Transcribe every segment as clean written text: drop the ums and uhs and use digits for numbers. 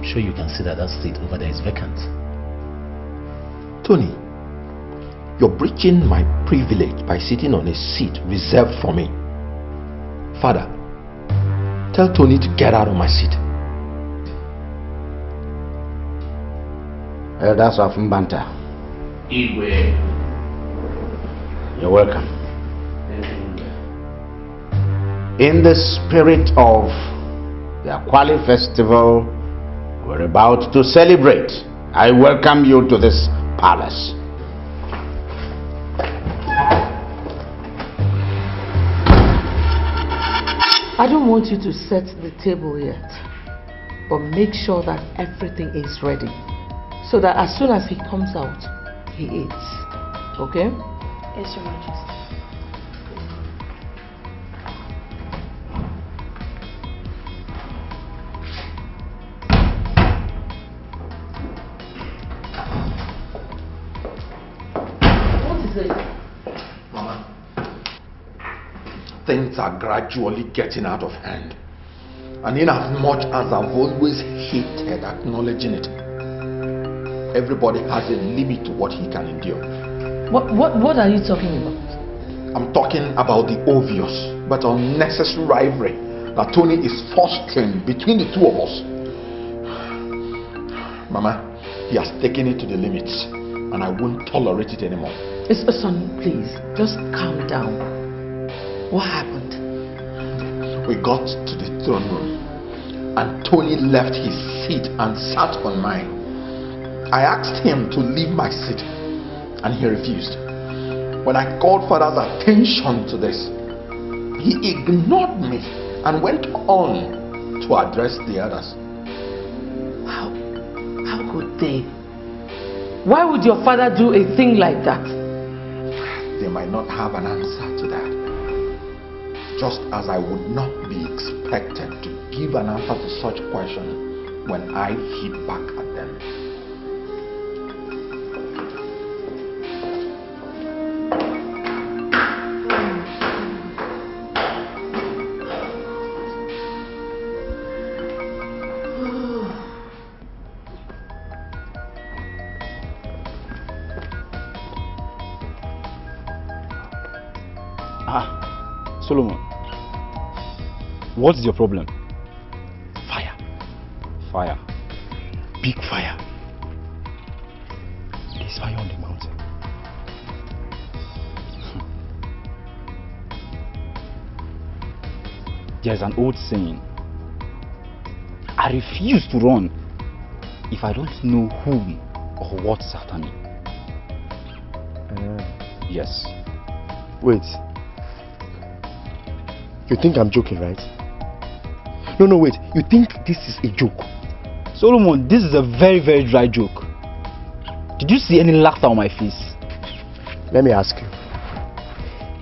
sure you can see that that seat over there is vacant. Tony, you're breaching my privilege by sitting on a seat reserved for me. Father, tell Tony to get out of my seat. Elders of Mbanta. Igwe. You're welcome. In the spirit of the Aquali festival we're about to celebrate, I welcome you to this palace. I don't want you to set the table yet, but make sure that everything is ready, so that as soon as he comes out, he eats. Okay? Yes, Your Majesty. What is it? Mama, things are gradually getting out of hand. And in as much as I've always hated acknowledging it, everybody has a limit to what he can endure. What are you talking about? I'm talking about the obvious but unnecessary rivalry that Tony is fostering between the two of us. Mama, he has taken it to the limits, and I won't tolerate it anymore. Son, please, just calm down. What happened? We got to the throne room, and Tony left his seat and sat on mine. I asked him to leave my seat, and he refused. When I called Father's attention to this, he ignored me and went on to address the others. How could they? Why would your father do a thing like that? They might not have an answer to that. Just as I would not be expected to give an answer to such question when I hit back at them. Solomon, what's your problem? Fire. Fire. Big fire. There's fire on the mountain. There's an old saying. I refuse to run if I don't know whom or what's after me. Yes. Wait. You think I'm joking, right? No, wait. You think this is a joke? Solomon, this is a very, very dry joke. Did you see any laughter on my face? Let me ask you.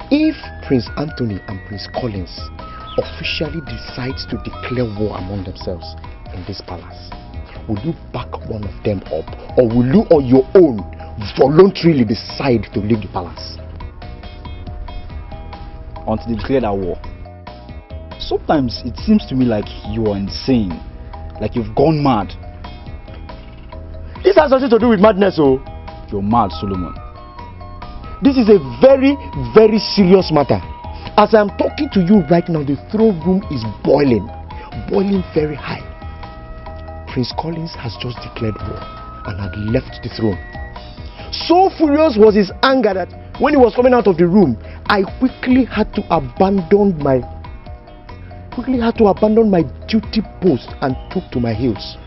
If Prince Anthony and Prince Collins officially decide to declare war among themselves in this palace, will you back one of them up, or will you on your own voluntarily decide to leave the palace? Until they declare that war. Sometimes it seems to me like you are insane, like you've gone mad. This has nothing to do with madness, oh. You're mad, Solomon. This is a very, very serious matter. As I'm talking to you right now, the throne room is boiling very high. Prince Collins has just declared war and had left the throne. So furious was his anger that when he was coming out of the room, I quickly had to abandon my duty post and took to my heels.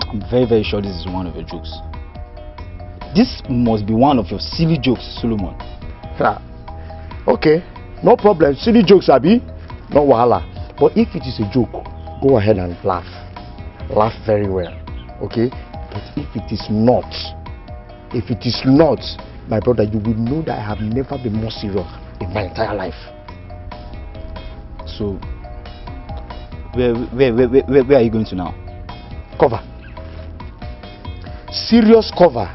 I'm very, very sure this is one of your jokes. This must be one of your silly jokes, Solomon. Okay, no problem. Silly jokes, Abi. No wahala. But if it is a joke, go ahead and laugh. Laugh very well. Okay? But if it is not, my brother, you will know that I have never been more serious in my entire life. So, where are you going to now? Cover. Serious cover.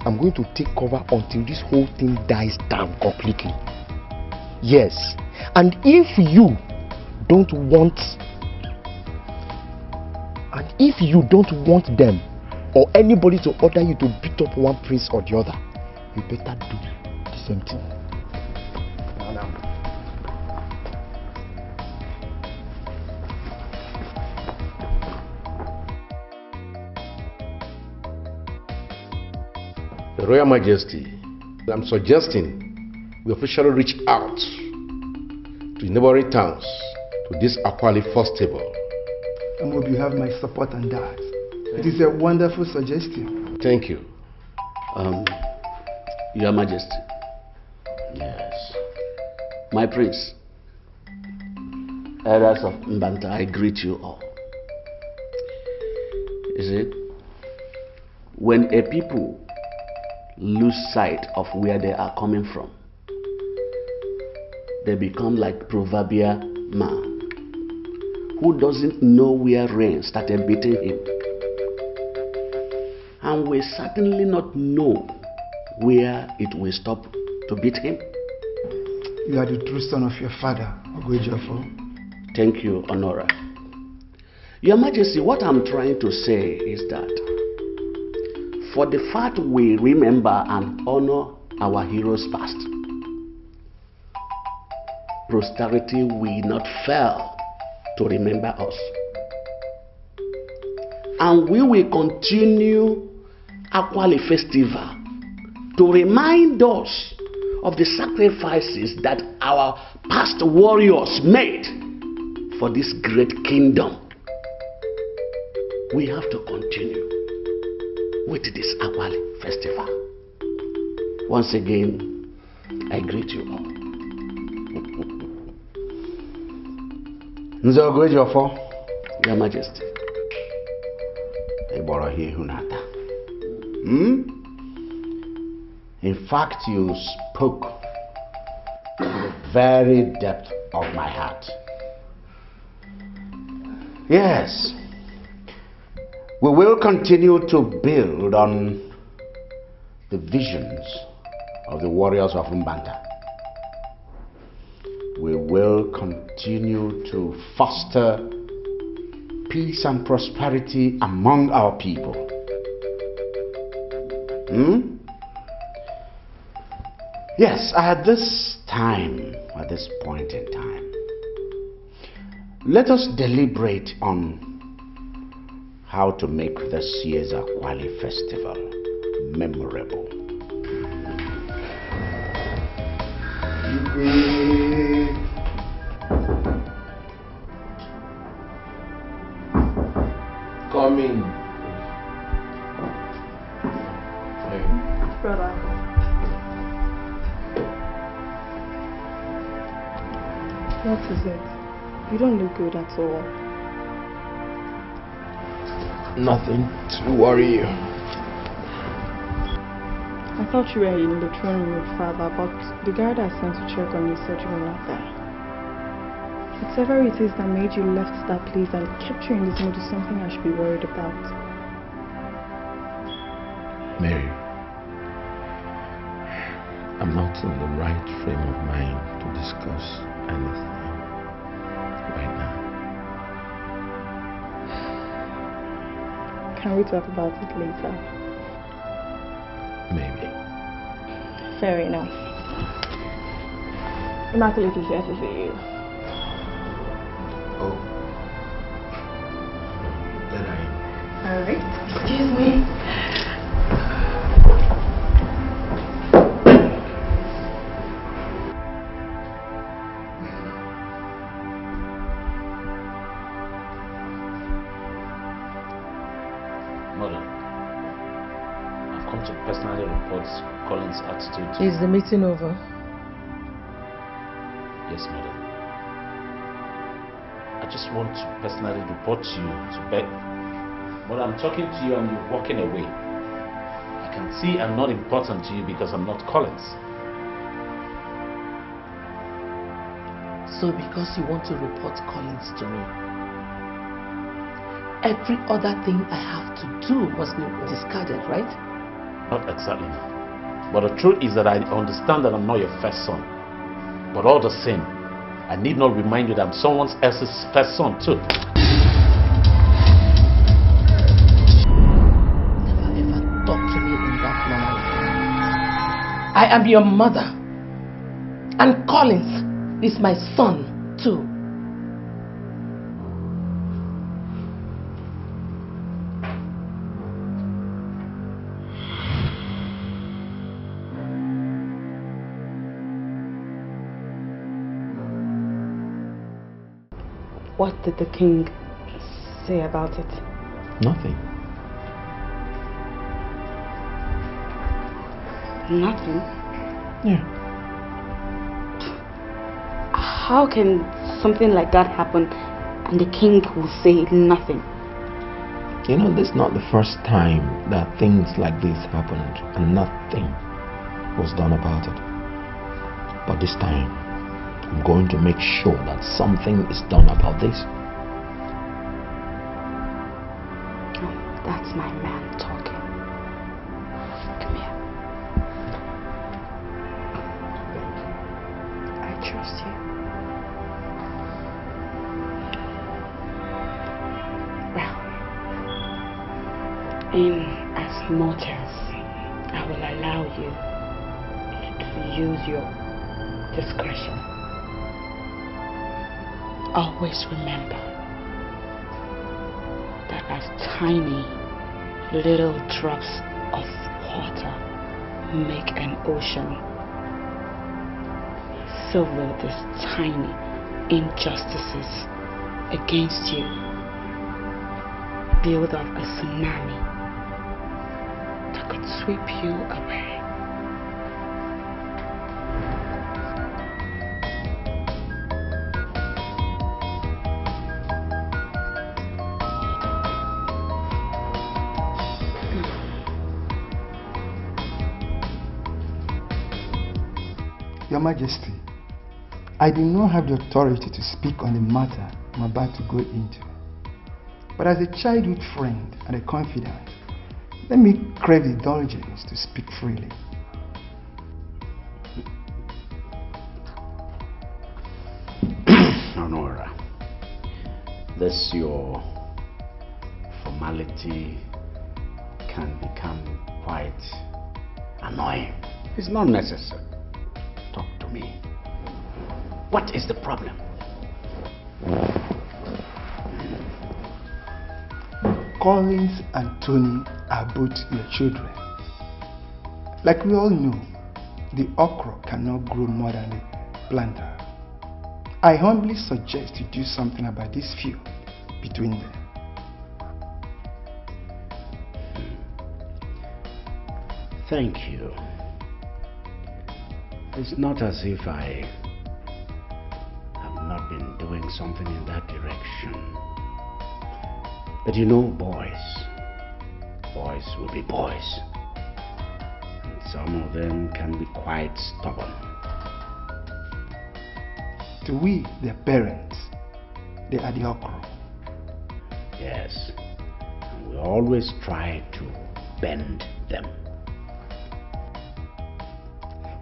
I'm going to take cover until this whole thing dies down completely. Yes. And if you don't want if you don't want them or anybody to order you to beat up one prince or the other, you better do the same thing. Now. Your Royal Majesty, I'm suggesting we officially reach out to neighboring towns to this Aquali festival. I hope you have my support on that. It is a wonderful suggestion. Thank you. Your Majesty. Yes. My prince. Elders of Mbanta, I greet you all. You see, when a people lose sight of where they are coming from, they become like proverbial man who doesn't know where rain started beating him, and will certainly not know where it will stop to beat him. You are the true son of your father, Ogwejofo. Thank you, Honora. Your Majesty, what I'm trying to say is that for the fact we remember and honor our heroes past, posterity will not fail to remember us. And we will continue Aquali Festival to remind us of the sacrifices that our past warriors made for this great kingdom. We have to continue with this Aquali Festival. Once again, I greet you all. Nzogwejofo, Your Majesty. In fact, you spoke to the very depth of my heart. Yes, we will continue to build on the visions of the warriors of Mbanta. We will continue to foster peace and prosperity among our people. Yes, at this point in time, let us deliberate on how to make this year's Aquali Festival memorable. Coming. Brother. What is it? You don't look good at all. Nothing to worry you. I thought you were in the throne room with Father, but the guard I sent to check on you said you were not there. Whatever it is that made you left that place and kept you in this mood is something I should be worried about. Mary, I'm not in the right frame of mind to discuss anything right now. Can we talk about it later? Maybe. Fair enough. Immaculate is here to see you. Oh. Let her in. Alright. Excuse me. Mother, I've come to personally report Colin's attitude. Is the meeting over? Yes, Mother. I just want to personally report you to bed. But I'm talking to you and you're walking away. I can see I'm not important to you because I'm not Collins. So because you want to report Collins to me, every other thing I have to do must be discarded, right? Not exactly. But the truth is that I understand that I'm not your first son. But all the same, I need not remind you that I'm someone else's first son too. I am your mother. And Collins is my son, too. What did the king say about it? Nothing. Nothing? Yeah. How can something like that happen and the king will say nothing? You know, this is not the first time that things like this happened and nothing was done about it. But this time, I'm going to make sure that something is done about this. Oh, that's my man talking. Come here. I trust you. Well, in as much as I will allow you to use your discretion, always remember that as tiny little drops of water make an ocean, so will these tiny injustices against you build up a tsunami that could sweep you away. Your Majesty, I do not have the authority to speak on the matter I'm about to go into. But as a childhood friend and a confidant, let me crave the indulgence to speak freely. Honora, this your formality can become quite annoying. It's not necessary. Talk to me. What is the problem? Collins and Tony are both your children. Like we all know, the okra cannot grow more than a planter. I humbly suggest you do something about this feud between them. Thank you. It's not as if I have not been doing something in that direction. But you know, boys will be boys. And some of them can be quite stubborn. To we, their parents, they are the okra. Yes. And we always try to bend them.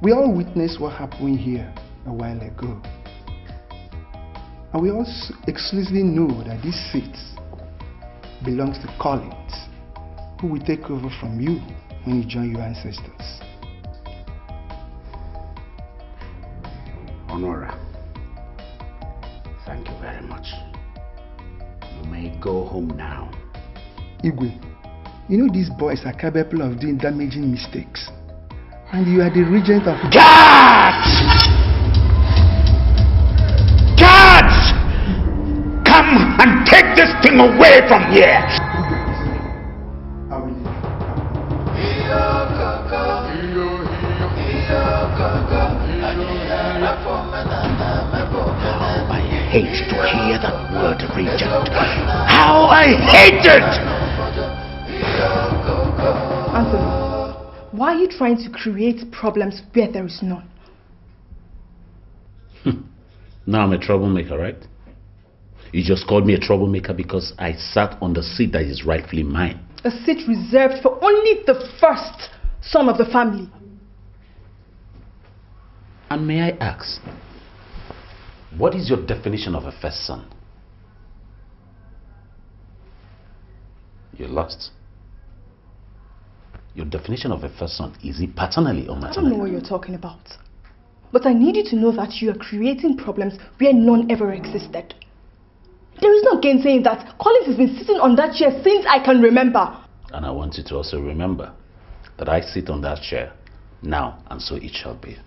We all witnessed what happened here a while ago. And we all exclusively know that this seat belongs to Collins, who will take over from you when you join your ancestors. Honora, thank you very much. You may go home now. Igwe, you know these boys are capable of doing damaging mistakes. And you are the regent of... Guards! Guards! Come and take this thing away from here! I will leave. I hate to hear that word, regent. How I hate it! Anthony, why are you trying to create problems where there is none? Now I'm a troublemaker, right? You just called me a troublemaker because I sat on the seat that is rightfully mine. A seat reserved for only the first son of the family. And may I ask, what is your definition of a first son? You're lost. Your definition of a first son, is it paternally or maternally? I don't know what you're talking about. But I need you to know that you are creating problems where none ever existed. There is no gainsaying that. Collins has been sitting on that chair since I can remember. And I want you to also remember that I sit on that chair now, and so it shall be.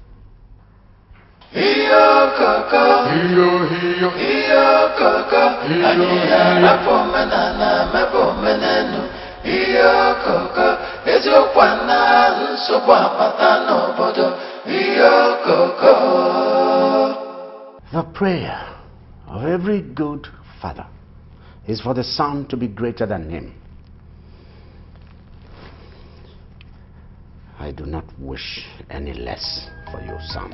The prayer of every good father is for the son to be greater than him. I do not wish any less for your son.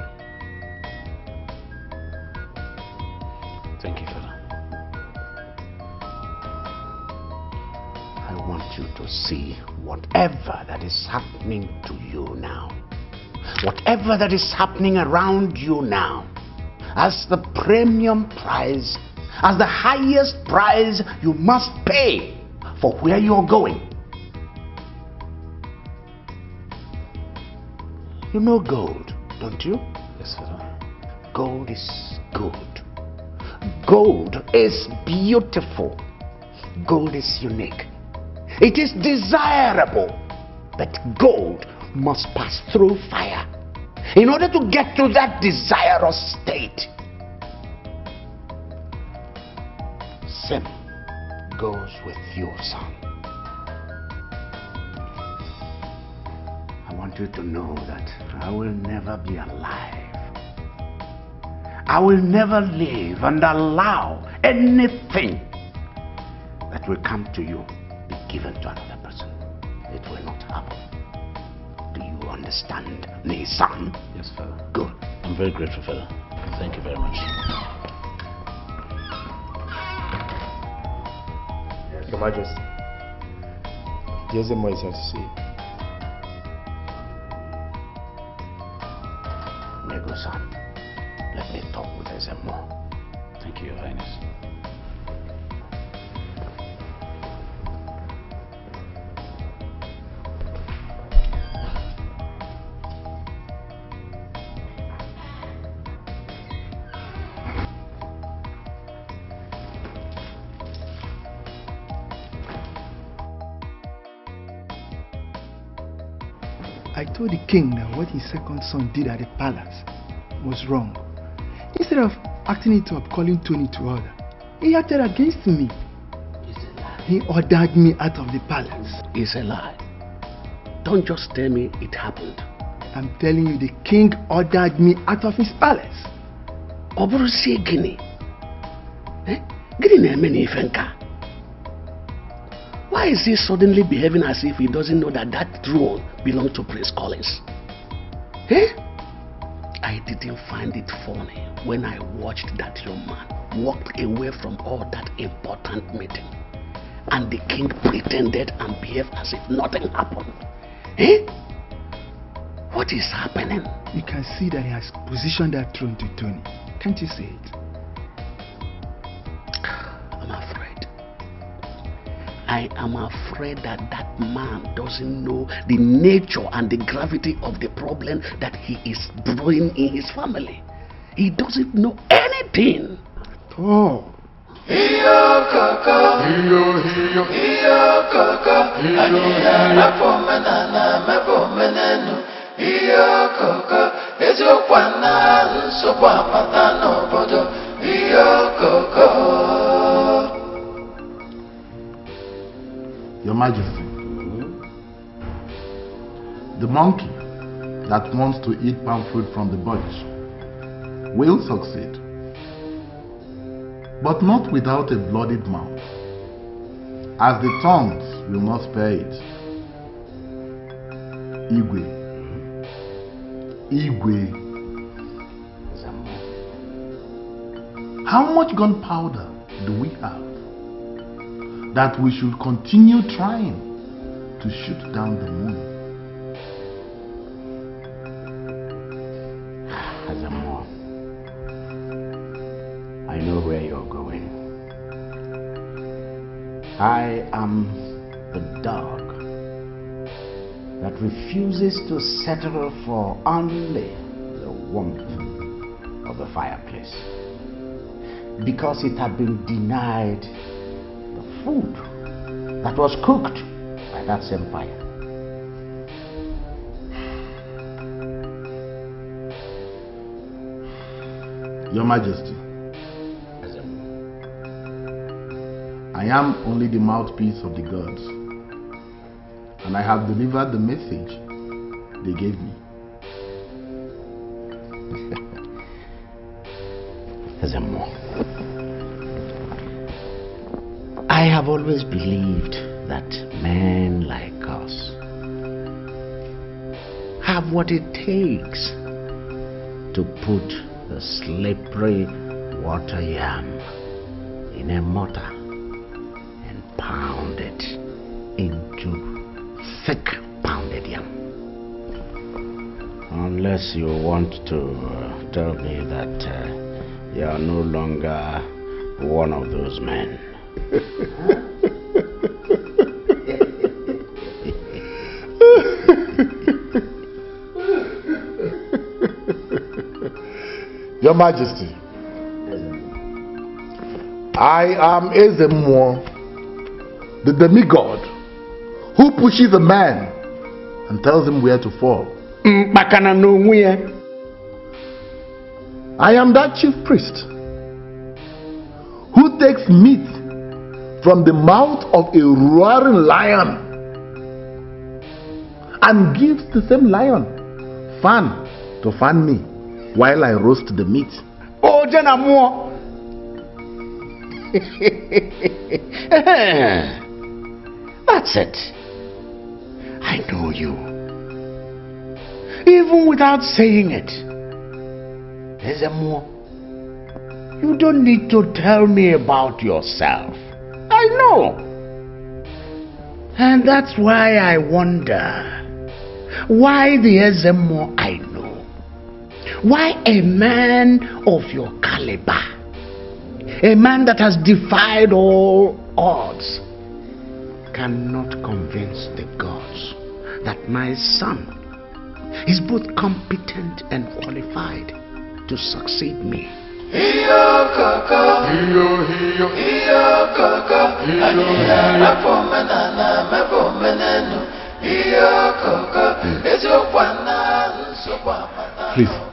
Thank you, Father. I want you to see whatever that is happening to you now, whatever that is happening around you now, as the premium price, as the highest price you must pay for where you're going. You know gold, don't you? Yes, Father. Gold is good. Gold is beautiful. Gold is unique. It is desirable, but gold must pass through fire in order to get to that desirous state. Same goes with you, son. I want you to know that I will never be alive. I will never live and allow anything that will come to you be given to another person. It will not happen. Do you understand me, son? Yes, Father. Good. I'm very grateful, Father. Thank you very much. Your Majesty, Jezemo is here to see you. Nego-san, let me talk with Ezemo. Thank you, Your Highness. I told the king that what his second son did at the palace was wrong. Instead of acting it up, calling Tony to order, he acted against me. It's a lie. He ordered me out of the palace. It's a lie. Don't just tell me it happened. I'm telling you, the king ordered me out of his palace. Oburusi Guinea. Guinea na-eme ifenka. Why is he suddenly behaving as if he doesn't know that that throne belongs to Prince Collins? I didn't find it funny when I watched that young man walk away from all that important meeting, and the king pretended and behaved as if nothing happened. What is happening? You can see that he has positioned that throne to Tony. Can't you see it? I'm afraid. I am afraid that that man doesn't know the nature and the gravity of the problem that he is brewing in his family. He doesn't know anything. Oh. Your Majesty, the monkey that wants to eat palm fruit from the bush will succeed, but not without a bloodied mouth, as the tongues will not spare it. Igwe. How much gunpowder do we have that we should continue trying to shoot down the moon? Azamo, I know where you're going. I am the dog that refuses to settle for only the warmth of the fireplace because it had been denied the food that was cooked by that same fire. Your Majesty, I am only the mouthpiece of the gods, and I have delivered the message they gave me. I have always believed that men like us have what it takes to put the slippery water yam in a mortar and pound it into thick pounded yam. Unless you want to tell me that you are no longer one of those men. Your Majesty, I am Ezemo, the demigod who pushes a man and tells him where to fall. I am that chief priest who takes meat from the mouth of a roaring lion and gives the same lion fan to fan me while I roast the meat. Oh, Janamo! That's it. I know you. Even without saying it. Ezemo, you don't need to tell me about yourself. I know. And that's why I wonder why the Ezemo I know, why a man of your caliber, a man that has defied all odds, cannot convince the gods that my son is both competent and qualified to succeed me. Please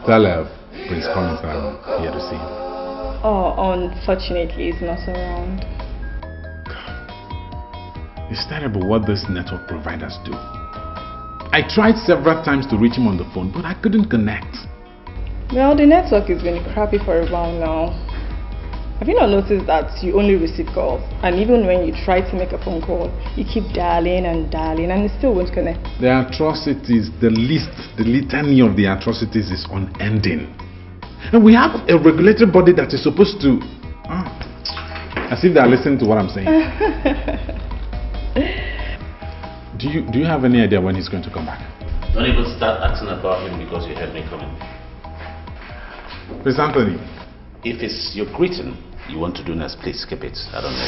tell Prince Collins I'm here to see him. Oh, unfortunately, he's not around. It's terrible what these network providers do. I tried several times to reach him on the phone, but I couldn't connect. Well, the network has been crappy for a while now. Have you not noticed that you only receive calls? And even when you try to make a phone call, you keep dialing and it still won't connect. The atrocities, the litany of the atrocities is unending. And we have a regulatory body that is supposed to... as if they are listening to what I'm saying. Do you have any idea when he's going to come back? Don't even start asking about him because you heard me coming. Prince Anthony. If it's your greeting you want to do next, please skip it. I don't know.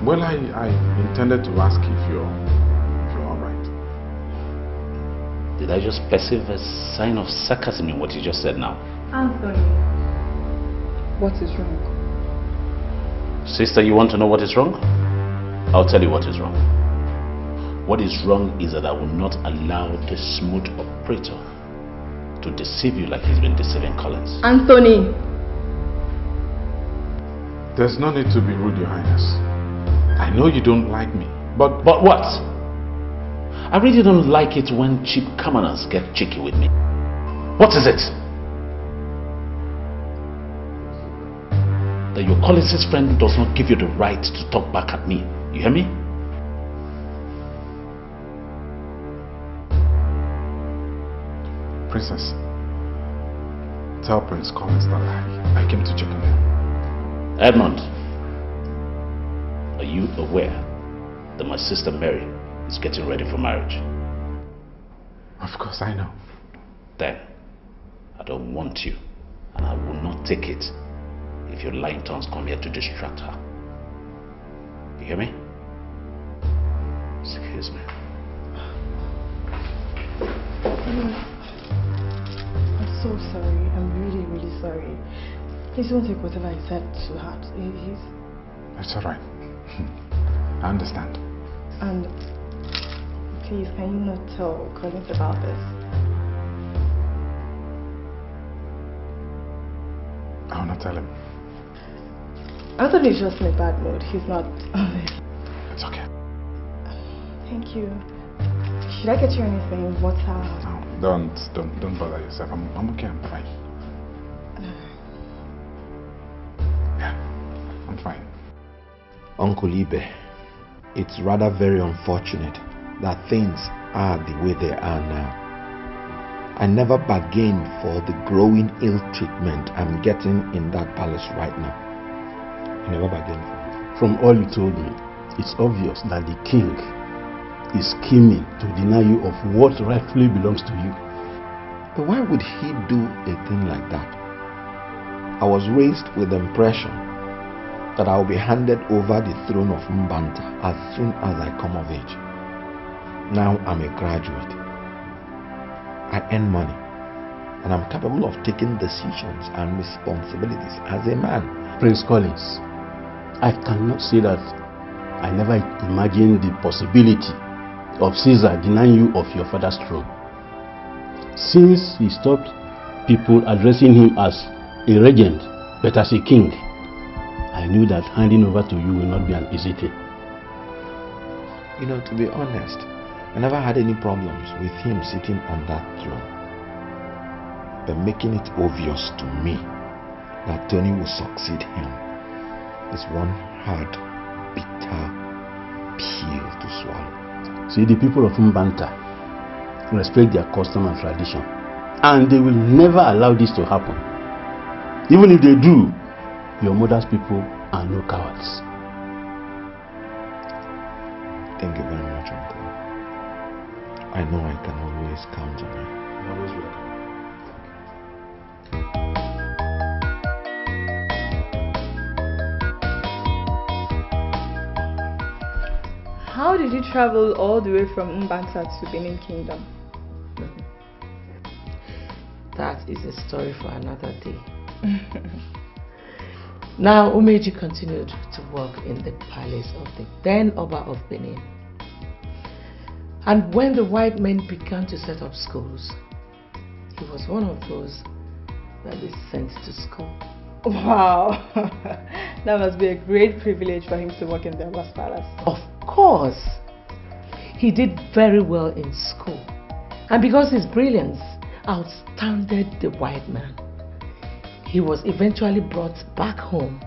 Well, I intended to ask if you're all right. Did I just perceive a sign of sarcasm in what you just said now? Anthony, what is wrong? Sister, you want to know what is wrong? I'll tell you what is wrong. What is wrong is that I will not allow the smooth operator to deceive you like he's been deceiving Collins. Anthony! There's no need to be rude, Your Highness. I know you don't like me, but what? I really don't like it when cheap commoners get cheeky with me. What is it? That your Collins' friend does not give you the right to talk back at me. You hear me? Princess, tell Prince Collins that I came to check on him. Edmund, are you aware that my sister Mary is getting ready for marriage? Of course I know. Then, I don't want you, and I will not take it if your lying tongues come here to distract her. You hear me? Excuse me. I'm so sorry. I'm really, really sorry. Please don't take whatever I said to heart. It's alright. I understand. And please, can you not tell Collins about this? I will not tell him. I thought he's just in a bad mood. He's not. It's okay. Thank you. Should I get you anything? Water? No, don't bother yourself. I'm okay. I'm fine. Yeah, I'm fine. Uncle Ibe, it's rather very unfortunate that things are the way they are now. I never bargained for the growing ill treatment I'm getting in that palace right now. I never bargained for it. From all you told me, it's obvious that the king is scheming to deny you of what rightfully belongs to you. But why would he do a thing like that? I was raised with the impression that I will be handed over the throne of Mbanta as soon as I come of age. Now I'm a graduate. I earn money and I'm capable of taking decisions and responsibilities as a man. Prince Collins, I cannot say that I never imagined the possibility of Caesar denying you of your father's throne. Since he stopped people addressing him as a regent, but as a king, I knew that handing over to you will not be an easy thing. You know, to be honest, I never had any problems with him sitting on that throne. But making it obvious to me that Tony will succeed him is one hard, bitter pill to swallow. See, the people of Mbanta respect their custom and tradition, and they will never allow this to happen. Even if they do, your mother's people are no cowards. Thank you very much, Uncle. I know I can always count on you. You're always welcome. How did you travel all the way from Mbanta to Benin Kingdom? That is a story for another day. Now, Umeji continued to work in the palace of the then Oba of Benin. And when the white men began to set up schools, he was one of those that they sent to school. Wow, that must be a great privilege for him to work in the Oba's palace. Of course, he did very well in school. And because his brilliance outstanded the white man, he was eventually brought back home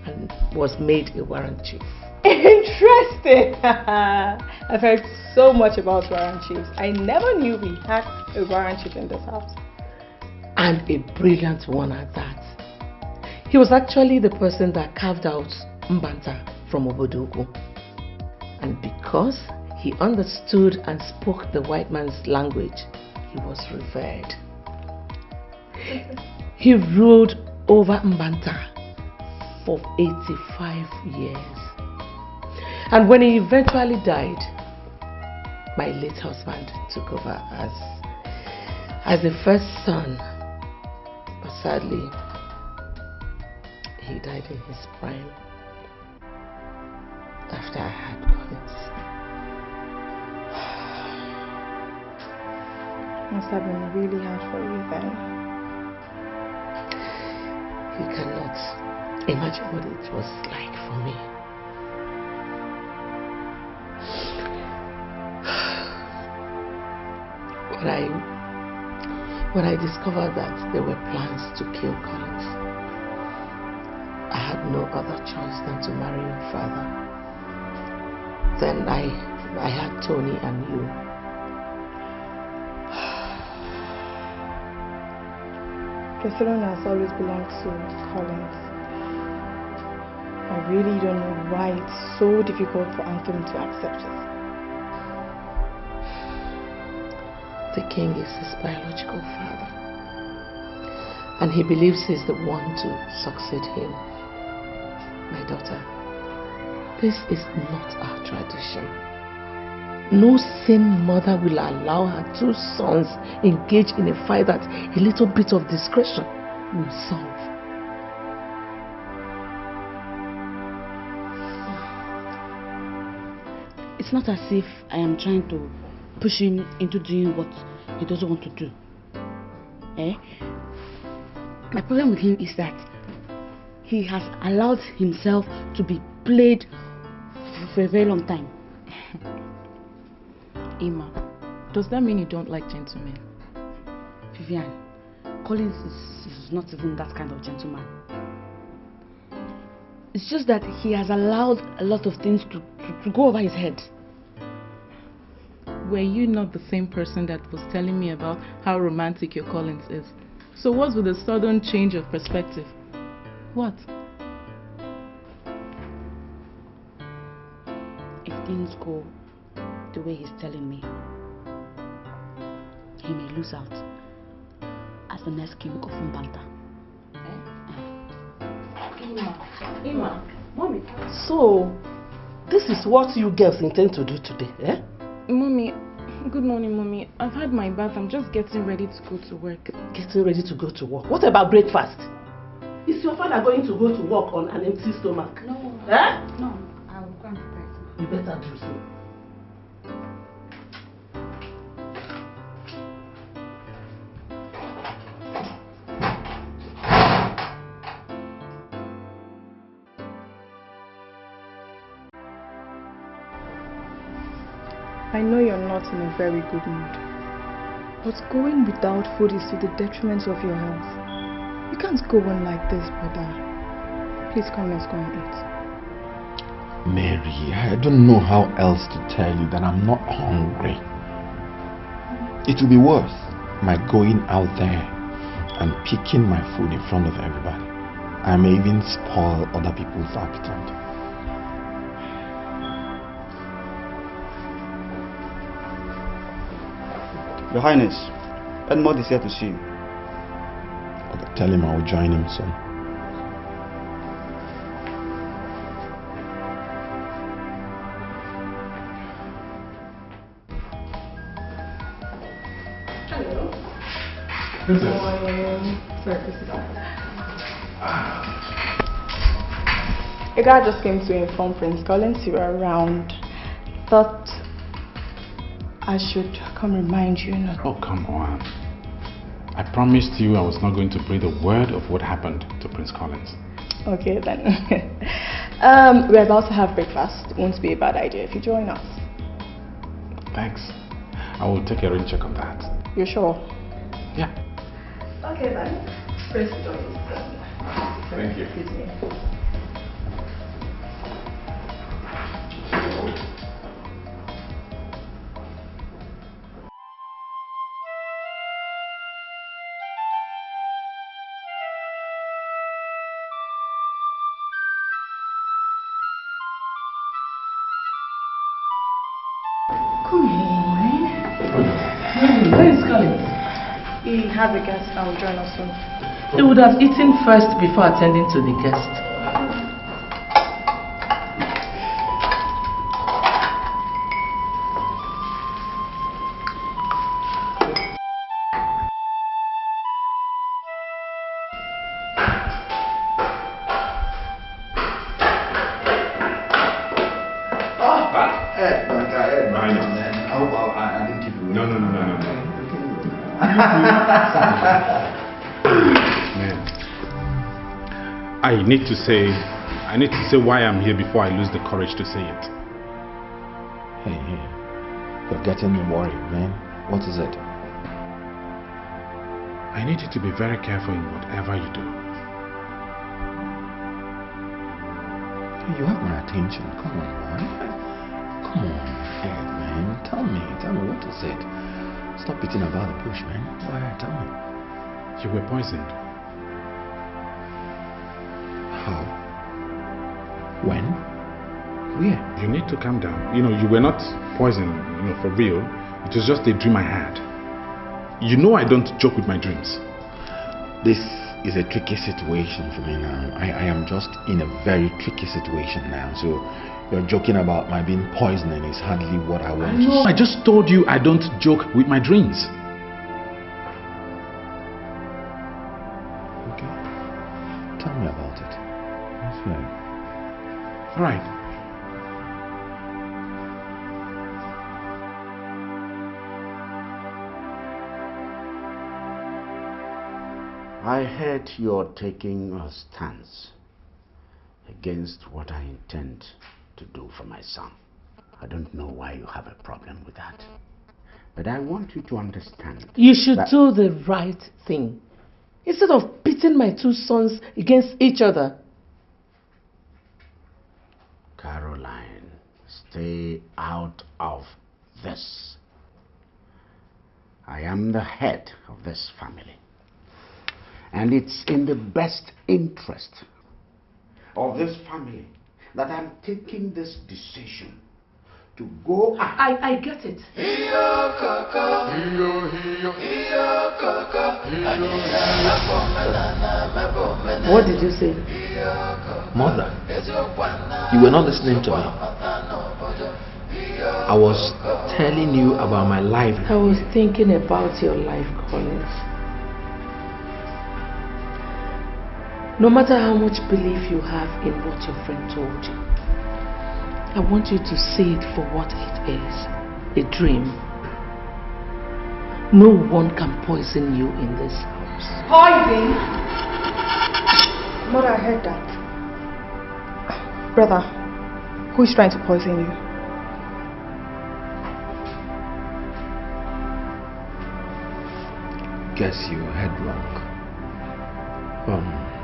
and was made a warrant chief. Interesting! I've heard so much about warrant chiefs. I never knew we had a warrant chief in this house. And a brilliant one at that. He was actually the person that carved out Mbanta from Obodogu. And because he understood and spoke the white man's language, he was revered. He ruled over Mbanta for 85 years. And when he eventually died, my late husband took over as the first son. But sadly, he died in his prime after I had Collins. Must have been really hard for you then. You cannot imagine what it was like for me. When I discovered that there were plans to kill Collins, I had no other choice than to marry your father. Then I had Tony and you. Barcelona has always belonged to Collins. I really don't know why it's so difficult for Anthony to accept it. The king is his biological father, and he believes he's the one to succeed him. My daughter, this is not our tradition. No sane mother will allow her 2 sons engage in a fight that a little bit of discretion will solve. It's not as if I am trying to push him into doing what he doesn't want to do. My problem with him is that he has allowed himself to be played for a very long time. Emma, does that mean you don't like gentlemen? Vivian, Collins is not even that kind of gentleman. It's just that he has allowed a lot of things to go over his head. Were you not the same person that was telling me about how romantic your Collins is? So what's with the sudden change of perspective? What? If things go the way he's telling me, he may lose out as the next king of Mbanta. Emma, Mommy. So, this is what you girls intend to do today, eh? Mommy, good morning, Mommy. I've had my bath. I'm just getting ready to go to work. Getting ready to go to work? What about breakfast? Is your father going to go to work on an empty stomach? No. Eh? No, I will go and prepare it. You better do so. I know you're not in a very good mood, but going without food is to the detriment of your health. You can't go on like this, brother. Please come, let's go and eat. Mary, I don't know how else to tell you that I'm not hungry. It will be worth my going out there and picking my food in front of everybody. I may even spoil other people's appetite. Your Highness, Edmond is here to see you. Okay, tell him I will join him soon. Hello. Who's this? Sorry, this is a guy just came to inform Prince Collins you were around. Thought I should come remind you. Oh, come on. I promised you I was not going to breathe a word of what happened to Prince Collins. Okay then. We're about to have breakfast. It won't be a bad idea if you join us. Thanks. I will take a rain check on that. You're sure? Yeah. Okay then. Prince join us. Thank you. Excuse me. Where is Collins? He has a guest that will join us soon. He would have eaten first before attending to the guest. I need to say why I'm here before I lose the courage to say it. Hey, you're getting me worried, man. What is it? I need you to be very careful in whatever you do. You have my attention. Come on, man. Come on, hey, man. Tell me, what is it? Stop beating about the bush, man. Go ahead, tell me. You were poisoned. How? When? Where? You need to calm down. You were not poisoned, for real. It was just a dream I had. You know I don't joke with my dreams. This is a tricky situation for me now. I am just in a very tricky situation now. So you're joking about my being poisoning is hardly what I want to No, I just told you I don't joke with my dreams. Okay. Tell me about it. That's right. All right. I heard you're taking a stance against what I intend to do for my son. I don't know why you have a problem with that. But I want you to understand. You should do the right thing. Instead of pitting my two sons against each other. Caroline, stay out of this. I am the head of this family. And it's in the best interest of this family that I'm taking this decision to go out. I get it. What did you say? Mother, you were not listening to me. I was telling you about my life. I was thinking about your life, Collins. No matter how much belief you have in what your friend told you, I want you to see it for what it is, a dream. No one can poison you in this house. Poison? Mother, I heard that. Brother, who is trying to poison you? Guess you heard wrong.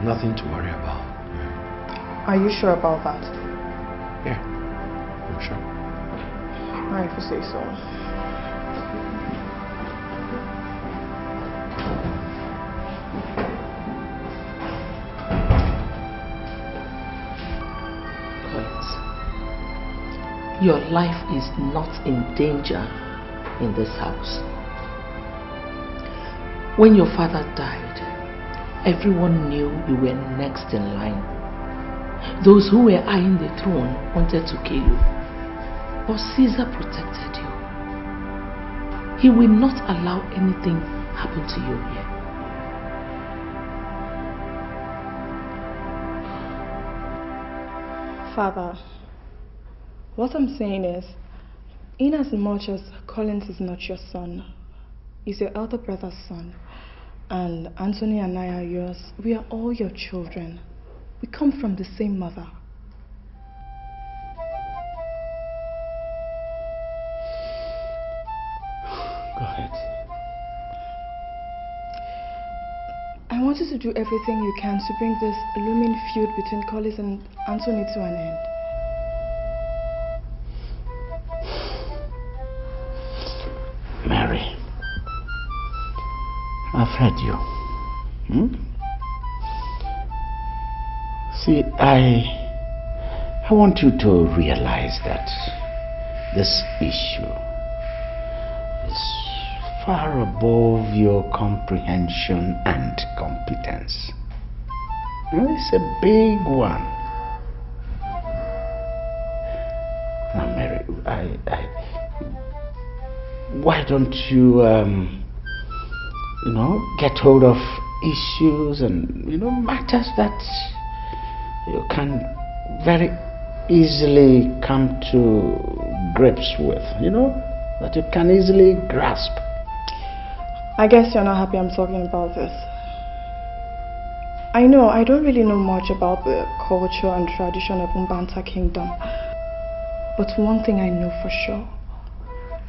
Nothing to worry about. Are you sure about that? Yeah, I'm sure. I have to say so. Your life is not in danger in this house. When your father died, everyone knew you were next in line. Those who were eyeing the throne wanted to kill you, but Caesar protected you. He will not allow anything happen to you here. Father, what I'm saying is, in as much as Collins is not your son, he's your elder brother's son, and Anthony and I are yours, we are all your children. We come from the same mother. Go ahead. I want you to do everything you can to bring this looming feud between Collins and Anthony to an end. Mary, I've heard you. See, I want you to realize that this issue is far above your comprehension and competence. It's a big one. Now, Mary, why don't you, get hold of issues and, matters that you can very easily come to grips with, that you can easily grasp. I guess you're not happy I'm talking about this. I know I don't really know much about the culture and tradition of Mbanta Kingdom. But one thing I know for sure.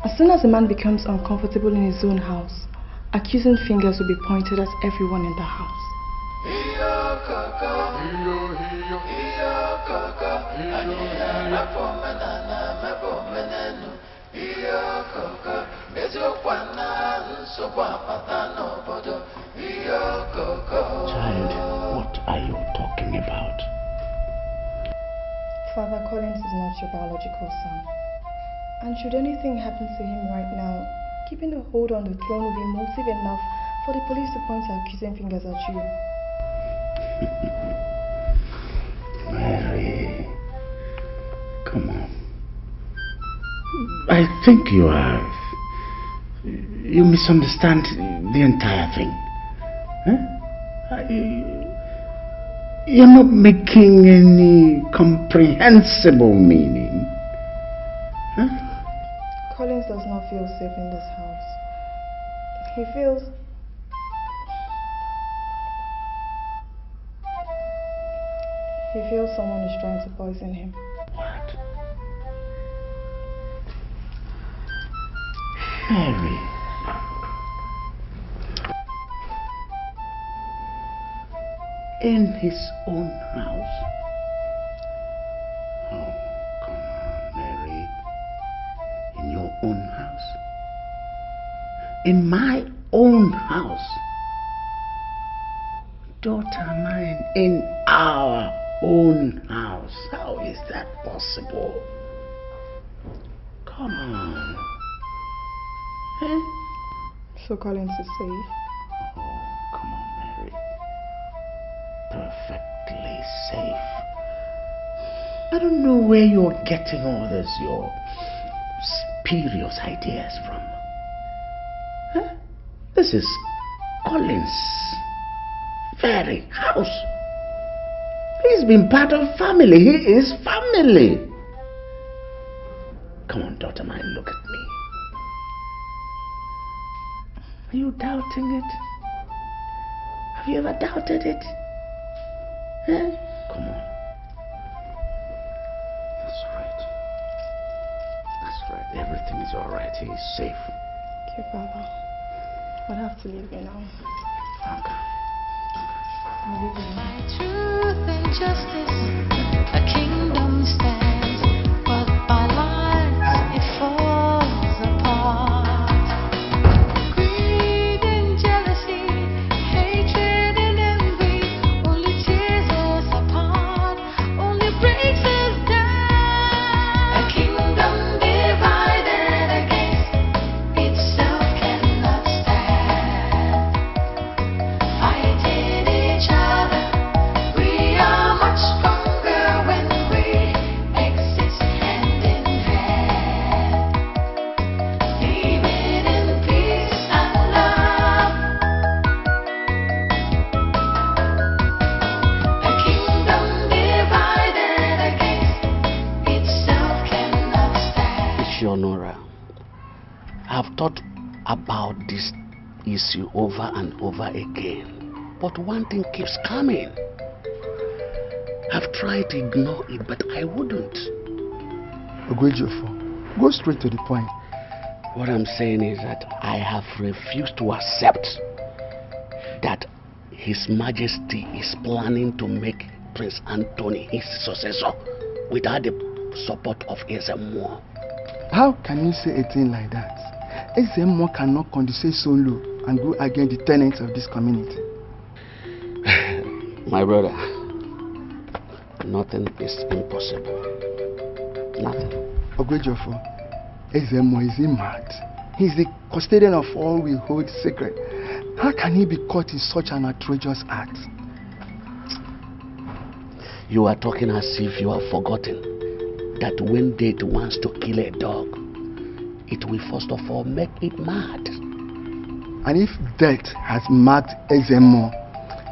As soon as a man becomes uncomfortable in his own house, accusing fingers will be pointed at everyone in the house. Child, what are you talking about? Father Collins is not your biological son. And should anything happen to him right now, keeping a hold on the throne will be motive enough for the police to point their accusing fingers at you. Mary, come on. I think you misunderstand the entire thing. Huh? You're not making any comprehensible meaning. Huh? Collins does not feel safe in this house. He feels... someone is trying to poison him. What? Harry. In his own house? Oh, come on, Mary. In your own house? In my own house? Daughter mine, in our own house. How is that possible? Come on. Eh? So Collins is safe? Oh, come on, Mary. Perfectly safe. I don't know where you're getting all this, your spurious ideas from. Huh? This is Collins' very house. He's been part of family. He is family. Come on, daughter mine, look at me. Are you doubting it? Have you ever doubted it? Huh? Come on. That's right. That's right. Everything is all right. He is safe. Okay, Father. I'll have to leave you now. Okay. I'll leave you now. By truth and justice, a kingdom stands, but by lies it falls apart. Greed and jealousy, hatred and envy, only tears us apart, only breaks us down. A kingdom divided against itself cannot stand. Fighting each other, we are much stronger when we exist hand in hand, living in peace and love. A kingdom divided against itself cannot stand. Leonora, I've thought about this issue over and over again, but one thing keeps coming. I've tried to ignore it, but I wouldn't. Ogwejofo, go straight to the point. What I'm saying is that I have refused to accept that His Majesty is planning to make Prince Anthony his successor without the support of Ezemo. How can you say a thing like that? Ezemo cannot condescend so low and go against the tenets of this community. My brother, nothing is impossible. Nothing. Ogwejofo, Ezemo is he mad? He's the custodian of all we hold sacred. How can he be caught in such an outrageous act? You are talking as if you have forgotten that when death wants to kill a dog, it will first of all make it mad. And if death has marked Ezemo,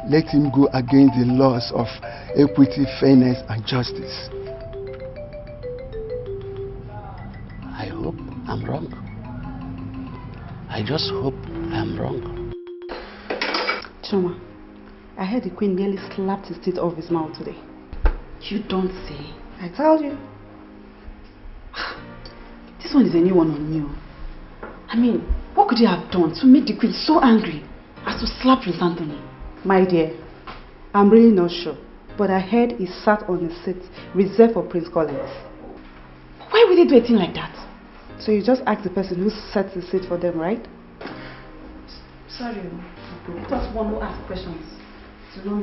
let him go against the laws of equity, fairness, and justice. I hope I'm wrong. I just hope I'm wrong. Choma, I heard the Queen nearly slapped his teeth off his mouth today. You don't say. I told you. This one is a new one on you. I mean, what could you have done to make the Queen so angry as to slap Prince Anthony? My dear, I'm really not sure, but I heard he sat on a seat reserved for Prince Collins. Why would he do a thing like that? So you just asked the person who set the seat for them, right? Sorry, I just want to ask questions. You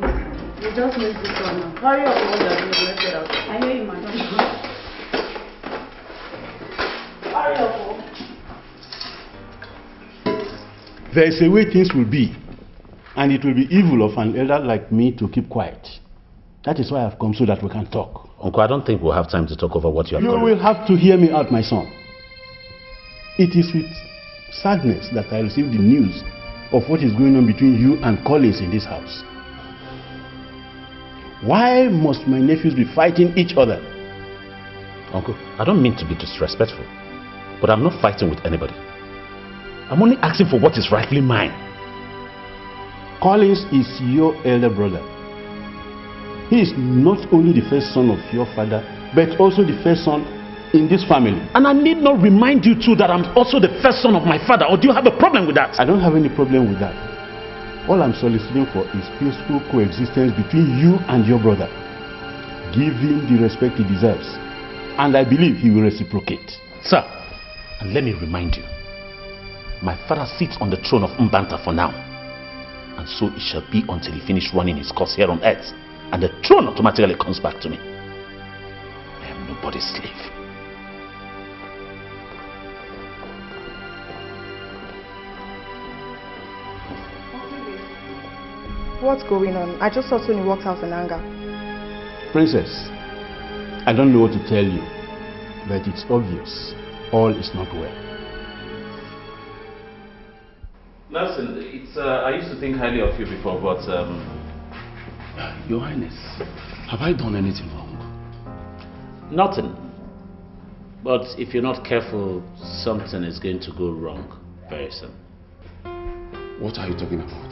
just make this one now. Hurry up, what you're doing, let's get out. I hear you, madam. Hurry up. There is a way things will be, And it will be evil of an elder like me to keep quiet. That is why I've come, so that we can talk. Uncle, I don't think we'll have time to talk over what you have You done. will have to hear me out, my son. It is with sadness that I received the news of what is going on between you and Collins in this house. Why must my nephews be fighting each other? Uncle, I don't mean to be disrespectful, but I'm not fighting with anybody. I'm only asking for what is rightfully mine. Collins is your elder brother. He is not only the first son of your father, but also the first son in this family. And I need not remind you too that I'm also the first son of my father, or do you have a problem with that? I don't have any problem with that. All I'm soliciting for is peaceful coexistence between you and your brother. Give him the respect he deserves, and I believe he will reciprocate. Sir, and let me remind you, my father sits on the throne of Mbanta for now, and so it shall be until he finishes running his course here on earth, and the throne automatically comes back to me. I am nobody's slave. What's going on? I just saw Tony walk out in anger. Princess, I don't know what to tell you, but it's obvious all is not well. Nelson, I used to think highly of you before, but Your Highness, have I done anything wrong? nothing. But if you're not careful, something is going to go wrong very soon. What are you talking about?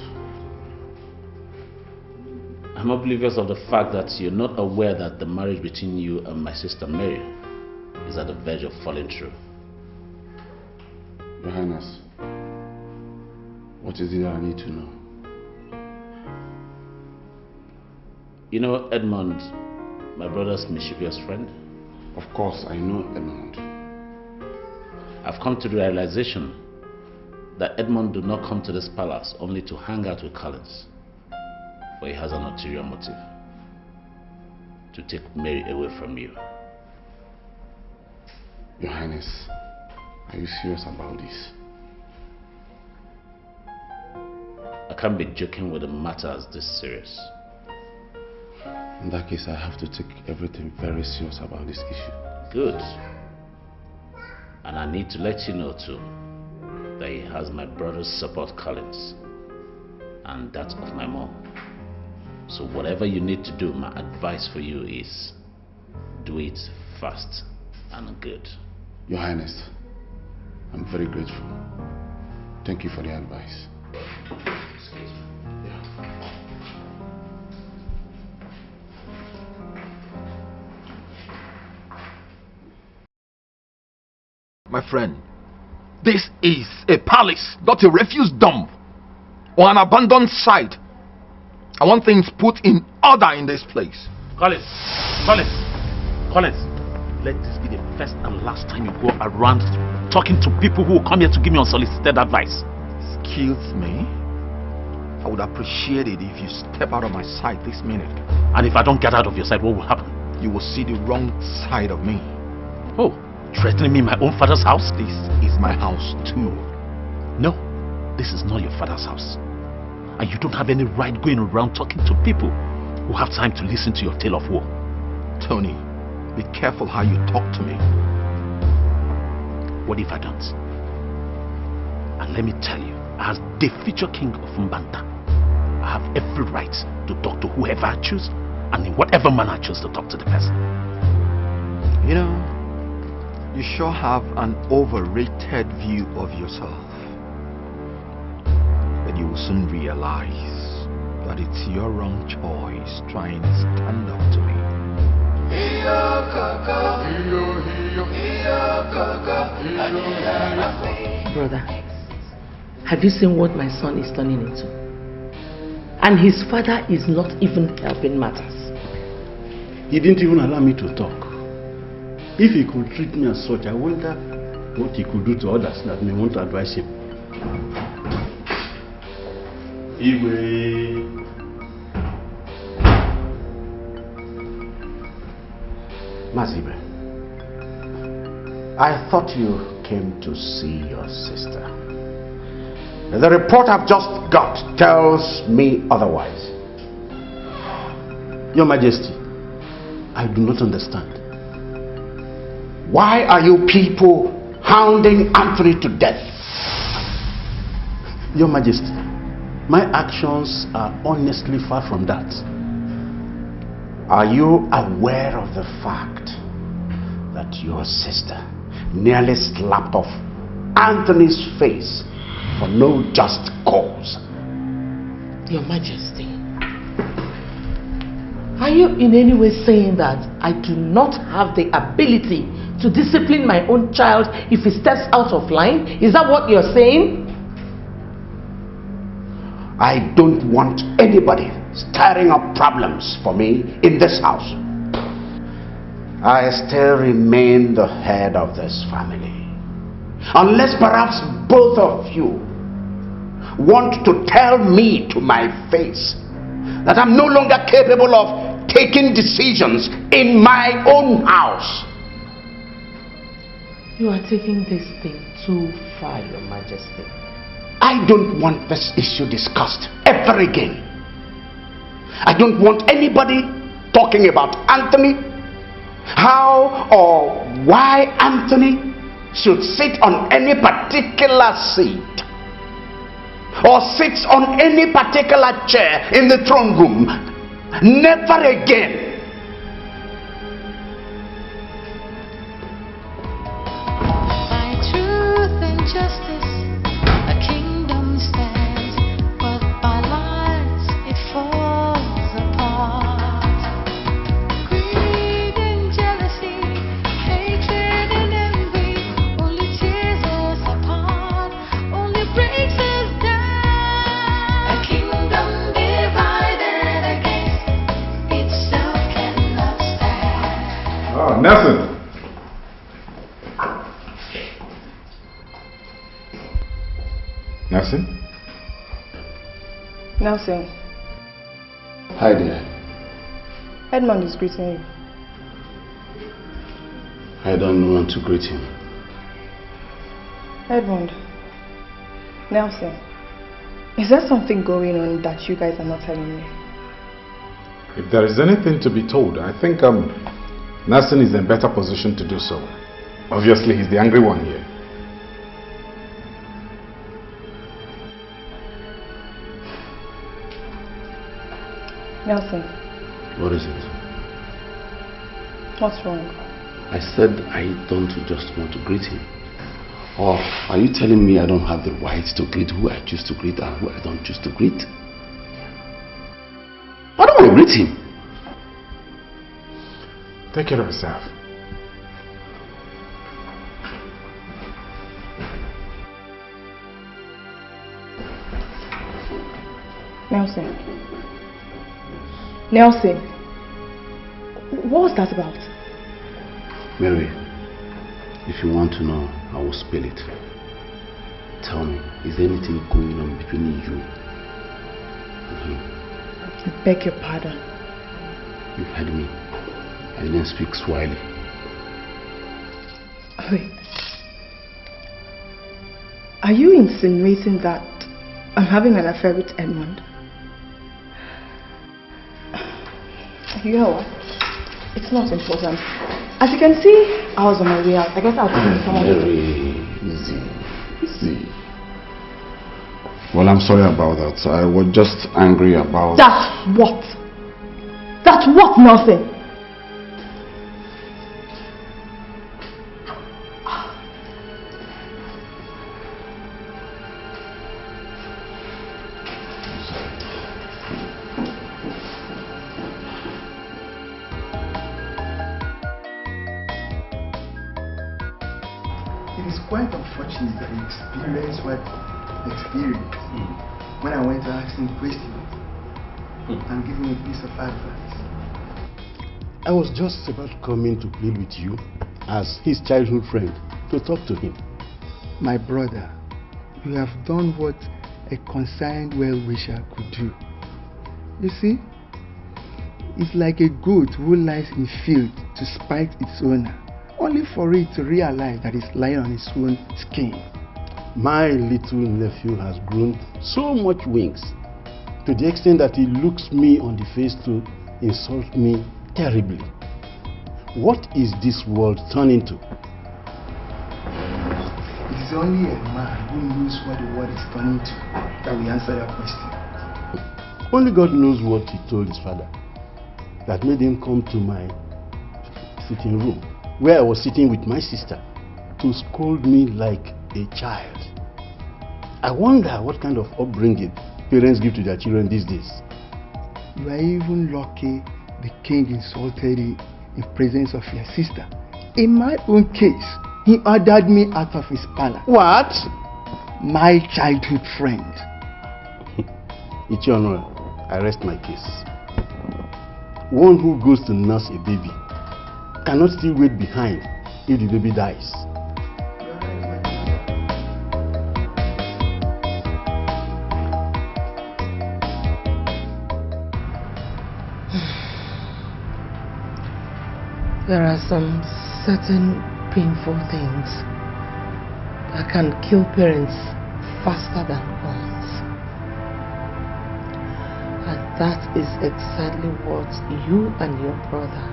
I'm oblivious of the fact that you're not aware that the marriage between you and my sister Mary is at the verge of falling through. Your Highness, what is it I need to know? You know Edmund, my brother's mischievous friend? Of course, I know Edmund. I've come to the realization that Edmund did not come to this palace only to hang out with Collins, but he has an ulterior motive to take Mary away from you. Your Highness, are you serious about this? I can't be joking with a matter as this serious. In that case, I have to take everything very serious about this issue. Good. And I need to let you know too that he has my brother's support, Collins, and that of my mom. So whatever you need to do, my advice for you is do it fast and good. Your Highness, I'm very grateful. Thank you for the advice. Excuse me. My friend, this is a palace, not a refuse dump or an abandoned site. I want things put in order in this place. Collins, let this be the first and last time you go around talking to people who will come here to give me unsolicited advice. Excuse me? I would appreciate it if you step out of my sight this minute. And if I don't get out of your sight, what will happen? You will see the wrong side of me. Oh, threatening me in my own father's house? This is my house too. No, this is not your father's house. And you don't have any right going around talking to people who have time to listen to your tale of woe. Tony, be careful how you talk to me. What if I don't? And let me tell you, as the future king of Mbanta, I have every right to talk to whoever I choose and in whatever manner I choose to talk to the person. You know, you sure have an overrated view of yourself. But you will soon realize that it's your wrong choice trying to stand up to me. Brother, have you seen what my son is turning into? And his father is not even helping matters. He didn't even allow me to talk. If he could treat me as such, I wonder what he could do to others that may want to advise him. Iwe. Mazibe, I thought you came to see your sister. The report I've just got tells me otherwise. Your Majesty, I do not understand. Why are you people hounding Anthony to death? Your Majesty, my actions are honestly far from that. Are you aware of the fact that your sister nearly slapped off Anthony's face for no just cause? Your Majesty, are you in any way saying that I do not have the ability to discipline my own child if he steps out of line? Is that what you're saying? I don't want anybody stirring up problems for me in this house. I still remain the head of this family. Unless perhaps both of you want to tell me to my face that I'm no longer capable of taking decisions in my own house. You are taking this thing too far, Your Majesty. I don't want this issue discussed ever again. I don't want anybody talking about Anthony, how or why Anthony should sit on any particular seat or sits on any particular chair in the throne room. Never again. By truth and justice, a kingdom stands, but by lies it falls apart. Greed and jealousy, hatred and envy, only tears us apart, only breaks us down. A kingdom divided against itself cannot stand. Oh, Nelson. Nelson? Nelson, Hi there. Edmund is greeting you. I don't want to greet him. Edmund, Nelson, is there something going on that you guys are not telling me? If there is anything to be told, I think Nelson is in a better position to do so. Obviously, he's the angry one here. Nelson, What is it? what's wrong? I said I don't just want to greet him. Or are you telling me I don't have the right to greet who I choose to greet and who I don't choose to greet? I don't want to greet him. Take care of yourself. Nelson. Nelson, what was that about? Mary, if you want to know, I will spill it. Tell me, is there anything going on between you and him? I beg your pardon. You heard me. I didn't speak Swahili. Wait. Are you insinuating that I'm having an affair with Edmund? You know what? It's not important. As you can see, I was on my way out. I guess I'll take someone. Very easy. Well, I'm sorry about that. I was just angry about... That's what? That's what, Nelson? It is quite unfortunate that you experienced what you experienced when I went to ask him questions and give him a piece of advice. I was just about coming to plead with you as his childhood friend to talk to him. My brother, you have done what a concerned well-wisher could do. You see, it's like a goat who lies in field to spite its owner, only for it to realize that it's lying on its own skin. My little nephew has grown so much wings to the extent that he looks me on the face to insult me terribly. What is this world turning to? It is only a man who knows what the world is turning to that will answer your question. Only God knows what he told his father that made him come to my sitting room where I was sitting with my sister to scold me like a child. I wonder what kind of upbringing parents give to their children these days. You are even lucky the king insulted you in presence of your sister. In my own case, he ordered me out of his palace. What? My childhood friend. Ichionora, I rest my case. One who goes to nurse a baby cannot still wait behind if the baby dies. There are some certain painful things that can kill parents faster than bullets. And that is exactly what you and your brother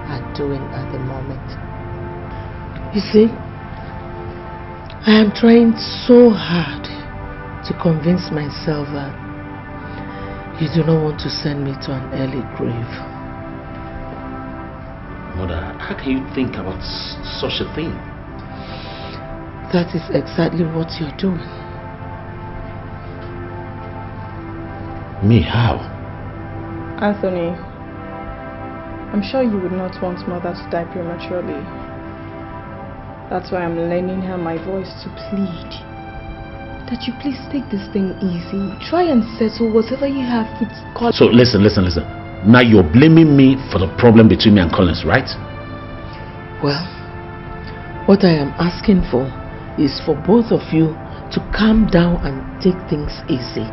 are doing at the moment. You see, I am trying so hard to convince myself that you do not want to send me to an early grave. Mother, how can you think about such a thing? That is exactly what you're doing. Me, how? Anthony, I'm sure you would not want mother to die prematurely. That's why I'm lending her my voice to plead that you please take this thing easy. Try and settle whatever you have with Collins. So listen. Now you're blaming me for the problem between me and Collins, right? Well, what I am asking for is for both of you to calm down and take things easy.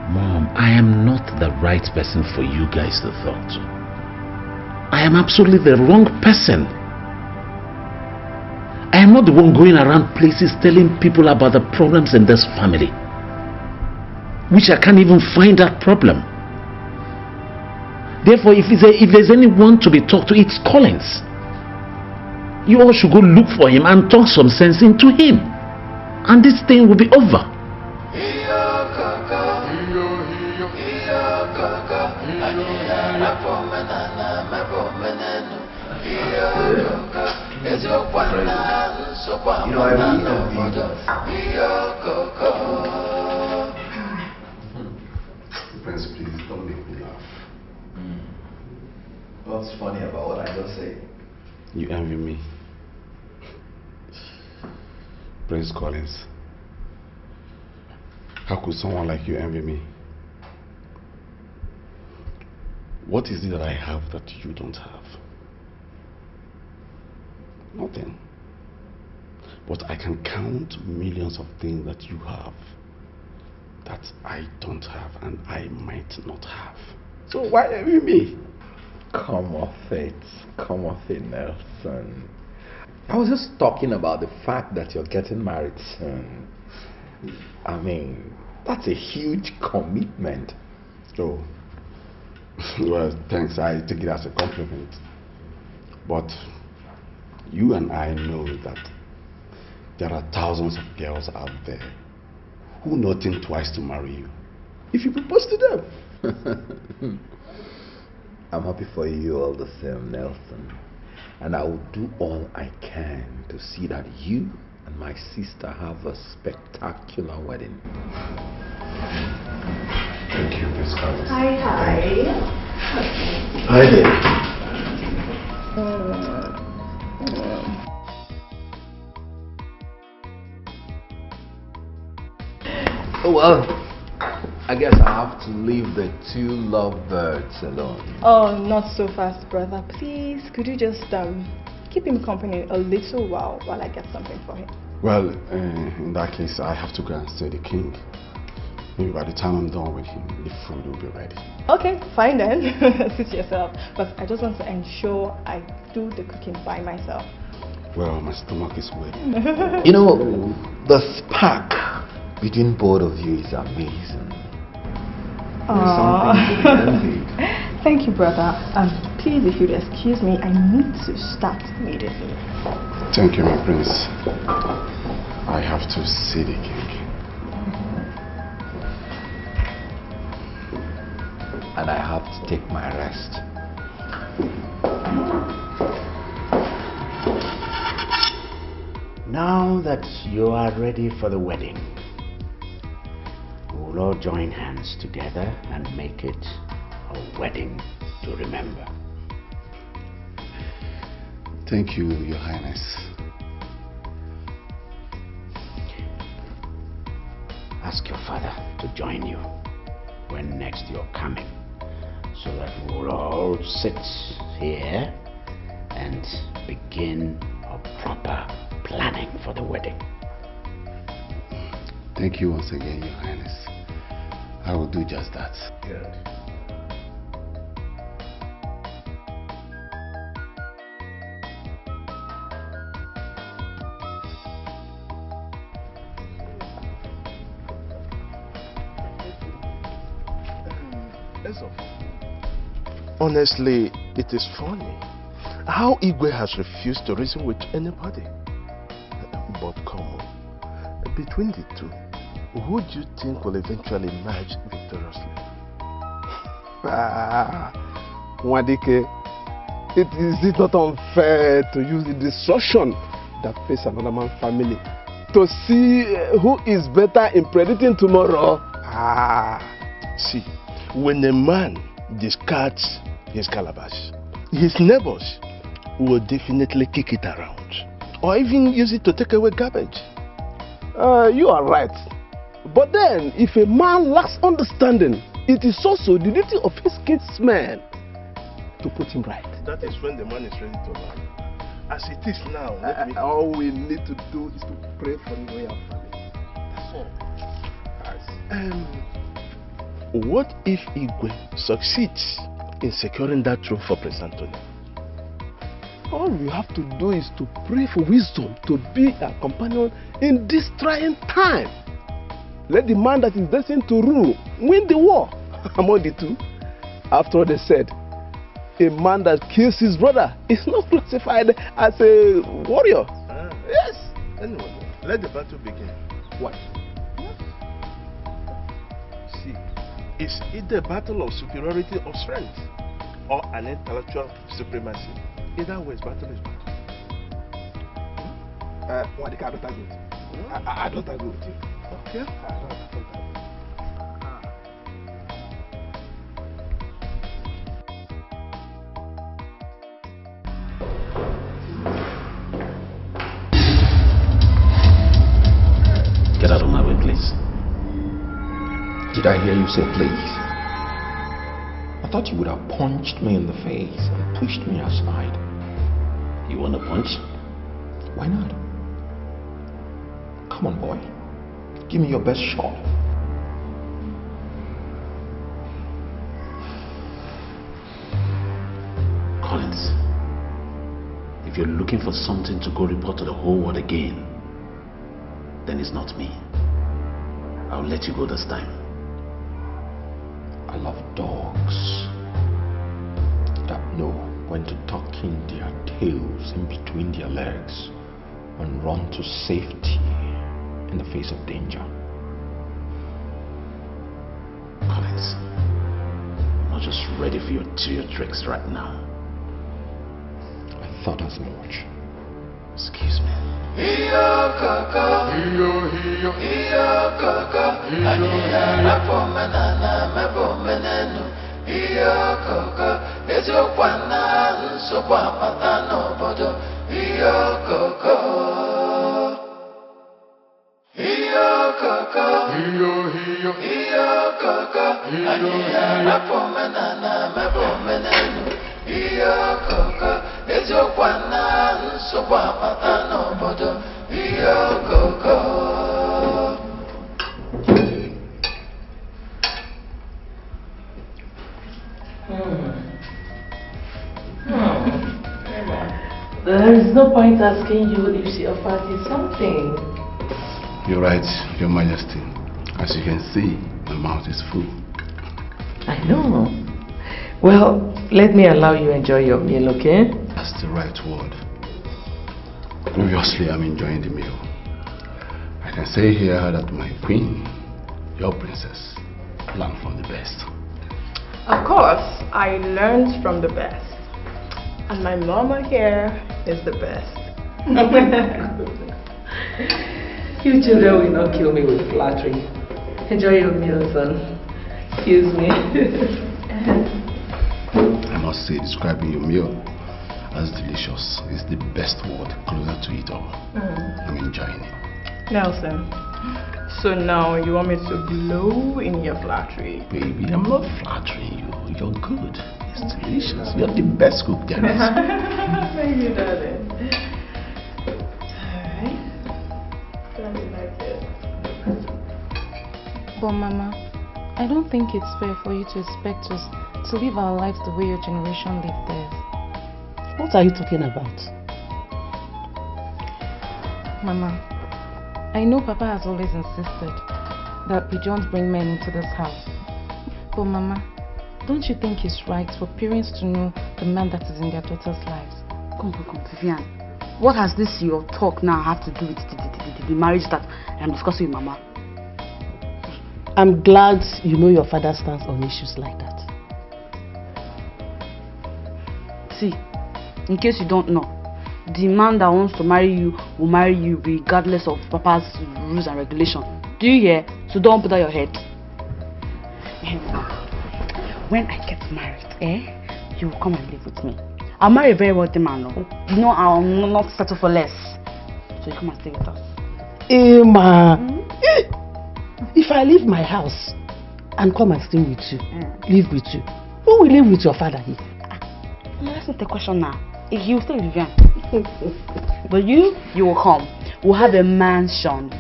Mom, I am not the right person for you guys to talk to. I am absolutely the wrong person. I am not the one going around places telling people about the problems in this family, which I can't even find that problem. Therefore, if there's anyone to be talked to, it's Collins. You all should go look for him and talk some sense into him, and this thing will be over. You know, I really envy Prince, please don't make me laugh. What's funny about what I just said? You envy me. Prince Collins. How could someone like you envy me? What is it that I have that you don't have? Nothing. But I can count millions of things that you have that I don't have and I might not have. So why envy me? Come off it, Nelson. I was just talking about the fact that you're getting married soon. I mean, that's a huge commitment. Oh, well, thanks. I take it as a compliment. But you and I know that there are thousands of girls out there who not think twice to marry you if you propose to them. I'm happy for you all the same, Nelson. And I will do all I can to see that you and my sister have a spectacular wedding. Thank you, Miss Collins. Hi. Hi there. Well, I guess I have to leave the two lovebirds alone. Oh, not so fast, brother. Please, could you just keep him company a little while I get something for him? Well, in that case, I have to go and see the king. Maybe by the time I'm done with him, the food will be ready. Okay, fine then. Suit yourself. But I just want to ensure I do the cooking by myself. Well, my stomach is waiting. You know, the spark between both of you is amazing. There's something to be envied. Thank you, brother. Please, if you'd excuse me, I need to start immediately. Thank you, my prince. I have to see the cake. And I have to take my rest. Now that you are ready for the wedding, we'll all join hands together and make it a wedding to remember. Thank you, Your Highness. Ask your father to join you when next you're coming, so that we'll all sit here and begin a proper planning for the wedding. Thank you once again, Your Highness. I will do just that. Good. Honestly, it is funny how Igwe has refused to reason with anybody. But come on, between the two, who do you think will eventually emerge victoriously? Wadike, is it not unfair to use the destruction that face another man's family to see who is better in predicting tomorrow? See, when a man discards his calabash, his neighbors will definitely kick it around, or even use it to take away garbage. You are right. But then, if a man lacks understanding, it is also the duty of his kinsmen to put him right. That is when the man is ready to learn. As it is now, all we need to do is to pray for the royal family. That's all. What if Igwe succeeds in securing that throne for Prince Anthony? All we have to do is to pray for wisdom to be a companion in this trying time. Let the man that is destined to rule win the war among the two. After all, they said, a man that kills his brother is not classified as a warrior. Yes. Anyway, let the battle begin. What? See, it's either a battle of superiority of strength or an intellectual supremacy. Either way, battle is battle. I don't agree with you. I don't agree with you. Okay. Get out of my way, please. Did I hear you say please? I thought you would have punched me in the face and pushed me aside. You want to punch? Why not? Come on, boy. Give me your best shot. Collins, if you're looking for something to go report to the whole world again, then it's not me. I'll let you go this time. I love dogs that know when to tuck in their tails in between their legs and run to safety in the face of danger. Collins, I'm not just ready for your tricks right now. I thought as much. Excuse me. Iyo kaka, iyo kaka, aniya rapo menana mebo menenu. Iyo kaka, ezokwana nsogbu apata n'obodo. Iyo kaka, iyo kaka, iyo kaka, aniya rapo menana mebo menenu. Iyo kaka, ezokwana nsogbu apata n'obodo. Iyo kaka. There is no point asking you if she offered you something. You're right, Your Majesty. As you can see, my mouth is full. I know. Well, let me allow you enjoy your meal, okay? That's the right word. Obviously, I'm enjoying the meal. I can say here that my queen, your princess, learned from the best. Of course, I learned from the best. And my mama here is the best. You children will not kill me with flattery. Enjoy your meal, son. Excuse me. I must say, describing your meal as delicious is the best word closer to it all. I'm enjoying it. Nelson, so now you want me to blow in your flattery? Baby, I'm not flattering you. You're good. It's delicious. You're the best cook there is. Thank you, darling. Alright. Glad you like it. But Mama, I don't think it's fair for you to expect us to live our lives the way your generation lived theirs. What are you talking about? Mama, I know Papa has always insisted that we don't bring men into this house. But Mama, don't you think it's right for parents to know the man that is in their daughters' lives? Come, Vivian. What has this your talk now have to do with the marriage that I'm discussing with Mama? I'm glad you know your father stands on issues like that. See, in case you don't know, the man that wants to marry you will marry you regardless of Papa's rules and regulations. Do you hear? So don't put out your head. When I get married, you will come and live with me. I'll marry a very wealthy man. No? You know I'll not settle for less. So you come and stay with us. Emma, if I leave my house and come and stay with you, live with you, who will live with your father here? That's not the question now. He will stay with Vivian. But you will come. We'll have a mansion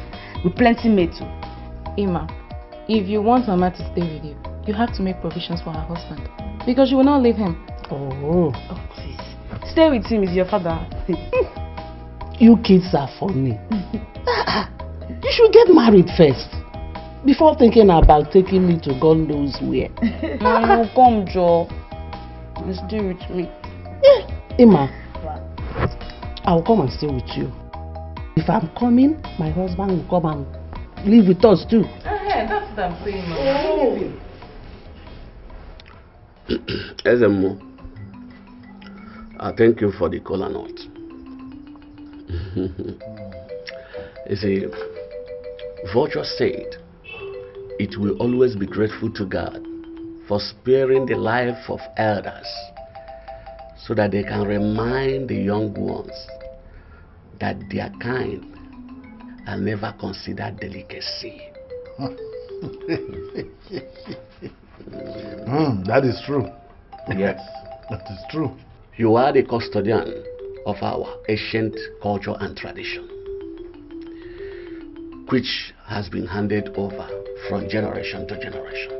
with plenty made too. Emma, if you want Mama to stay with you, you have to make provisions for her husband. Because you will not leave him. Oh, please. Stay with him, is your father. You kids are funny. You should get married first before thinking about taking me to God knows where. Mama, come, Joe. Stay with me. Emma, I'll come and stay with you. If I'm coming, my husband will come and live with us too. That's what I'm saying, Mama. Ezemo, I thank you for the cola nut. You see, Virtue said, it will always be grateful to God for sparing the life of elders so that they can remind the young ones that their kind are never considered delicacy. That is true. Yes. That is true. You are the custodian of our ancient culture and tradition, which has been handed over from generation to generation.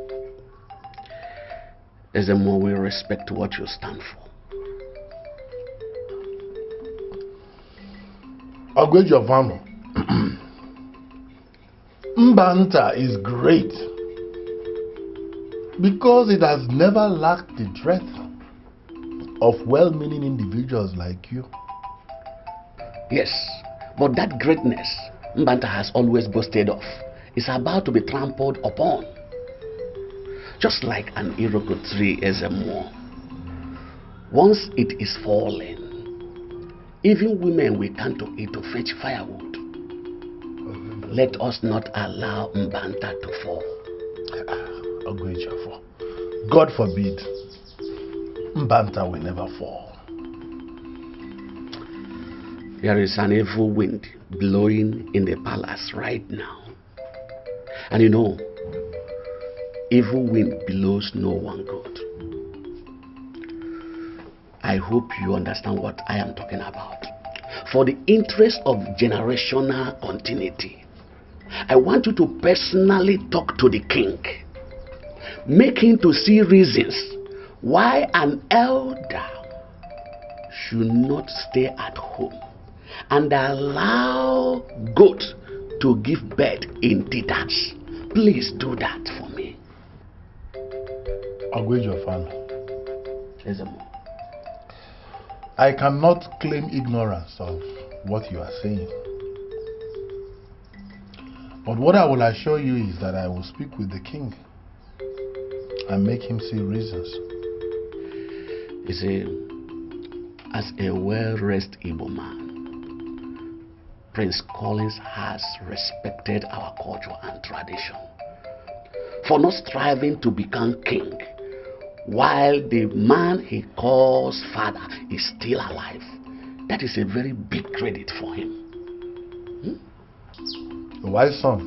As the more we respect what you stand for. Ogwejovamo. Mbanta is great because it has never lacked the breadth of well-meaning individuals like you. Yes, but that greatness Mbanta has always boasted of is about to be trampled upon. Just like an iroko tree as a more. Once it is fallen, even women will come to it to fetch firewood. Let us not allow Mbanta to fall. God forbid, Mbanta will never fall. There is an evil wind blowing in the palace right now. And you know, evil wind blows no one good. I hope you understand what I am talking about. For the interest of generational continuity, I want you to personally talk to the king. Make him to see reasons why an elder should not stay at home and allow goat to give birth in teethers. Please do that for me. Ogwejofan, I cannot claim ignorance of what you are saying. But what I will assure you is that I will speak with the king and make him see reasons. You see, as a well-raised Igbo man, Prince Collins has respected our culture and tradition for not striving to become king while the man he calls father is still alive. That is a very big credit for him. A wise son.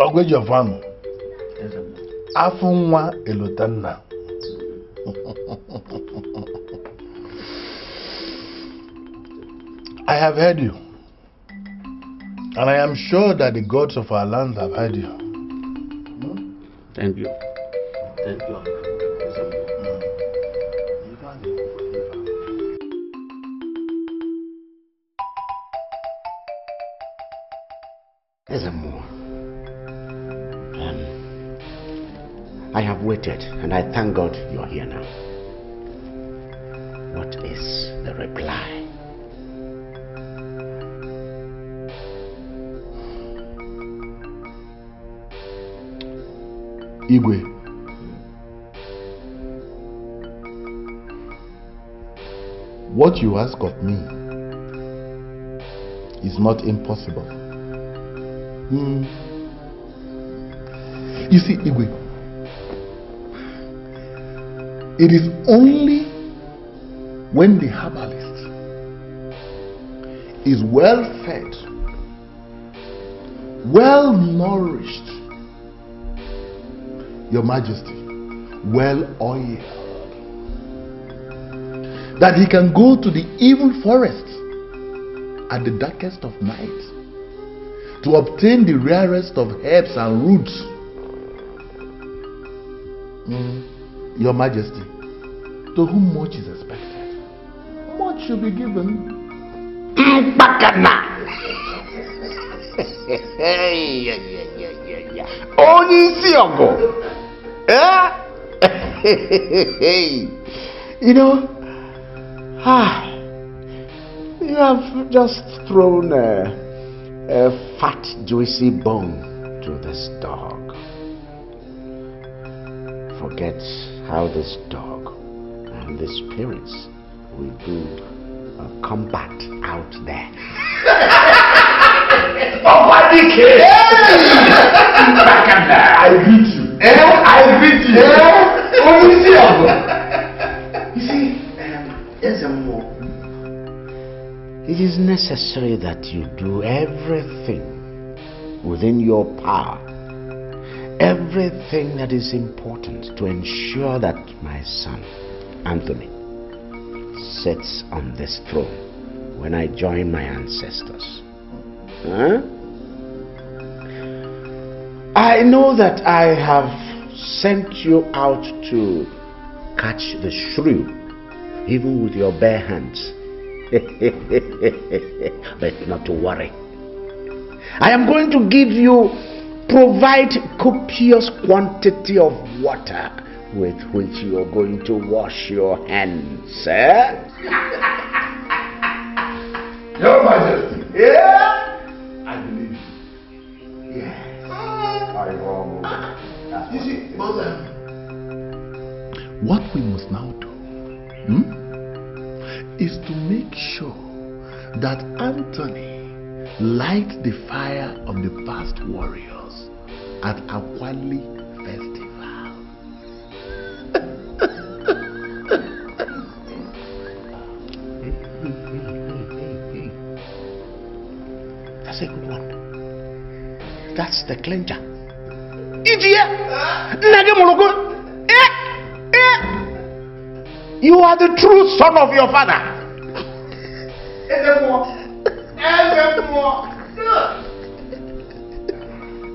Ogwejofan, Afunwa Elotanna. I have heard you, and I am sure that the gods of our land have heard you. Thank you. Thank you. Ezemo, I have waited, and I thank God you are here now. What is the reply? Igwe, what you ask of me is not impossible. You see, Igwe, it is only when the herbalist is well fed, well nourished, Your Majesty, well oiled, that he can go to the evil forest at the darkest of night to obtain the rarest of herbs and roots. Your Majesty, to whom much is expected, much should be given. You know, you have just thrown a fat, juicy bone to this dog. Forget how this dog and the spirits will do a combat out there. I beat you. I beat you. You see, there's a more. It is necessary that you do everything within your power, everything that is important to ensure that my son, Anthony, sits on this throne when I join my ancestors. I know that I have sent you out to catch the shrew, even with your bare hands. But not to worry. I am going to provide copious quantity of water with which you are going to wash your hands. Your Majesty. I believe you. Yes. You see, Mother, what we must now do is to make sure that Anthony lights the fire of the past warriors at Akwali Festival. That's a good one. That's the clincher. You are the true son of your father.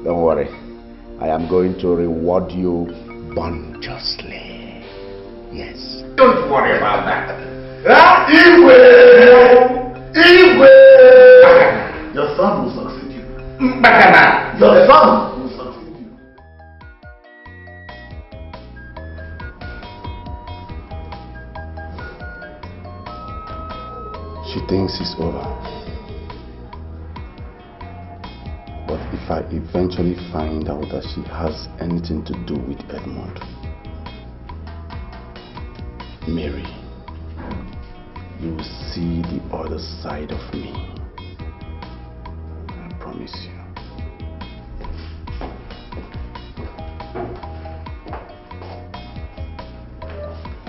Don't worry. I am going to reward you bounteously. Yes. Don't worry about that. Igwe! Your son will succeed you. Your son will succeed you. She thinks it's over. But if I eventually find out that she has anything to do with Edmund, Mary, you will see the other side of me. I promise you.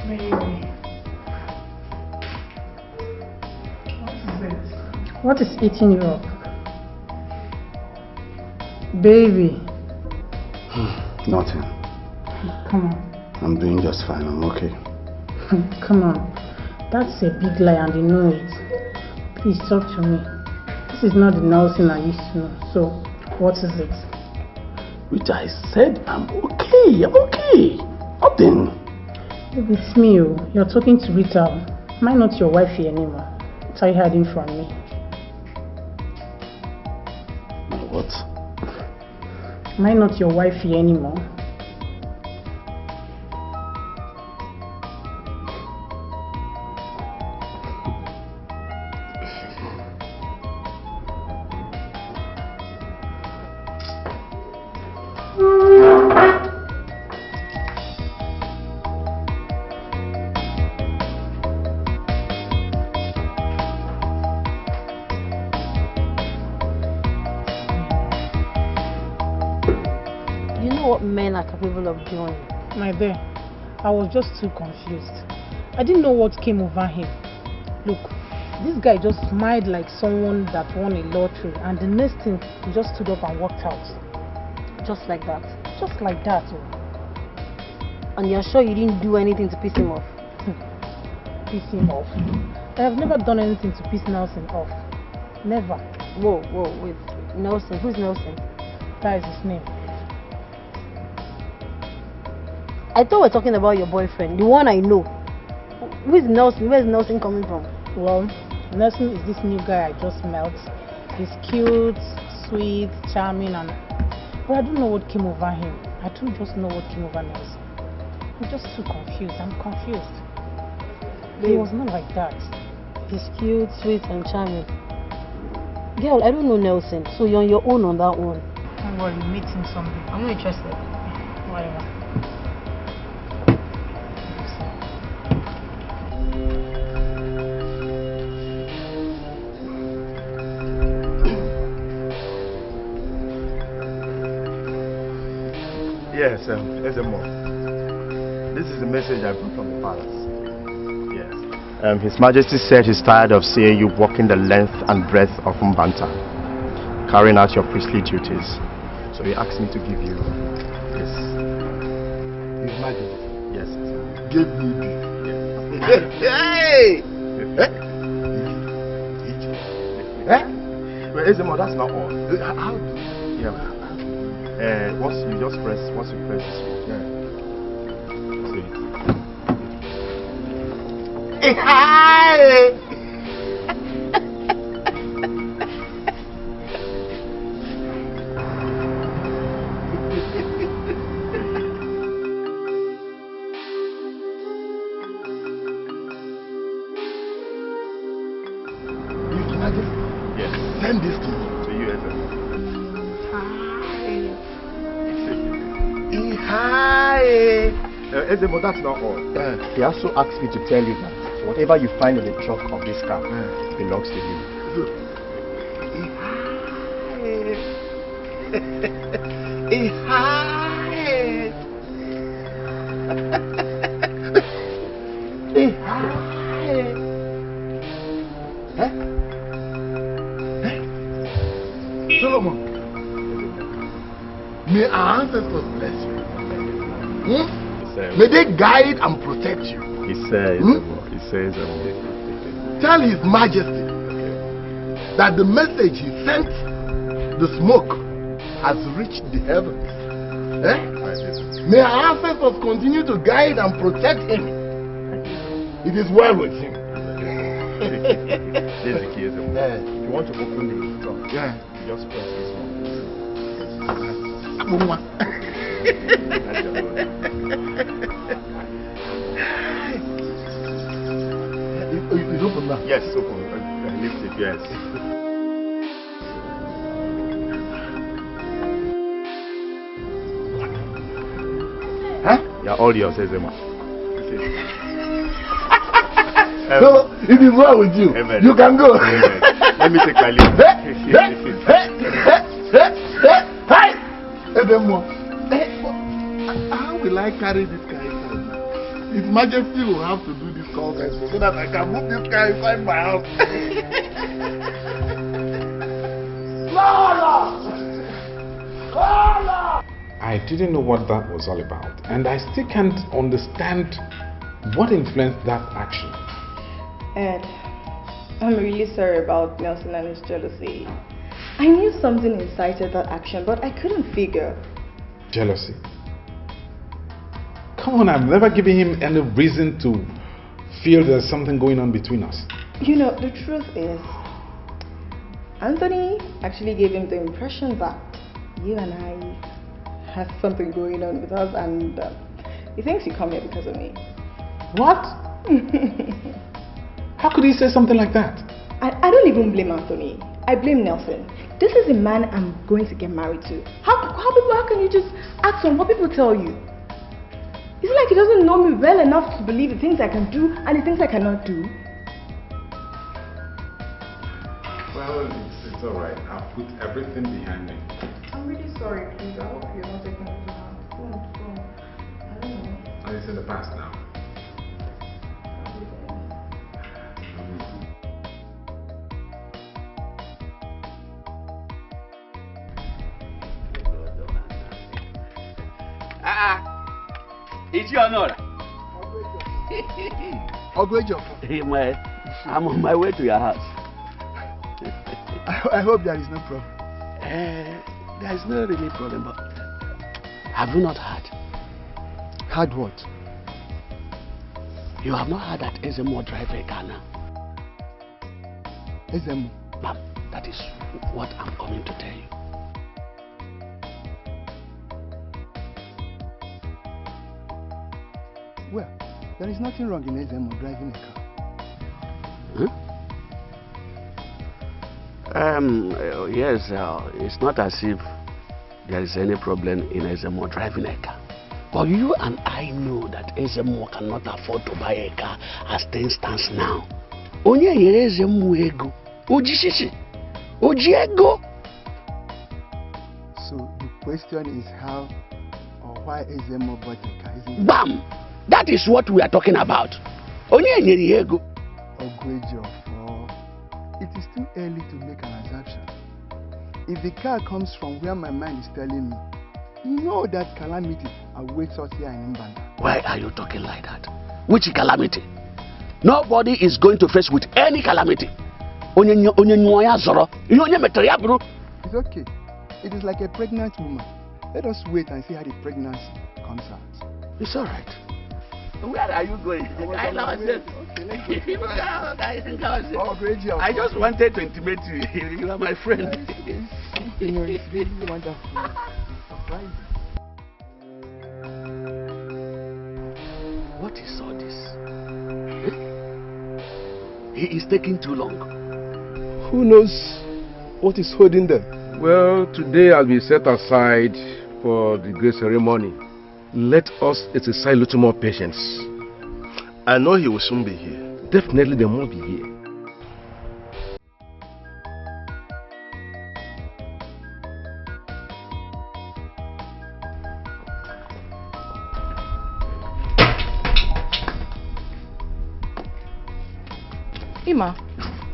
Mary. What is eating you up? Baby. Nothing. Come on. I'm doing just fine. I'm okay. Come on. That's a big lie and you know it. Please talk to me. This is not the Nelson I used to know. So, what is it? Which I said I'm okay. I'm okay. Nothing. Look, it's me. You're talking to Rita. Am I not your wifey anymore? What are you hiding from me? What? Am I not your wifey anymore? Men are capable of doing. My dear, I was just too confused. I didn't know what came over him. Look, this guy just smiled like someone that won a lottery, and the next thing, he just stood up and walked out. Just like that? Just like that. And you're sure you didn't do anything to piss him off? Piss him off? I have never done anything to piss Nelson off. Never. Whoa, wait. Nelson? Who's Nelson? That is his name. I thought we were talking about your boyfriend, the one I know. Who is Nelson? Where is Nelson coming from? Well, Nelson is this new guy I just met. He's cute, sweet, charming, but I don't know what came over him. I don't just know what came over Nelson. I'm just too confused. I'm confused. He was not like that. He's cute, sweet, and charming. Girl, I don't know Nelson, so you're on your own on that one. Don't worry, meet him someday. I'm not interested. Whatever. Yes, Ezemo. This is the message I brought from the palace. Yes. His Majesty said he's tired of seeing you walking the length and breadth of Mbanta, carrying out your priestly duties. So he asked me to give you this. His Majesty? Yes. Give me this. Hey! Well, Ezemo, that's not all. How do you? Yeah. Once you press this one. Yeah. See. Hi! Yes. Send this to me. To you, Ezemo. Hi. Ezemo, that's not all. He also asked me to tell you that whatever you find in the trunk of this car belongs to you. Solomon, may our ancestors bless you. May they guide and protect you. He says, Tell His Majesty that the message he sent, the smoke, has reached the heavens. May our ancestors continue to guide and protect him It is well with him. This is the key, isn't it? You want to open the trunk? Yeah. Just press this one. It's open now. Yes, open. Lift it, yes. Huh? Yeah, all yours, Ezema. So, it is well with you. Amen. You can go. Amen. Let me take my leave. Hey! How will I carry this guy inside now? His Majesty will have to do this conference so that I can move this guy inside my house. I didn't know what that was all about, and I still can't understand what influenced that action. Ed, I'm really sorry about Nelson and his jealousy. I knew something incited that action, but I couldn't figure. Jealousy? Come on, I've never given him any reason to feel there's something going on between us. You know, the truth is, Anthony actually gave him the impression that you and I have something going on with us, and he thinks you come here because of me. What? How could he say something like that? I don't even blame Anthony. I blame Nelson. This is a man I'm going to get married to. How can you just act on what people tell you? It's like he doesn't know me well enough to believe the things I can do and the things I cannot do. Well, it's alright. I'll put everything behind me. I'm really sorry, please. I hope you're not taking it to heart. Don't. I don't know. And it's in the past now. It's your honor. Hey, I'm on my way to your house. I hope there is no problem. There is no really problem, but have you not heard? Heard what? You have not heard that Ezemo drive a car now? Ezemo? Ma'am, that is what I'm coming to tell you. Well, there is nothing wrong in Ezemo driving a car. Yes, it's not as if there is any problem in Ezemo driving a car. But you and I know that Ezemo cannot afford to buy a car as things stands now. Onye yere Ezemo ego. Ojishishi. Ojiego. So the question is how or why Ezemo bought a car, isn't it? Bam! That is what we are talking about. Onye yere ego. It is too early to make an assumption. If the car comes from where my mind is telling me, you know that calamity awaits us here in Mbanda. Why are you talking like that? Which calamity? Nobody is going to face with any calamity. It's okay. It is like a pregnant woman. Let us wait and see how the pregnancy comes out. It's alright. Where are you going? I just wanted to intimate you. You are my friend. It's really wonderful. Surprising. What is all this? He is taking too long. Who knows what is holding them? Well, today I'll be set aside for the great ceremony. Let us exercise a little more patience. I know he will soon be here. Definitely they must be here. Ima,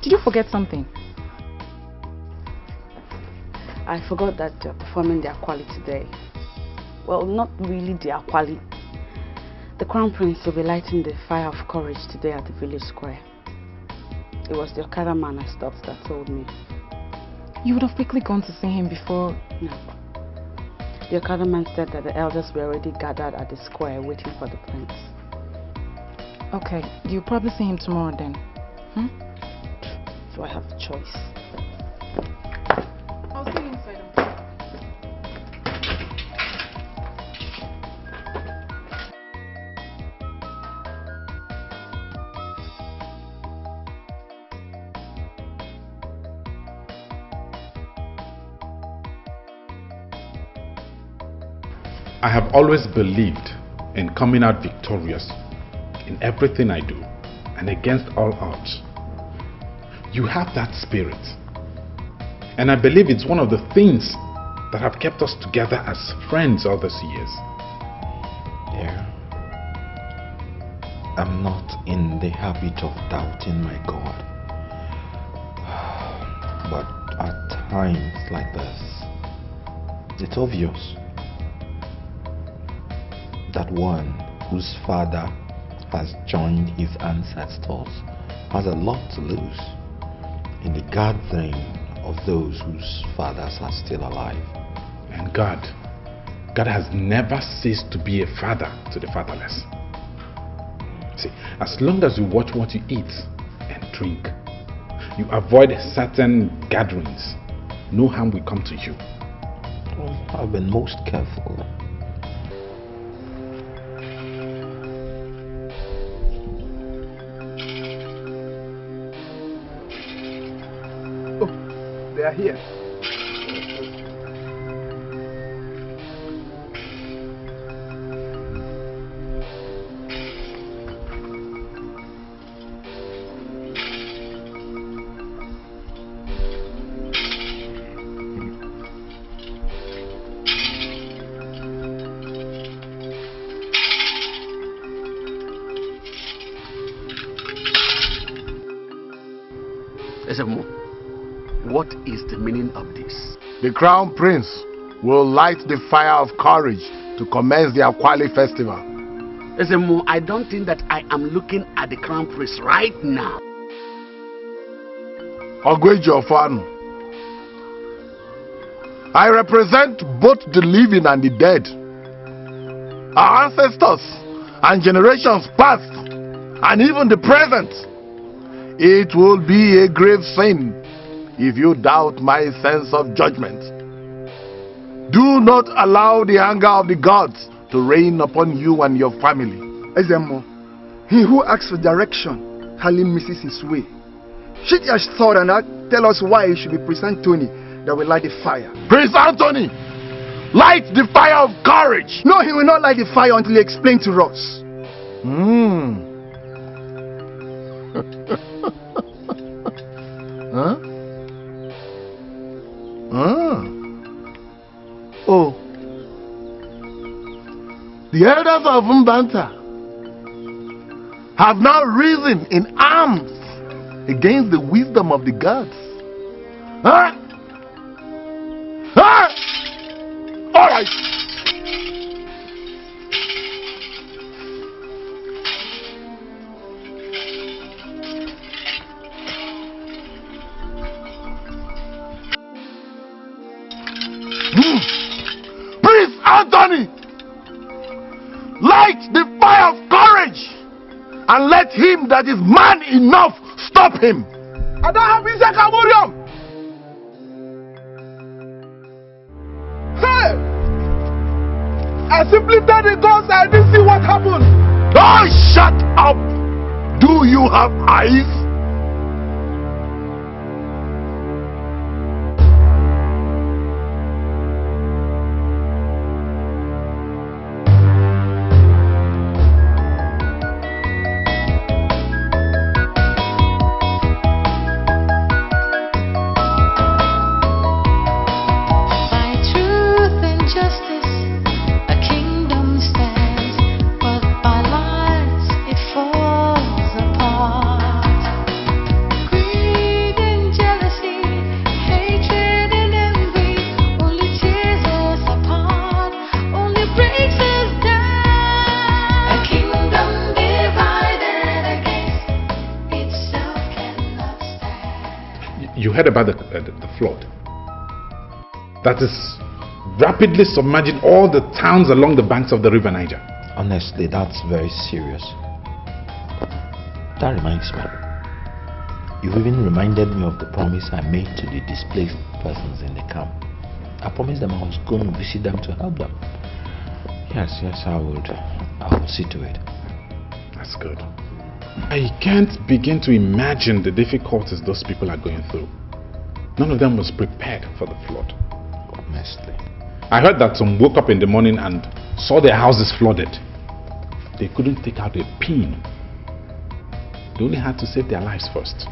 did you forget something? I forgot that they're performing their quality today. Well, not really their quality. The Crown Prince will be lighting the fire of courage today at the village square. It was the Okada man I stopped that told me. You would have quickly gone to see him before... No. The Okada man said that the elders were already gathered at the square waiting for the prince. Okay, you'll probably see him tomorrow then. Do I have a choice? I'll see you inside. I have always believed in coming out victorious in everything I do and against all odds. You have that spirit. And I believe it's one of the things that have kept us together as friends all these years. Yeah. I'm not in the habit of doubting my God. But at times like this, it's obvious that one whose father has joined his ancestors has a lot to lose in the gathering of those whose fathers are still alive. And God has never ceased to be a father to the fatherless. See, as long as you watch what you eat and drink, you avoid certain gatherings, no harm will come to you. Well, I've been most careful. They are here. What is the meaning of this? The Crown Prince will light the fire of courage to commence the Akwali festival. Ezemo, I don't think that I am looking at the Crown Prince right now. Ogwejofanu, I represent both the living and the dead. Our ancestors and generations past and even the present. It will be a grave sin if you doubt my sense of judgment. Do not allow the anger of the gods to reign upon you and your family. Ezemo, he who asks for direction hardly misses his way. Shake your sword and tell us why it should be Prince Anthony that will light the fire. Prince Anthony, light the fire of courage. No, he will not light the fire until he explains to us. Huh? Oh. The elders of Mbanta have now risen in arms against the wisdom of the gods. Huh? Huh? All right. Prince Anthony, light the fire of courage and let him that is man enough stop him. I don't have Isaac Amurium. Hey! I simply told the gods I didn't see what happened. Oh, shut up! Do you have eyes? You heard about the flood that is rapidly submerging all the towns along the banks of the river Niger. Honestly, that's very serious. That reminds me. You even reminded me of the promise I made to the displaced persons in the camp. I promised them I was going to visit them to help them. Yes, I would see to it. That's good. I can't begin to imagine the difficulties those people are going through. None of them was prepared for the flood. Honestly. I heard that some woke up in the morning and saw their houses flooded. They couldn't take out a pin. They only had to save their lives first.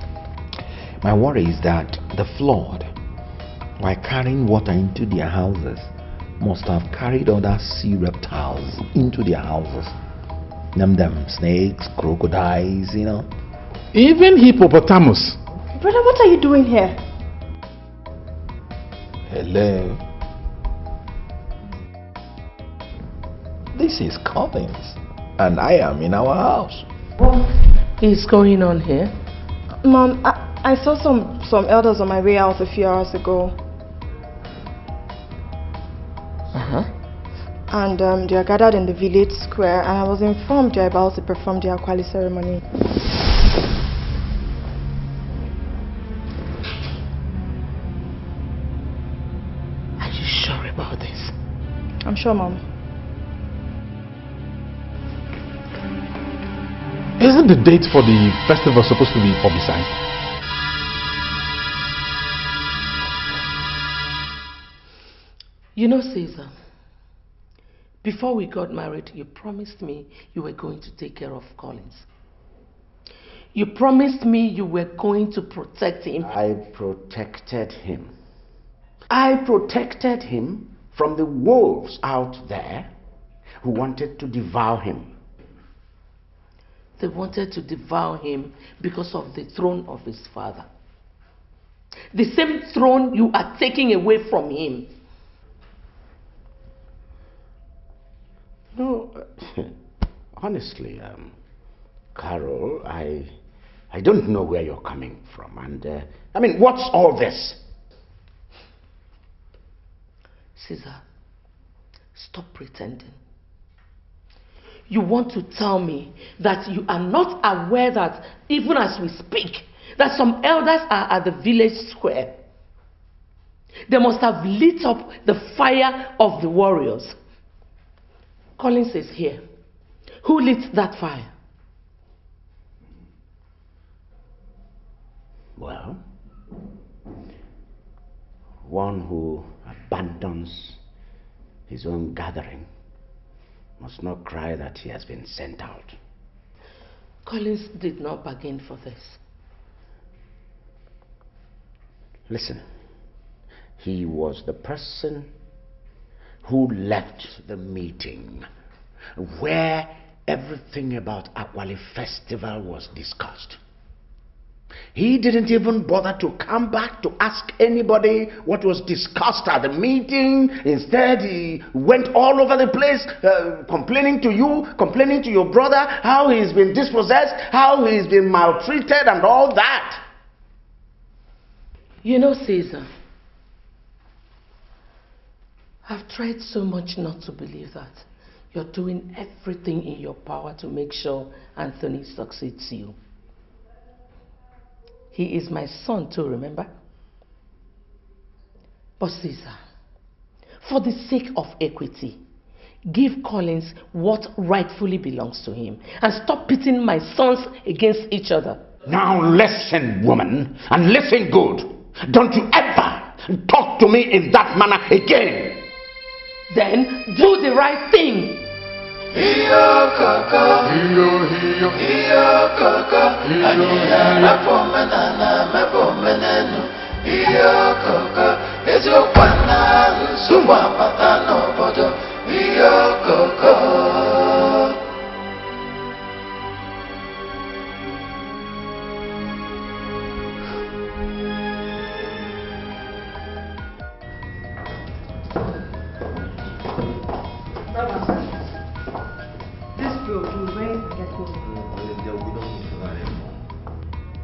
My worry is that the flood, while carrying water into their houses, must have carried other sea reptiles into their houses. Them snakes, crocodiles, you know. Even hippopotamus. Brother, what are you doing here? Hello. This is Collins, and I am in our house. What is going on here? Mom, I saw some elders on my way out a few hours ago. And they are gathered in the village square, and I was informed they are about to perform the OKOLI ceremony. Are you sure about this? I'm sure, Mom. Isn't the date for the festival supposed to be publicized? You know, Caesar, before we got married, you promised me you were going to take care of Collins. You promised me you were going to protect him. I protected him. I protected him from the wolves out there who wanted to devour him. They wanted to devour him because of the throne of his father. The same throne you are taking away from him. No, honestly, Carol, I don't know where you're coming from. And, I mean, what's all this? Caesar, stop pretending. You want to tell me that you are not aware that, even as we speak, that some elders are at the village square. They must have lit up the fire of the warriors. Collins is here. Who lit that fire? Well, one who abandons his own gathering must not cry that he has been sent out. Collins did not bargain for this. Listen, he was the person who left the meeting where everything about OKOLI festival was discussed. He didn't even bother to come back to ask anybody what was discussed at the meeting. Instead, he went all over the place complaining to you, complaining to your brother, how he's been dispossessed, how he's been maltreated and all that. You know, Caesar, I've tried so much not to believe that. You're doing everything in your power to make sure Anthony succeeds you. He is my son too, remember? But Caesar, for the sake of equity, give Collins what rightfully belongs to him and stop pitting my sons against each other. Now listen, woman, and listen good. Don't you ever talk to me in that manner again. Then do the right thing. Iyo kaka, iyo kaka, aniya mepomenana mepomenenu. Iyo kaka, ezokwana nsukwa patano bodo. Iyo kaka.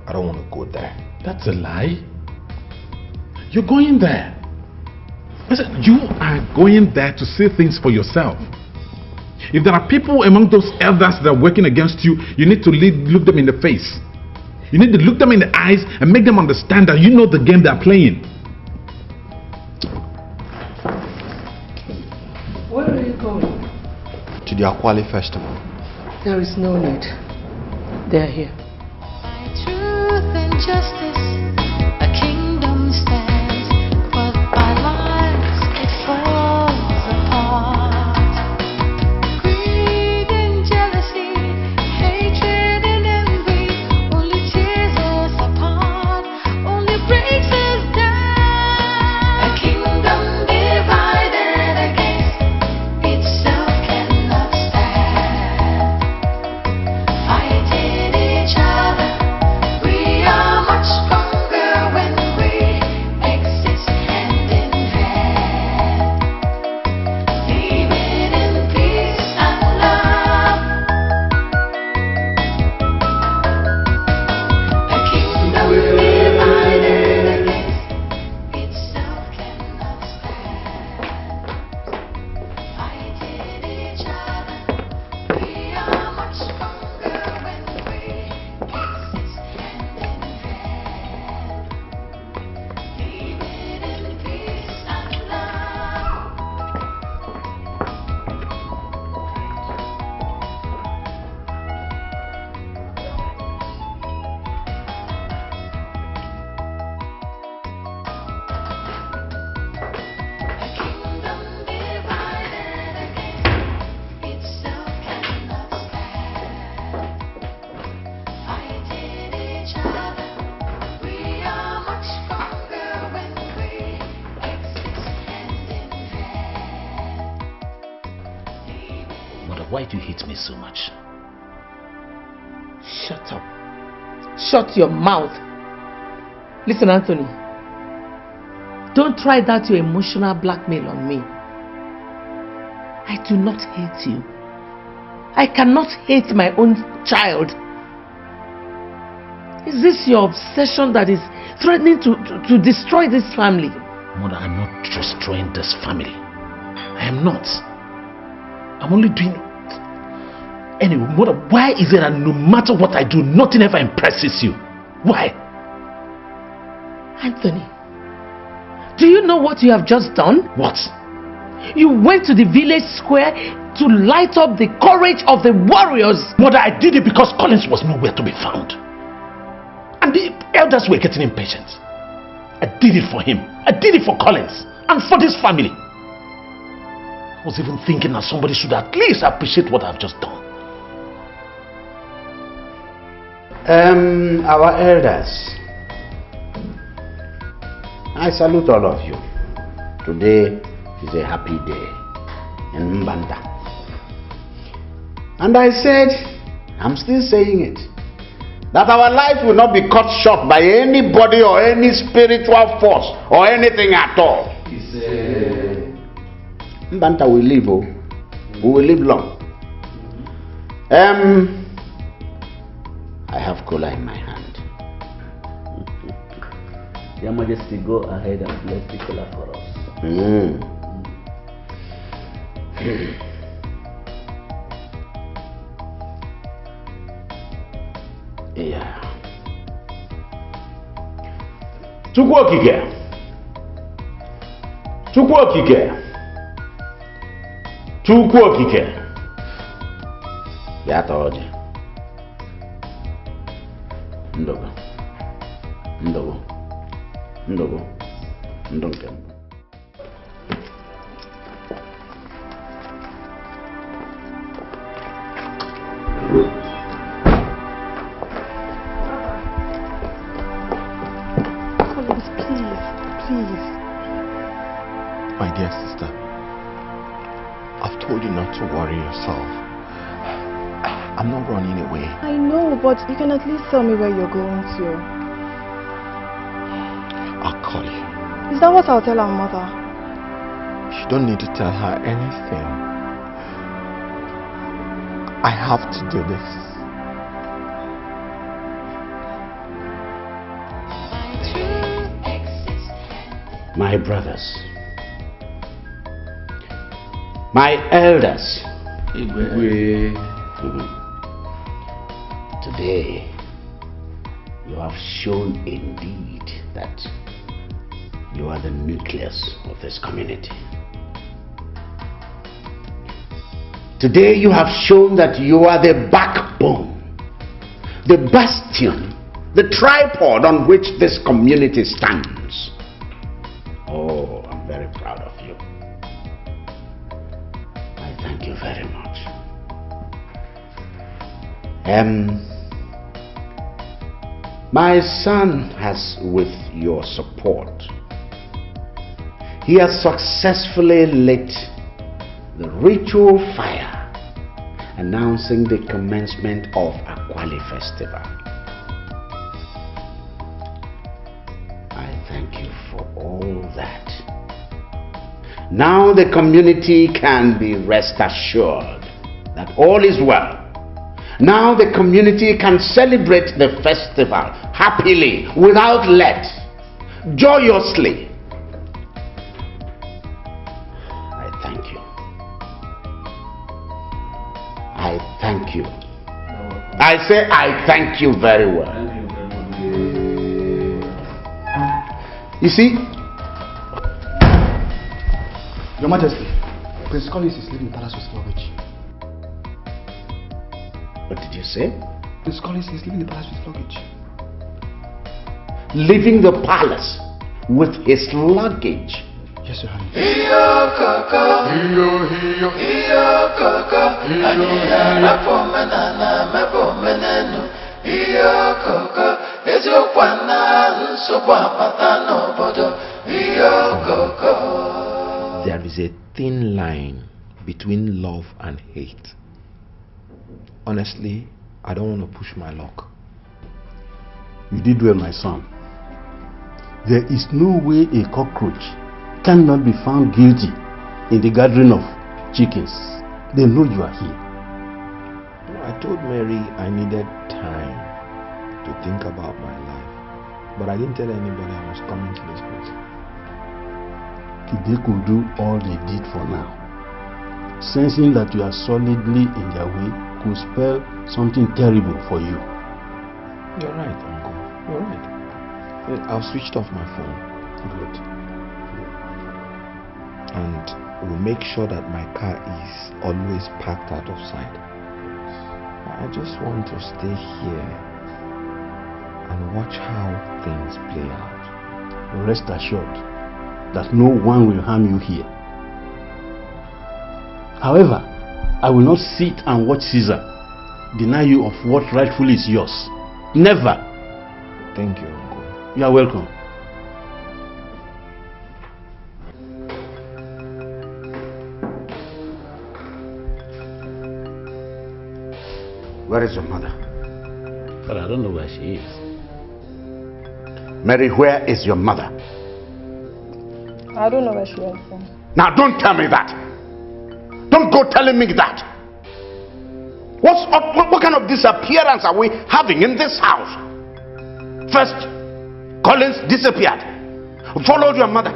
I don't want to go there. That's a lie. You're going there. Listen, you are going there to see things for yourself. If there are people among those elders that are working against you, you need to look them in the face. You need to look them in the eyes and make them understand that you know the game they are playing. Where are you going? To the Akwali festival. There is no need. They are here. Truth and justice, a kingdom stands, but by lies it falls apart. Greed and jealousy, hatred and envy, only tears us apart, only breaks us down. A kingdom divided against itself cannot stand. Fighting each other, we are much stronger when we exist hand in hand, living in peace and love. A kingdom divided against itself cannot stand. Fighting each other, we are much stronger when we exist hand in hand, living in peace and love. Itself cannot stand. Fighting each other, we are much stronger when we exist hand in hand. Mother, why do you hate me so much? Shut up. Shut your mouth. Listen, Anthony. Don't try that your emotional blackmail on me. I do not hate you. I cannot hate my own child. Is this your obsession that is threatening to destroy this family? Mother, I'm not destroying this family. I am not. I'm only doing... Anyway, Mother, why is it that no matter what I do, nothing ever impresses you? Why? Anthony, do you know what you have just done? What? You went to the village square to light up the courage of the warriors. Mother, I did it because Collins was nowhere to be found. And the elders were getting impatient. I did it for him. I did it for Collins and for this family. I was even thinking that somebody should at least appreciate what I've just done. Our elders, I salute all of you. Today is a happy day in Mbanda. And I said, I'm still saying it, that our life will not be cut short by anybody or any spiritual force or anything at all. Mbanda will live, oh. We will live long. I have cola in my hand. Your Majesty, go ahead and bless the cola for us. Yeah. Chukwu okike. Chukwu okike. Chukwu okike. Ya toji. Ndogo. Ndogo. Ndogo. Ndonke. Collins, please. My dear sister, I've told you not to worry yourself. I'm not running away. I know, but you can at least tell me where you're going to. I'll call you. Is that what I'll tell our mother? You don't need to tell her anything. I have to do this. My brothers, my elders, Today, you have shown indeed that you are the nucleus of this community. Today, you have shown that you are the backbone, the bastion, the tripod on which this community stands. Oh, I'm very proud of you. I thank you very much. My son has, with your support, he has successfully lit the ritual fire announcing the commencement of Akwali Festival. I thank you for all that. Now the community can be rest assured that all is well. Now the community can celebrate the festival happily, without let, joyously. I thank you. I thank you. I say I thank you very well. You see, Your Majesty, Prince Collins is leaving the palace with luggage. What did you say? Prince Collins is leaving the palace with luggage. Leaving the palace with his luggage? Yes, Your Highness. There is a thin line between love and hate. Honestly, I don't want to push my luck. You did well, my son. There is no way a cockroach cannot be found guilty in the gathering of chickens. They know you are here. I told Mary I needed time to think about my life, but I didn't tell anybody I was coming to this place. They could do all they did for now. Sensing that you are solidly in their way could spell something terrible for you. You're right, Uncle. You're right. I've switched off my phone. Good. And we'll make sure that my car is always parked out of sight. I just want to stay here and watch how things play out. Rest assured that no one will harm you here. However, I will not sit and watch Caesar deny you of what rightfully is yours. Never. Thank you, Uncle. You are welcome. Where is your mother? But I don't know where she is. Mary, where is your mother? I don't know where she went from. Now don't tell me that. Don't go telling me that. What kind of disappearance are we having in this house? First, Collins disappeared. Followed your mother.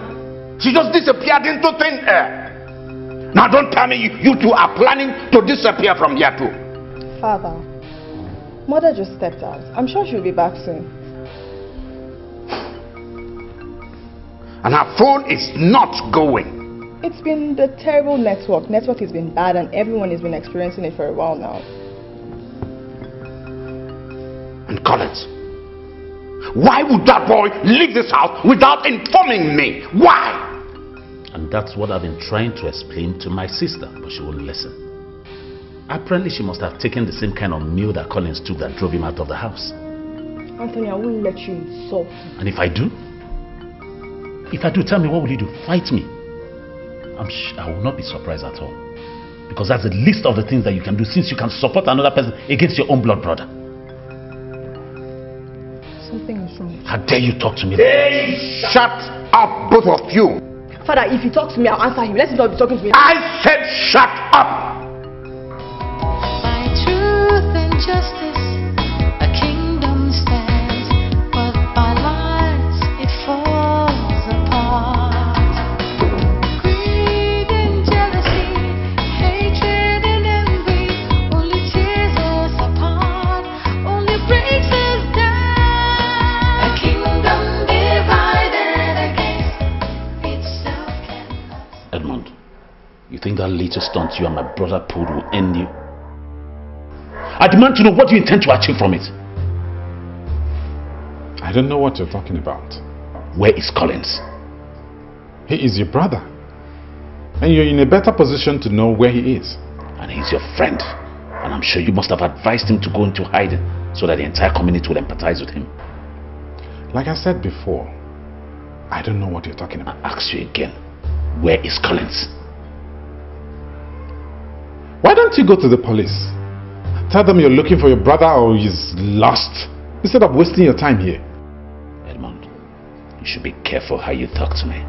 She just disappeared into thin air. Now don't tell me you two are planning to disappear from here too. Father, Mother just stepped out. I'm sure she'll be back soon. And her phone is not going. It's been the terrible network. Network has been bad and everyone has been experiencing it for a while now. And Collins, why would that boy leave this house without informing me? Why? And that's what I've been trying to explain to my sister, but she won't listen. Apparently she must have taken the same kind of meal that Collins took that drove him out of the house. Anthony, I won't let you insult. And if I do? If I do, tell me, what will you do? Fight me? I will not be surprised at all. Because that's the least of the things that you can do, since you can support another person against your own blood brother. Something is wrong. How dare you talk to me? Hey, shut up, both of you. Father, if he talks to me, I'll answer him. Let him not be talking to me. I said shut up. By truth and justice, a kingdom stands, but by lies it falls apart. Greed and jealousy, hatred and envy. that little stunt you and my brother pulled will end you. I demand to know what you intend to achieve from it. I don't know what you're talking about. Where is Collins? He is your brother. And you're in a better position to know where he is. And he's your friend. And I'm sure you must have advised him to go into hiding so that the entire community will empathize with him. Like I said before, I don't know what you're talking about. I ask you again, where is Collins? Why don't you go to the police? Tell them you're looking for your brother or he's lost, instead of wasting your time here. Edmund, you should be careful how you talk to me.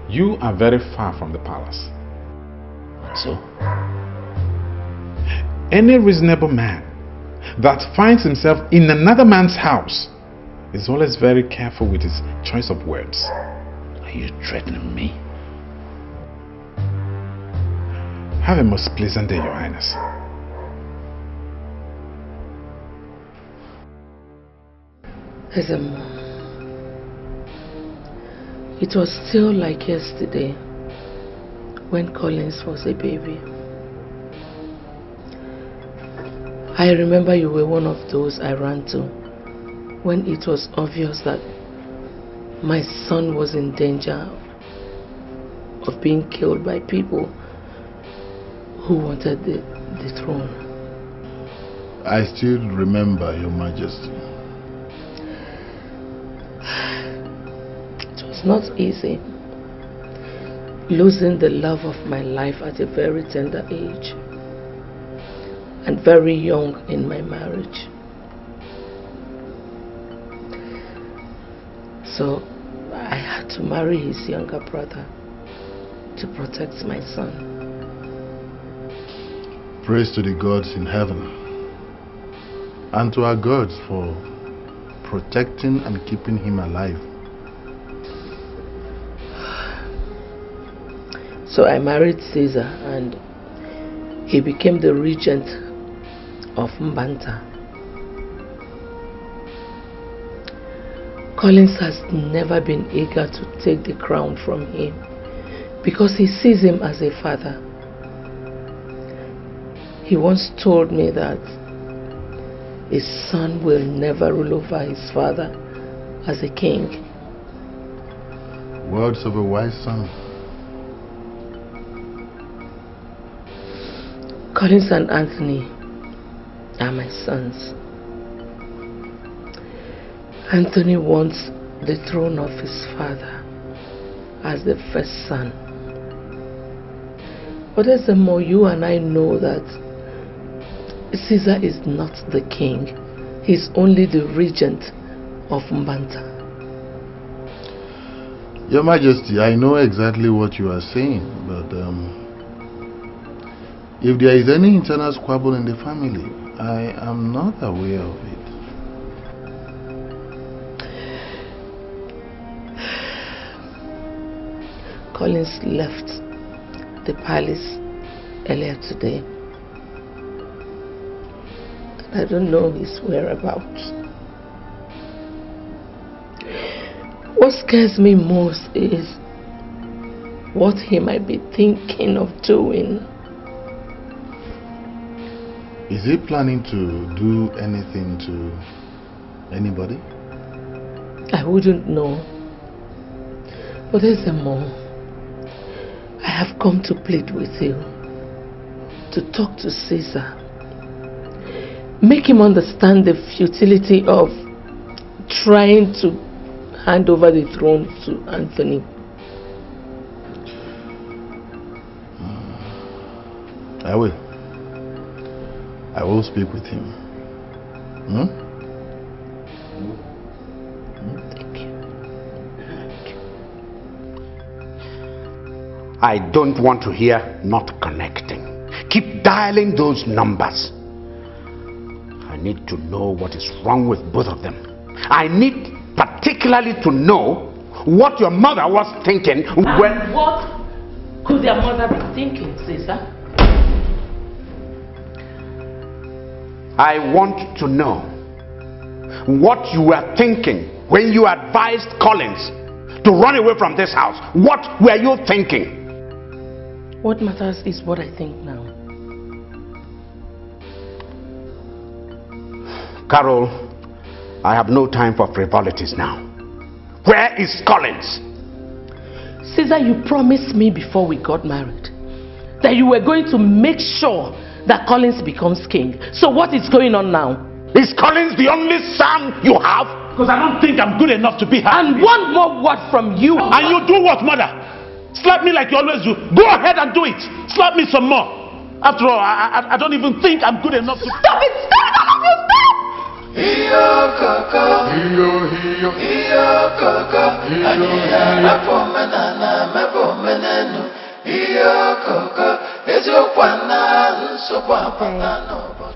You are very far from the palace. So? Any reasonable man that finds himself in another man's house is always very careful with his choice of words. Are you threatening me? Have a most pleasant day, Your Highness. It was still like yesterday when Collins was a baby. I remember you were one of those I ran to when it was obvious that my son was in danger of being killed by people who wanted the throne. I still remember, Your Majesty. It was not easy losing the love of my life at a very tender age and very young in my marriage. So I had to marry his younger brother to protect my son. Praise to the gods in heaven and to our gods for protecting and keeping him alive. So I married Caesar and he became the regent of Mbanta. Collins has never been eager to take the crown from him because he sees him as a father. He once told me that his son will never rule over his father as a king. Words of a wise son. Collins and Anthony are my sons. Anthony wants the throne of his father as the first son. But there's the more you and I know that Caesar is not the king. He's only the regent of Mbanta. Your Majesty, I know exactly what you are saying, but if there is any internal squabble in the family, I am not aware of it. Collins left the palace earlier today. I don't know his whereabouts. What scares me most is what he might be thinking of doing. Is he planning to do anything to anybody? I wouldn't know. But there's a more. I have come to plead with you to talk to Caesar. Make him understand the futility of trying to hand over the throne to Anthony. I will. I will speak with him. Thank you. I don't want to hear not connecting. Keep dialing those numbers. I need to know what is wrong with both of them. I need particularly to know what your mother was thinking when... What could their mother be thinking, Caesar? I want to know what you were thinking when you advised Collins to run away from this house. What were you thinking? What matters is what I think now. Carol, I have no time for frivolities now. Where is Collins? Caesar, you promised me before we got married that you were going to make sure that Collins becomes king. So what is going on now? Is Collins the only son you have? Because I don't think I'm good enough to be her. And one more word from you. And you do what, mother? Slap me like you always do. Go ahead and do it. Slap me some more. After all, I don't even think I'm good enough to... Stop it! Stop it! All of you, stop!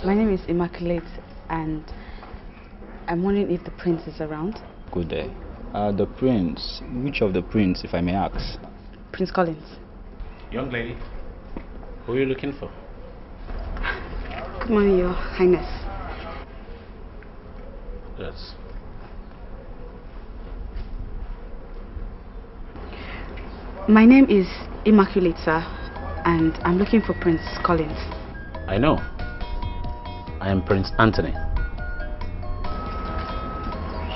My name is Immaculate and I'm wondering if the prince is around. Good day. The prince, which of the prince, if I may ask? Prince Collins. Young lady, who are you looking for? Good morning, Your Highness. Yes. My name is Immaculate, sir, and I'm looking for Prince Collins. I know. I am Prince Anthony.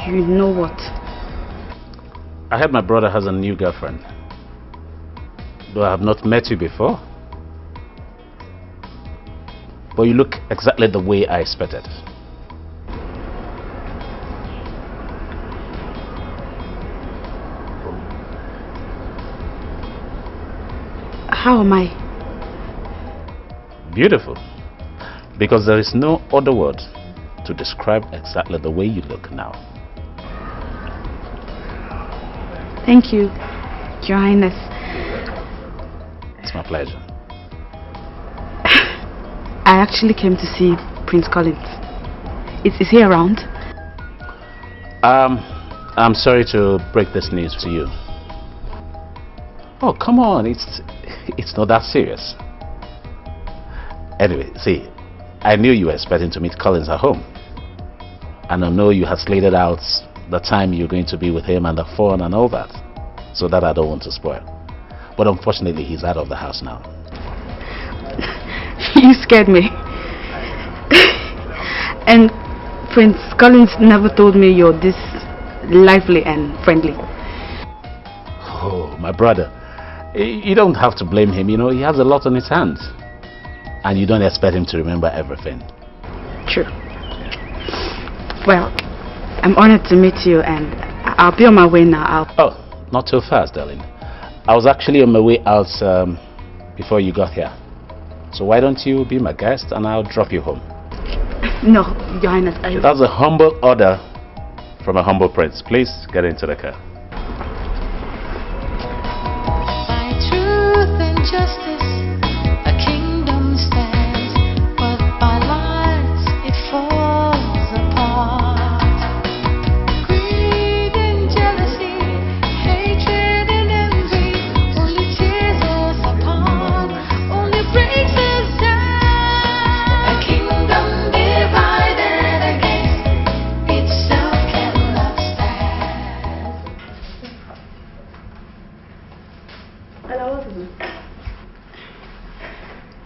You know what? I heard my brother has a new girlfriend. Though I have not met you before. But you look exactly the way I expected. How am I? Beautiful. Because there is no other word to describe exactly the way you look now. Thank you, Your Highness. It's my pleasure. I actually came to see Prince Collins. Is he around? I'm sorry to break this news to you. Oh, come on, it's not that serious. Anyway, see, I knew you were expecting to meet Collins at home. And I know you had slated out the time you're going to be with him and the fun and all that. So that I don't want to spoil. But unfortunately, he's out of the house now. You scared me. And Prince Collins never told me you're this lively and friendly. Oh, my brother. You don't have to blame him, you know, he has a lot on his hands. And you don't expect him to remember everything. True. Well, I'm honored to meet you and I'll be on my way now. Oh, not too fast, darling. I was actually on my way out before you got here. So why don't you be my guest and I'll drop you home? No, Your Highness, That's a humble order from a humble prince. Please get into the car. Truth and justice, a kingdom stands, but by lies it falls apart. Greed and jealousy, hatred and envy, only tears us apart, only breaks us down. A kingdom divided against itself cannot stand. Hello, what is it?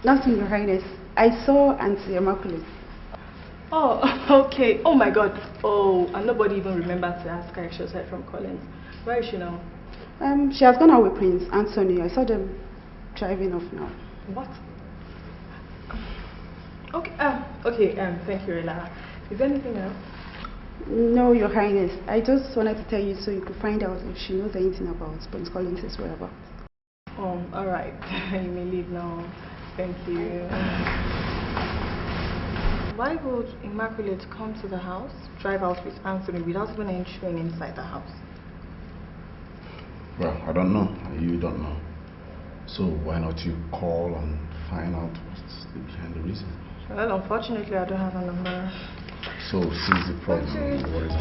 Nothing, Your Highness. I saw Auntie Immaculate. Oh, okay. Oh my God. Oh, and nobody even remembered to ask her if she was heard from Collins. Where is she now? She has gone out with Prince Anthony. I saw them driving off now. What? Okay. Okay. Thank you, Ella. Is there anything else? No, Your Highness. I just wanted to tell you so you could find out if she knows anything about Prince Collins' whereabouts. Oh, all right. You may leave now. Thank you. Why would Immaculate come to the house, drive out with Anthony without even entering inside the house? Well, I don't know. You don't know. So why not you call and find out what's behind the reason? Well, unfortunately, I don't have a number. So seize the problem. No worries.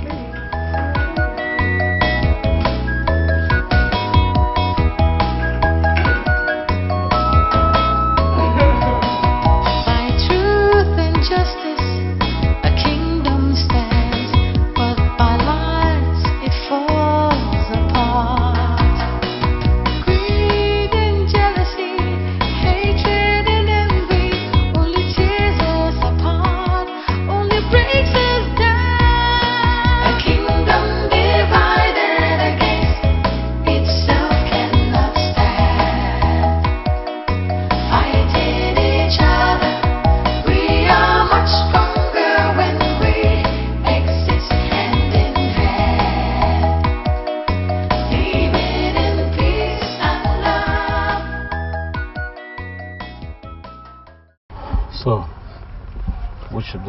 By truth and justice, a kingdom stands, but by lies it falls apart. Greed and jealousy,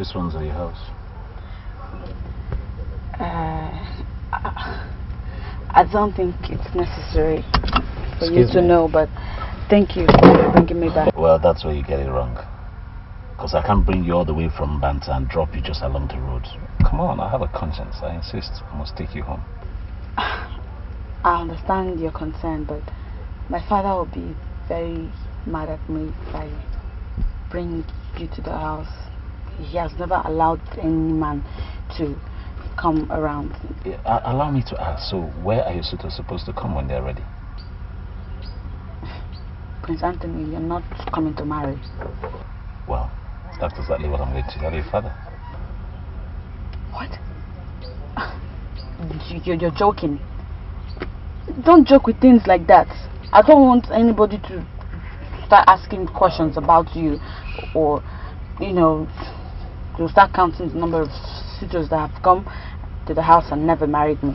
This one's at your house. I don't think it's necessary for you to know, but thank you for bringing me back. Well, that's where you get it wrong. Because I can't bring you all the way from Banta and drop you just along the road. Come on, I have a conscience. I insist. I must take you home. I understand your concern, but my father will be very mad at me if I bring you to the house. He has never allowed any man to come around. Allow me to ask, so where are your suitors supposed to come when they're ready? Prince Anthony, you're not coming to marry. Well, that's exactly what I'm going to tell your father. What? You're joking. Don't joke with things like that. I don't want anybody to start asking questions about you, or, you know, to start counting the number of suitors that have come to the house and never married me.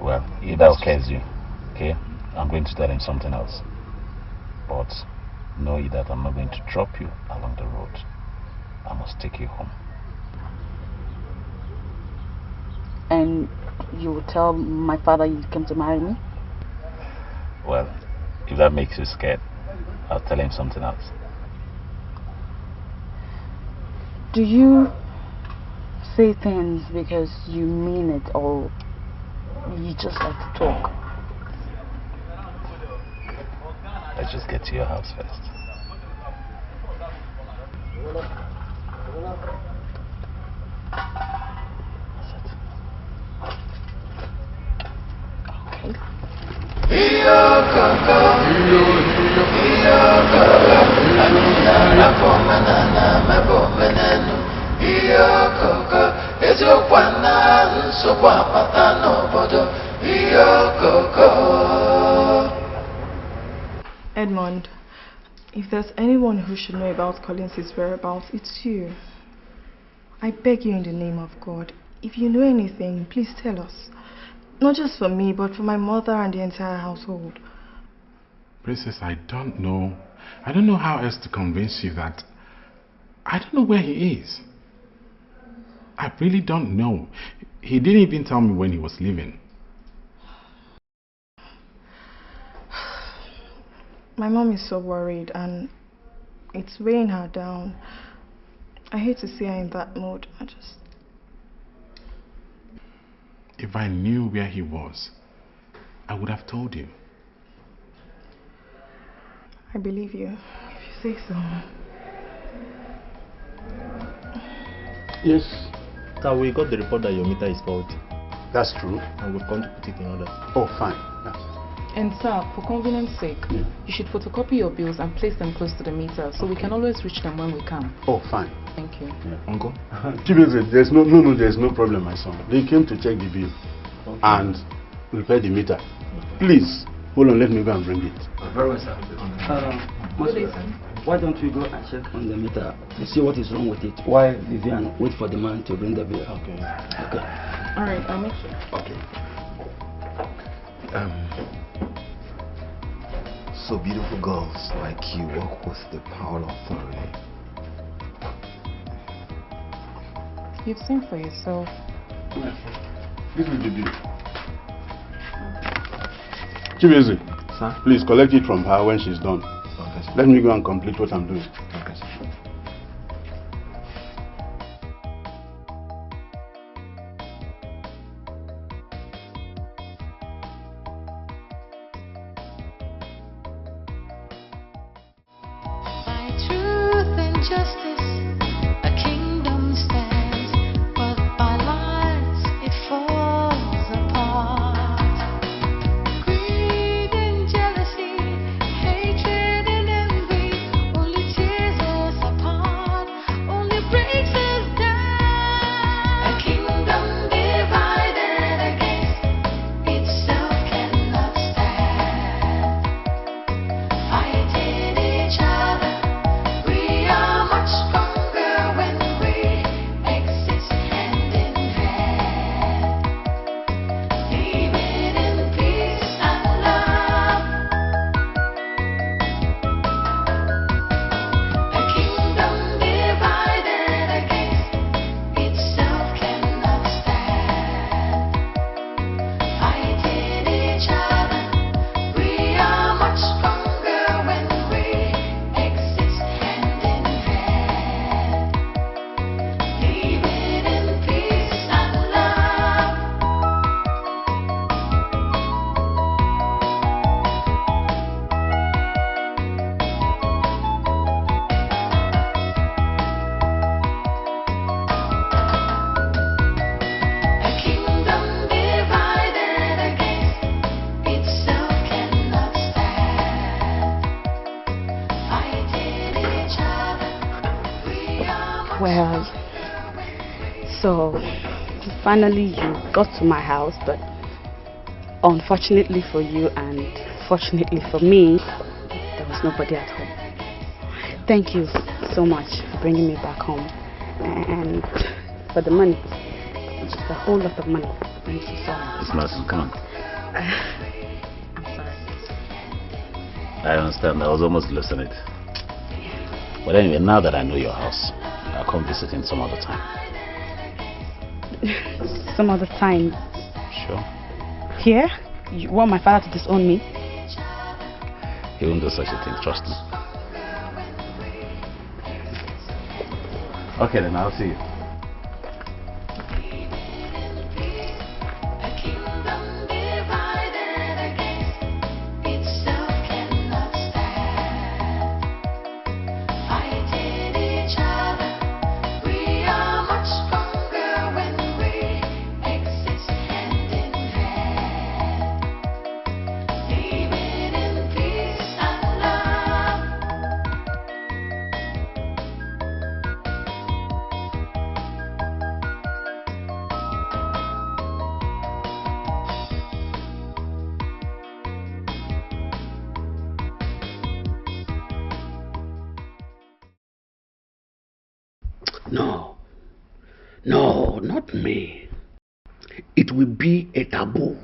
Well, if that scares you, okay, I'm going to tell him something else. But know that I'm not going to drop you along the road. I must take you home. And you will tell my father you came to marry me? Well, if that makes you scared, I'll tell him something else. Do you say things because you mean it, or you just like to talk? Let's just get to your house first. Edmond, if there's anyone who should know about Collins' whereabouts, it's you. I beg you in the name of God, if you know anything, please tell us. Not just for me, but for my mother and the entire household. Princess, I don't know how else to convince you that I don't know where he is. I really don't know. He didn't even tell me when he was leaving. My mom is so worried and it's weighing her down. I hate to see her in that mood. If I knew where he was, I would have told you. I believe you, if you say so. Yes. Sir, we got the report that your meter is faulty. That's true. And we've come to put it in order. Oh, fine. Yeah. And sir, for convenience sake, you should photocopy your bills and place them close to the meter so we can always reach them when we can. Oh, fine. Thank you. Yeah. Uncle? There's no problem, my son. They came to check the bill and repair the meter. Please, hold on, let me go and bring it. Very well, sir. Why don't we go and check on the meter to see what is wrong with it while Vivian wait for the man to bring the bill? Okay. Okay. All right, I'll make sure. Okay. So beautiful girls like you walk with the power of authority. You've seen for yourself. This is the bill. Chibueze, sir? Please collect it from her when she's done. Okay, sir. Let me go and complete what I'm doing. Okay, sir. Truth and justice, a kingdom stands, but by lies it falls apart. Greed and jealousy, hatred and envy, only tears us apart, only breaks us down. A kingdom divided against itself cannot stand. Fighting each other, we are much So, finally you got to my house, but unfortunately for you and fortunately for me, there was nobody at home. Thank you so much for bringing me back home. And for the money. It's a whole lot of money. Thank you so much. It's Madison, come on. I'm sorry. I understand. I was almost losing it. But anyway, now that I know your house, I'll come visiting some other time. Some other time? Sure. Here? You want my father to disown me? He won't do such a thing, trust me. Okay then, I'll see you. No, not me. It will be a taboo,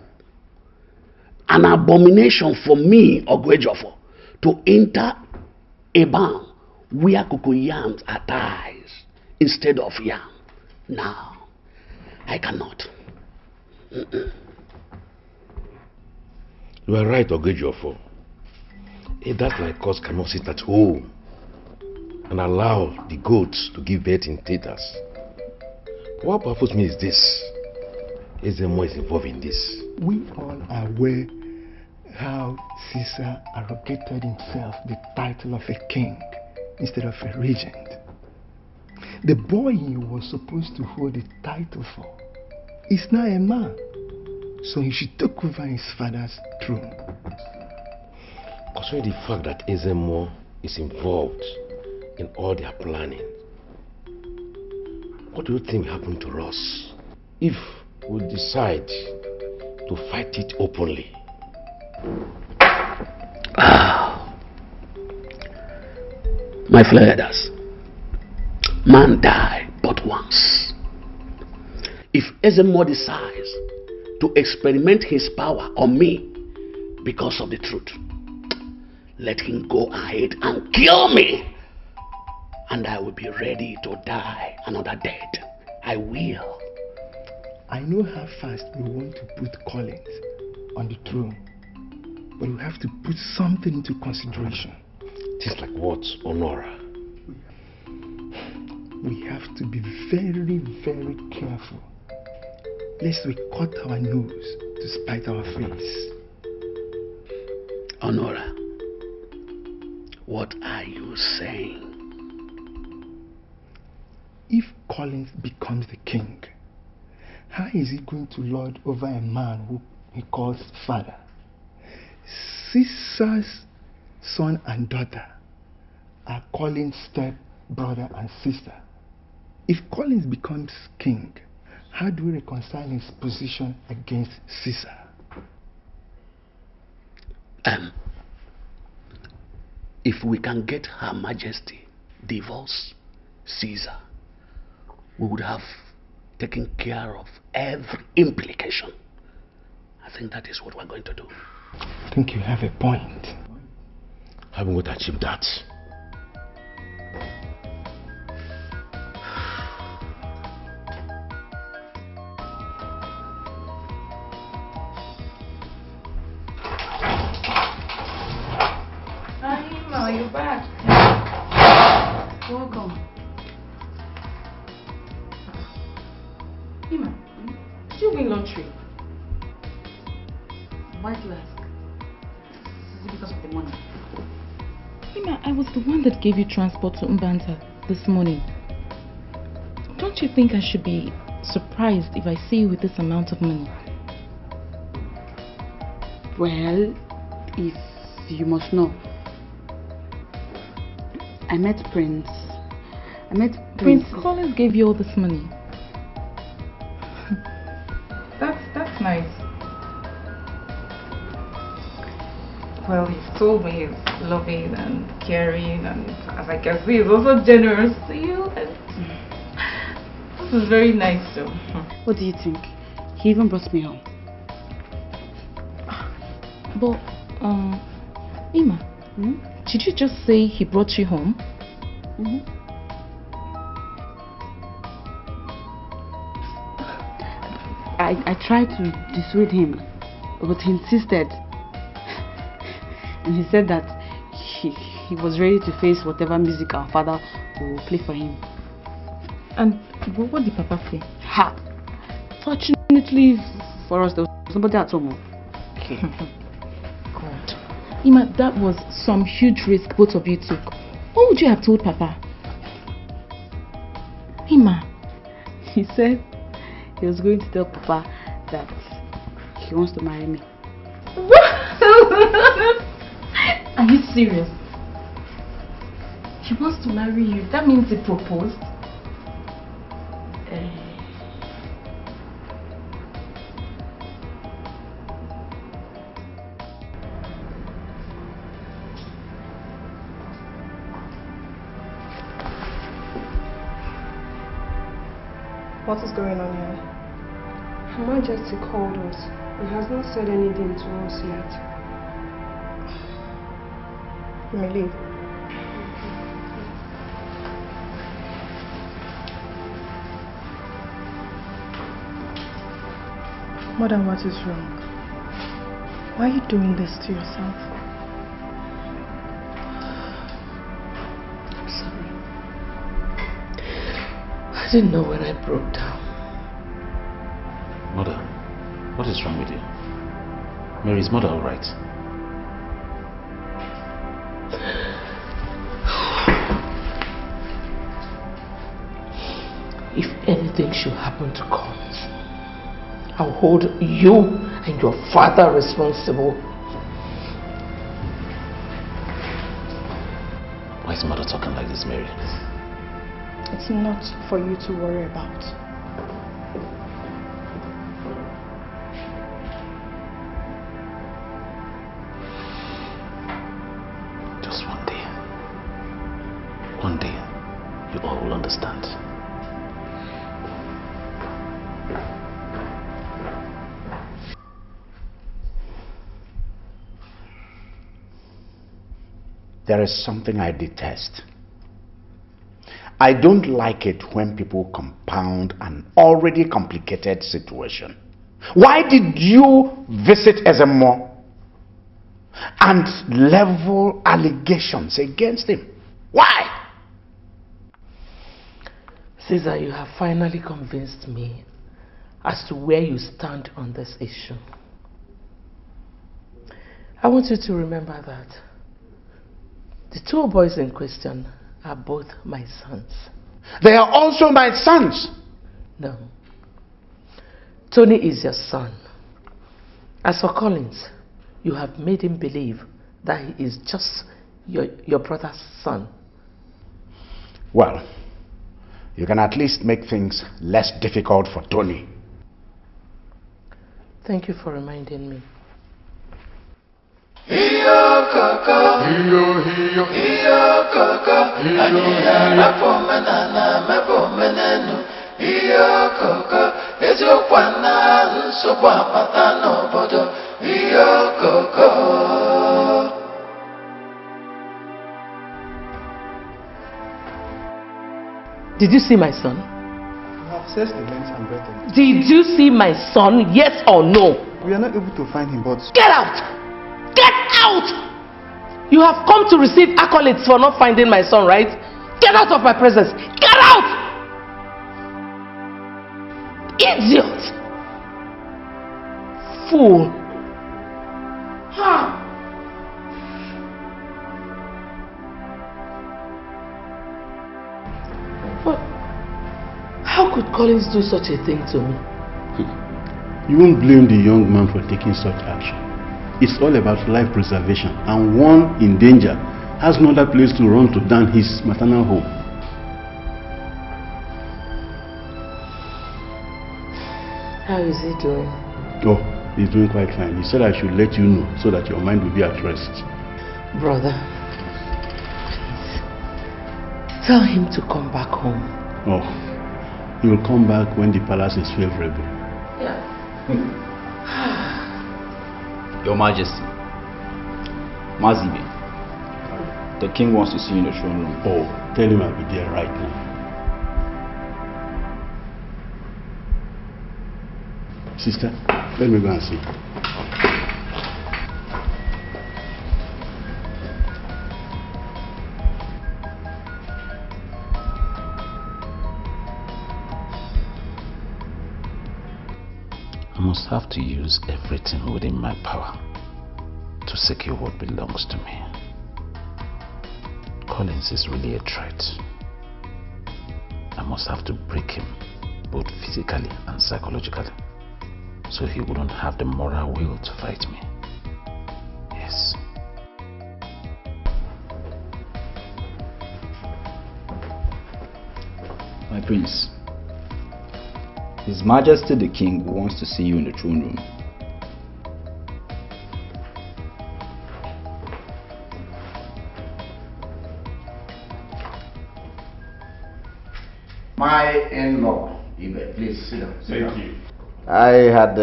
an abomination for me, Ogwejofo, to enter a barn where cocoyams are ties instead of yam. Now, I cannot. You are right, Ogwejofo. That's like us cannot sit at home and allow the goats to give birth in theaters. What purpose me is this? Ezemo is involved in this. We all are aware how Caesar arrogated himself the title of a king instead of a regent. The boy he was supposed to hold the title for is now a man, so he should take over his father's throne. Concerning the fact that Ezemo is involved in all their planning, what do you think will happen to us if we decide to fight it openly? My flathers, man die but once. If Ezemo decides to experiment his power on me because of the truth, let him go ahead and kill me, and I will be ready to die another death. I will. I know how fast we want to put Collins on the throne, but we have to put something into consideration. Things like what, Honora? We have to be very, very careful, lest we cut our nose to spite our face. Honora, what are you saying? If Collins becomes the king, how is he going to lord over a man who he calls father? Caesar's son and daughter are Collins' step brother and sister. If Collins becomes king, how do we reconcile his position against Caesar? If we can get Her Majesty divorce Caesar, we would have taken care of every implication. I think that is what we're going to do. I think you have a point. How are we going to achieve that? Are you back? Welcome. Ima, did you win lottery? Why do you ask? Is it because of the money? Ima, I was the one that gave you transport to Mbanta this morning. Don't you think I should be surprised if I see you with this amount of money? Well, if you must know, I met Prince Collins gave you all this money. nice. Well, he's told me he's loving and caring, and as I can see, he's also generous to you. And this is very nice too. What do you think? He even brought me home. But, Ima, did you just say he brought you home? I tried to dissuade him, but he insisted. And he said that he was ready to face whatever music our father will play for him. And what did Papa say? Ha! Fortunately for us, there was somebody at home. Okay. God. Ima, that was some huge risk both of you took. What would you have told Papa? Ima. He said he was going to tell Papa that he wants to marry me. Are you serious? He wants to marry you. That means he proposed. What is going on here? Her Majesty called us. He has not said anything to us yet. You may leave. Mother, what is wrong? Why are you doing this to yourself? I'm sorry. I didn't know when I broke down. Mother, what is wrong with you? Mary's mother all right? If anything should happen to Collins, I'll hold you and your father responsible. Why is mother talking like this, Mary? It's not for you to worry about. Just one day. One day, you all will understand. There is something I detest. I don't like it when people compound an already complicated situation. Why did you visit Ezemo and level allegations against him? Why? Caesar, you have finally convinced me as to where you stand on this issue. I want you to remember that the two boys in question are both my sons. They are also my sons. No. Tony is your son. As for Collins, you have made him believe that he is just your brother's son. Well, you can at least make things less difficult for Tony. Thank you for reminding me. Iyo koko, iyo koko, anyina mepomena mepomenenu. Iyo koko, ezokwana nsogbu apata n'obodo. Iyo koko. Did you see my son? You have searched the length and breadth of it. Did you see my son? Yes or no? We are not able to find him, but... Get out! Get out! You have come to receive accolades for not finding my son, right? Get out of my presence! Get out! Idiot! Fool! Ha! What? How could Collins do such a thing to me? You won't blame the young man for taking such action. It's all about life preservation, and one in danger has no other place to run to than his maternal home. How is he doing? Oh, he's doing quite fine. He said I should let you know so that your mind will be at rest. Brother, please, tell him to come back home. Oh, he will come back when the palace is favorable. Yeah. Your Majesty, Mazibe, the king wants to see you in the throne room. Oh, tell him I'll be there right now. Sister, let me go and see. I must have to use everything within my power to secure what belongs to me. Collins is really a threat. I must have to break him, both physically and psychologically, so he wouldn't have the moral will to fight me. Yes. My prince, His Majesty the King wants to see you in the throne room. My in-law, Ibe, please sit down. Thank you. I had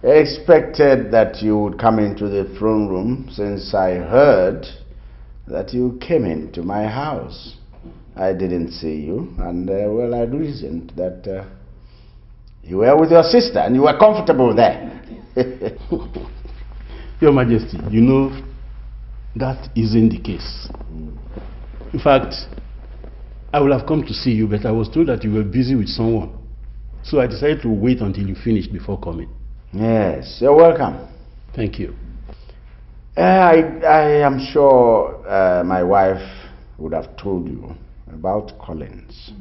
expected that you would come into the throne room since I heard that you came into my house. I didn't see you, and well, I reasoned that you were with your sister and you were comfortable there. Your Majesty, you know that isn't the case. In fact, I would have come to see you, but I was told that you were busy with someone. So I decided to wait until you finished before coming. Yes, you're welcome. Thank you. I am sure my wife would have told you about Collins.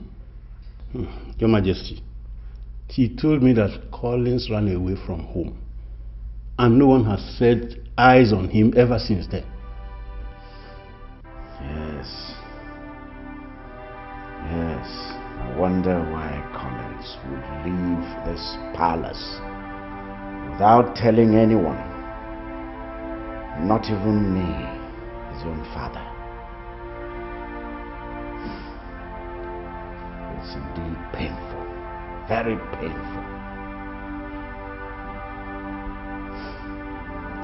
Your Majesty, she told me that Collins ran away from home and no one has set eyes on him ever since then. Yes. Yes. I wonder why Collins would leave this palace without telling anyone, not even me, his own father. It's indeed painful, very painful.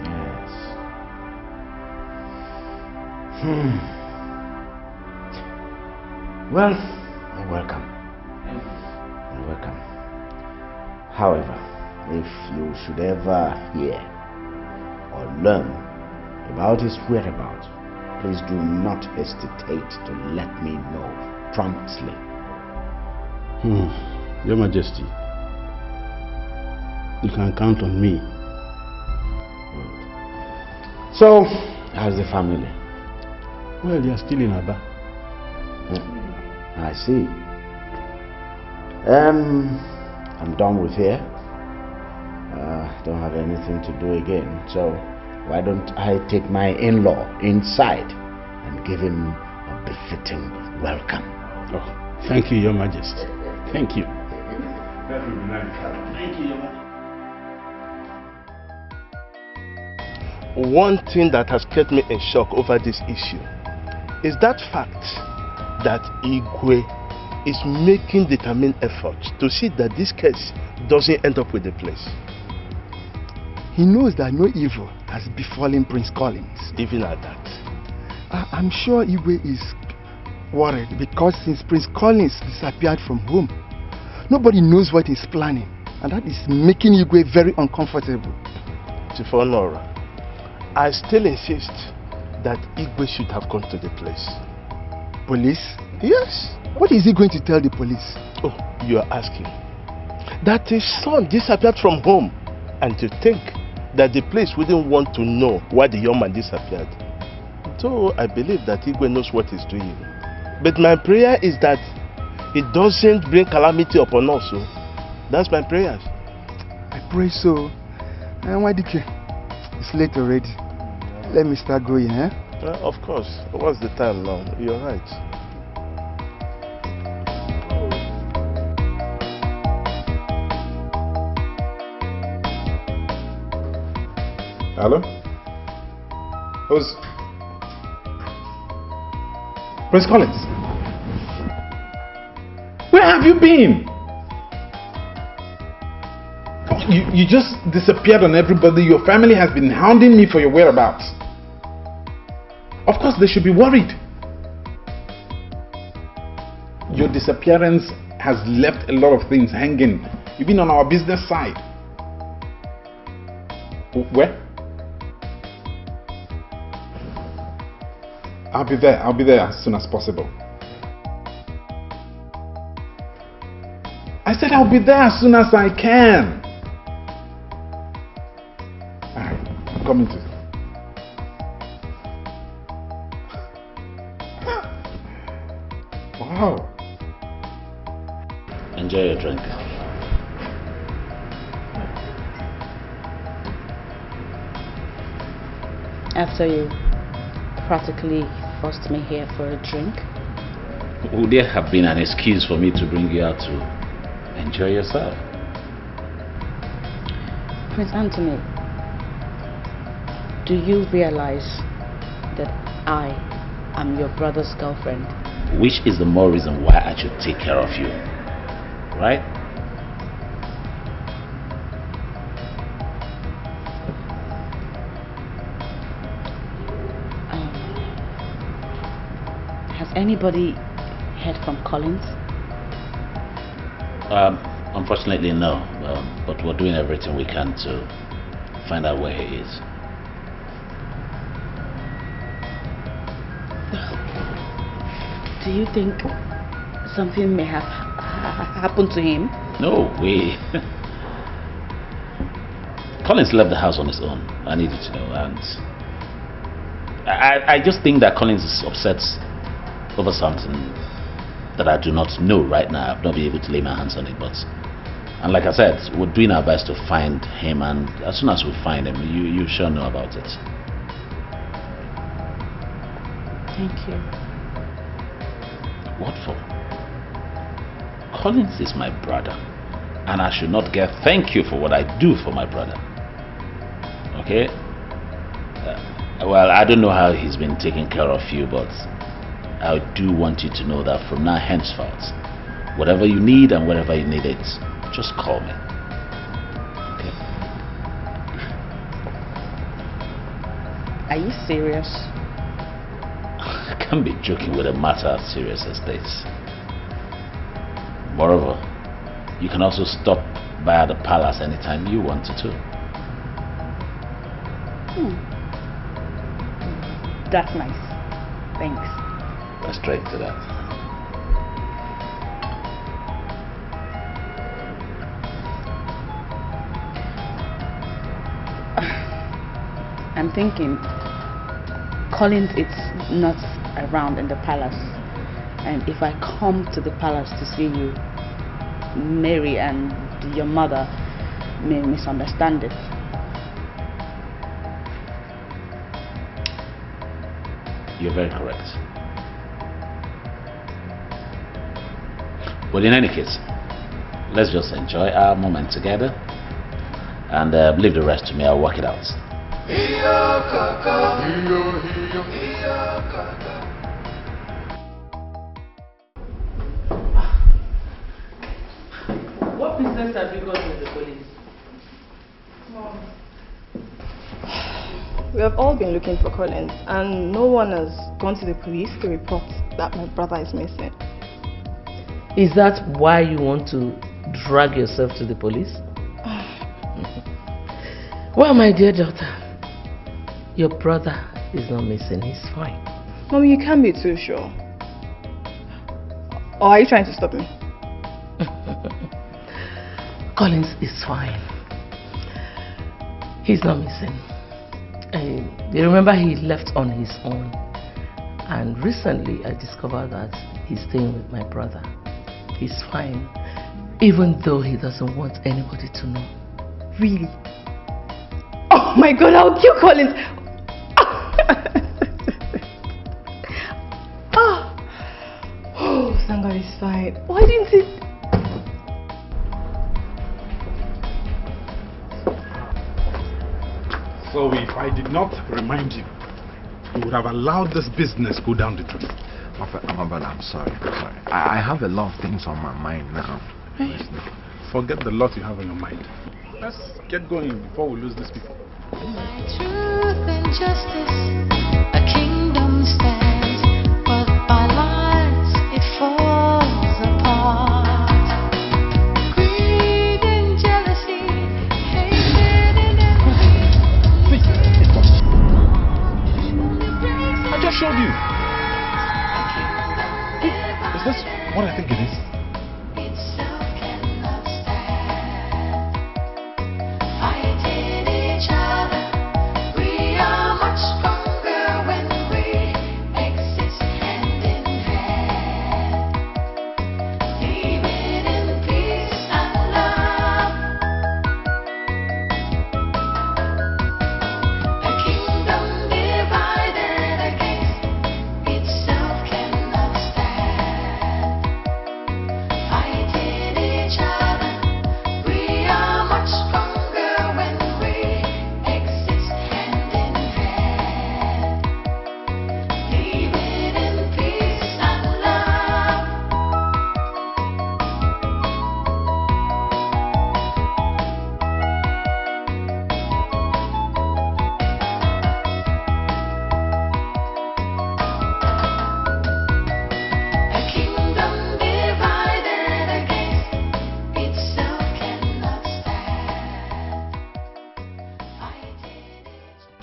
Yes. Well, you're welcome. You're welcome. However, if you should ever hear or learn about his whereabouts, please do not hesitate to let me know promptly. Your Majesty, you can count on me. So, how's the family? Well, they are still in Aba. I see. I'm done with here. Don't have anything to do again. So, why don't I take my in-law inside and give him a befitting welcome? Oh, thank you, Your Majesty. Thank you. That would be nice. Thank you, Your Majesty. One thing that has kept me in shock over this issue is that fact that Igwe is making determined efforts to see that this case doesn't end up with the place. He knows that no evil has befallen Prince Collins. Even at that. I'm sure Igwe is worried because since Prince Collins disappeared from home, nobody knows what he's planning, and that is making Igwe very uncomfortable. Tifonora, I still insist that Igwe should have gone to the place. Police? Yes. What is he going to tell the police? Oh, you are asking. That his son disappeared from home, and to think that the place wouldn't want to know why the young man disappeared. So I believe that Igwe knows what he's doing. But my prayer is that it doesn't bring calamity upon us. So that's my prayers. I pray so. Wadike, it's late already. Let me start going, eh? Of course. What's the time now? You're right. Hello? Who's... Prince Collins? Where have you been? You just disappeared on everybody. Your family has been hounding me for your whereabouts. Of course they should be worried. Your disappearance has left a lot of things hanging. You've been on our business side. Where? I'll be there. I'll be there as soon as possible. I said I'll be there as soon as I can. Alright, I'm coming to. Wow. Enjoy your drink. After you practically forced me here for a drink. Would there have been an excuse for me to bring you out to enjoy yourself? Prince Anthony, do you realize that I am your brother's girlfriend? Which is the more reason why I should take care of you, right? Has anybody heard from Collins? Unfortunately, no. But we're doing everything we can to find out where he is. Do you think something may have happened to him? No way. Collins left the house on his own. I needed to know, and I just think that Collins is upset over something that I do not know right now. I've not been able to lay my hands on it, and like I said, we're doing our best to find him, and as soon as we find him, you sure know about it. Thank you. What for? Collins is my brother, and I should not get thank you for what I do for my brother. Okay? Well, I don't know how he's been taking care of you, but I do want you to know that from now henceforth, whatever you need and wherever you need it, just call me. Okay? Are you serious? I can't be joking with a matter as serious as this. Moreover, you can also stop by at the palace anytime you want to. That's nice. Thanks. Let's straight to that. I'm thinking Collins is not around in the palace, and if I come to the palace to see you, Mary and your mother may misunderstand it. You're very correct. Well, in any case, let's just enjoy our moment together and leave the rest to me. I'll work it out. What business have you got with the police? Mom, we have all been looking for Collins, and no one has gone to the police to report that my brother is missing. Is that why you want to drag yourself to the police? Well, my dear daughter, your brother is not missing. He's fine. Mommy, you can't be too sure. Or are you trying to stop me? Collins is fine. He's not missing. You remember he left on his own. And recently I discovered that he's staying with my brother. He's fine, even though he doesn't want anybody to know. Really? Oh my God, I'll kill Collins! Oh, Sangha is fine. Why didn't he? So if I did not remind you, you would have allowed this business go down the drain. My brother, I'm sorry. I have a lot of things on my mind now. Hey, forget the lot you have on your mind. Let's get going before we lose these people. Truth and justice, a kingdom stands, but by lies it falls apart. Greed and jealousy, hatred and envy. I just showed you. Is this what I think it is?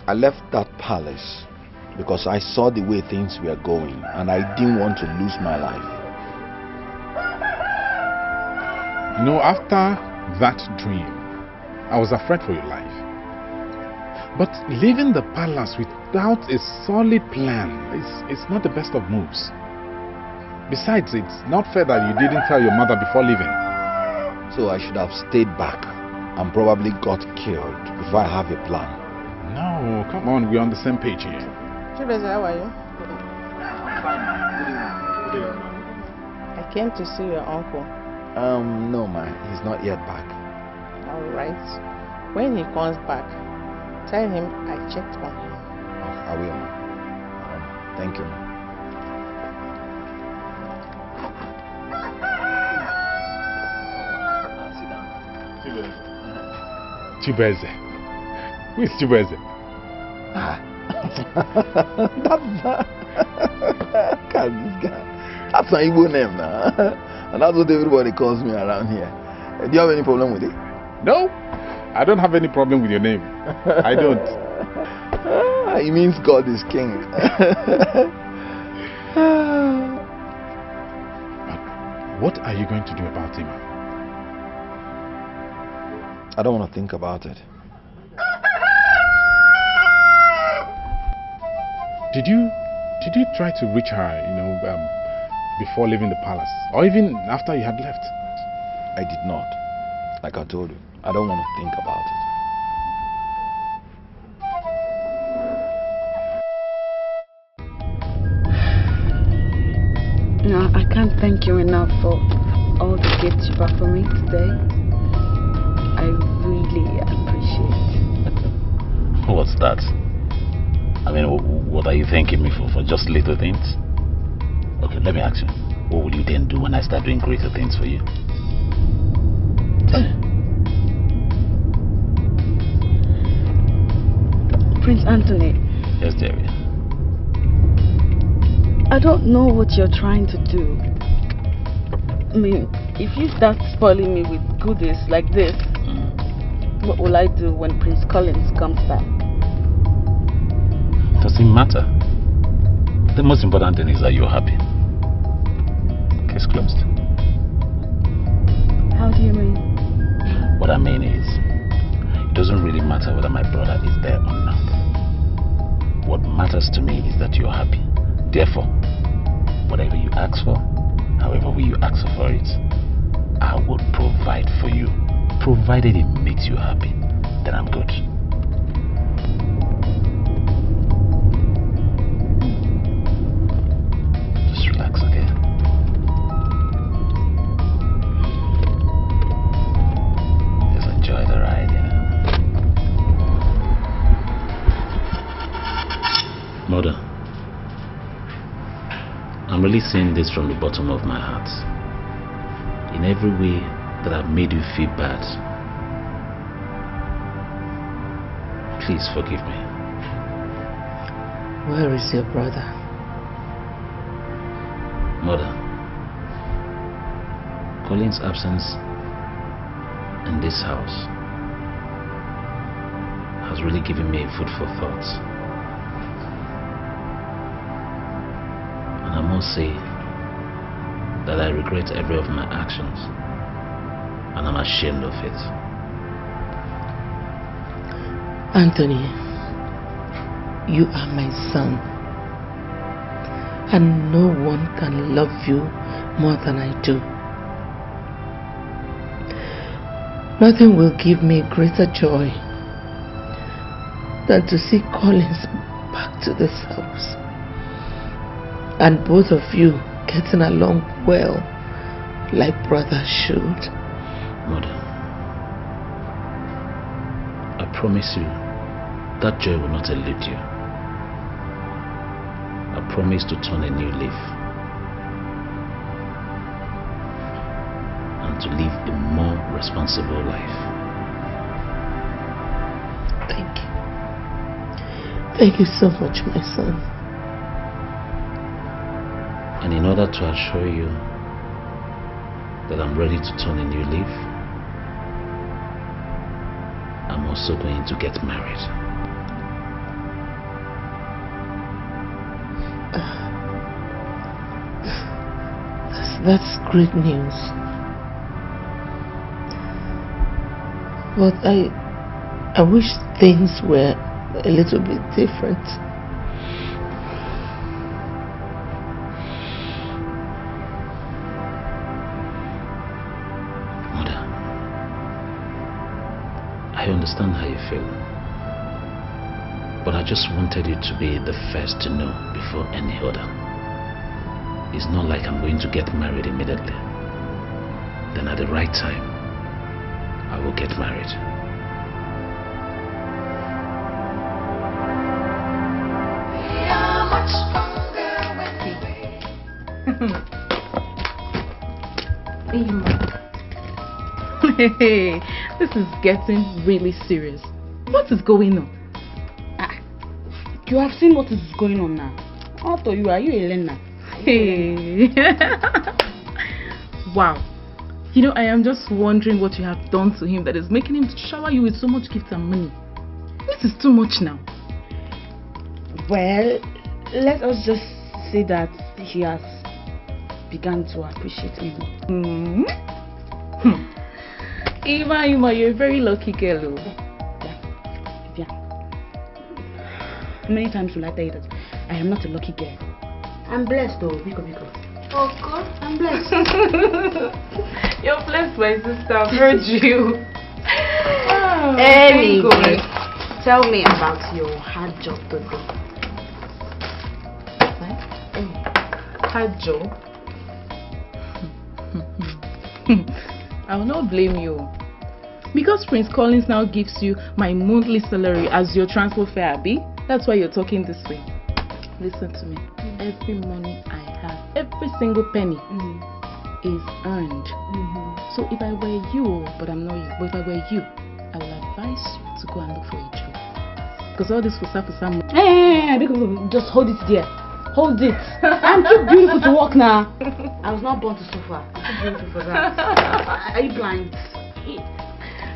I left that palace because I saw the way things were going and I didn't want to lose my life. You know, after that dream, I was afraid for your life. But leaving the palace without a solid plan is not the best of moves. Besides, it's not fair that you didn't tell your mother before leaving. So I should have stayed back and probably got killed before I have a plan. No, come on, we're on the same page here. Chibeze, how are you? I came to see your uncle. No, ma, he's not yet back. Alright. When he comes back, tell him I checked on him. I will, ma. Thank you, ma. Chibeze. Who is Chibeze? This guy. That's my Igbo name now. And that's what everybody calls me around here. Do you have any problem with it? No, I don't have any problem with your name. I don't. It means God is king. What are you going to do about him? I don't want to think about it. Did you try to reach her, before leaving the palace? Or even after you had left? I did not. Like I told you, I don't want to think about it. No, I can't thank you enough for all the gifts you brought for me today. I really appreciate it. What's that? I mean, what are you thanking me for just little things? Okay, let me ask you. What will you then do when I start doing greater things for you? Prince Anthony. Yes, dearie. I don't know what you're trying to do. I mean, if you start spoiling me with goodies like this, what will I do when Prince Collins comes back? Doesn't matter. The most important thing is that you're happy. Case closed. How do you mean? What I mean is, it doesn't really matter whether my brother is there or not. What matters to me is that you're happy. Therefore, whatever you ask for, however way you ask for it, I will provide for you. Provided it makes you happy, then I'm good. Just relax, okay? Just enjoy the ride, Mother, I'm really saying this from the bottom of my heart. In every way that I've made you feel bad, please forgive me. Where is your brother? Mother, Colin's absence in this house has really given me food for thought. And I must say that I regret every of my actions, and I'm ashamed of it. Anthony, you are my son, and no one can love you more than I do. Nothing will give me greater joy than to see Collins back to this house, and both of you getting along well like brothers should. Mother, I promise you that joy will not elude you. I promise to turn a new leaf and to live a more responsible life. Thank you. Thank you so much, my son. And in order to assure you that I'm ready to turn a new leaf, I'm also going to get married. That's great news. But I wish things were a little bit different. Mother, I understand how you feel, but I just wanted you to be the first to know before any other. It's not like I'm going to get married immediately. Then at the right time, I will get married. Hey, this is getting really serious. What is going on? You have seen what is going on now. How to you? Are you Elena? Hey. Wow. You know, I am just wondering what you have done to him that is making him shower you with so much gifts and money. This is too much now. Well, let us just say that he has begun to appreciate me more. Ima, you're a very lucky girl. Yeah. How many times will I tell you that I am not a lucky girl? I'm blessed though, Biko. Oh God, I'm blessed. You're blessed, my sister. I've heard you. Oh, anyway, tell me about your hard job today. Hard job? I will not blame you. Because Prince Collins now gives you my monthly salary as your transport fare, Abi. That's why you're talking this way. Listen to me. Every money I have, every single penny is earned. So if I were you, but I'm not you, but if I were you, I will advise you to go and look for a job. Because all this will serve for some. Hey, just hold it there. Hold it. I'm too beautiful to walk now. I was not born to suffer. I'm too beautiful for that. Are you blind?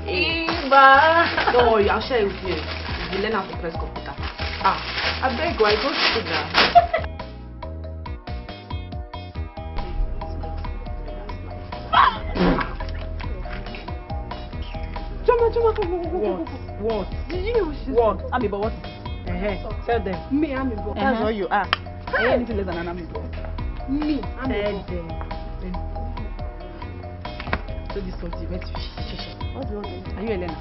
Iba. Don't worry, I'll share it with you. You learn how to press computer. I beg you, I go to sit down. What? Did you know what? Amiibo, what? Tell them. Me, Amiibo. That's all you are. Are you anything less than an Amiibo? Me, Amiibo. Tell them. So this something makes you what do you want? Are you Elena?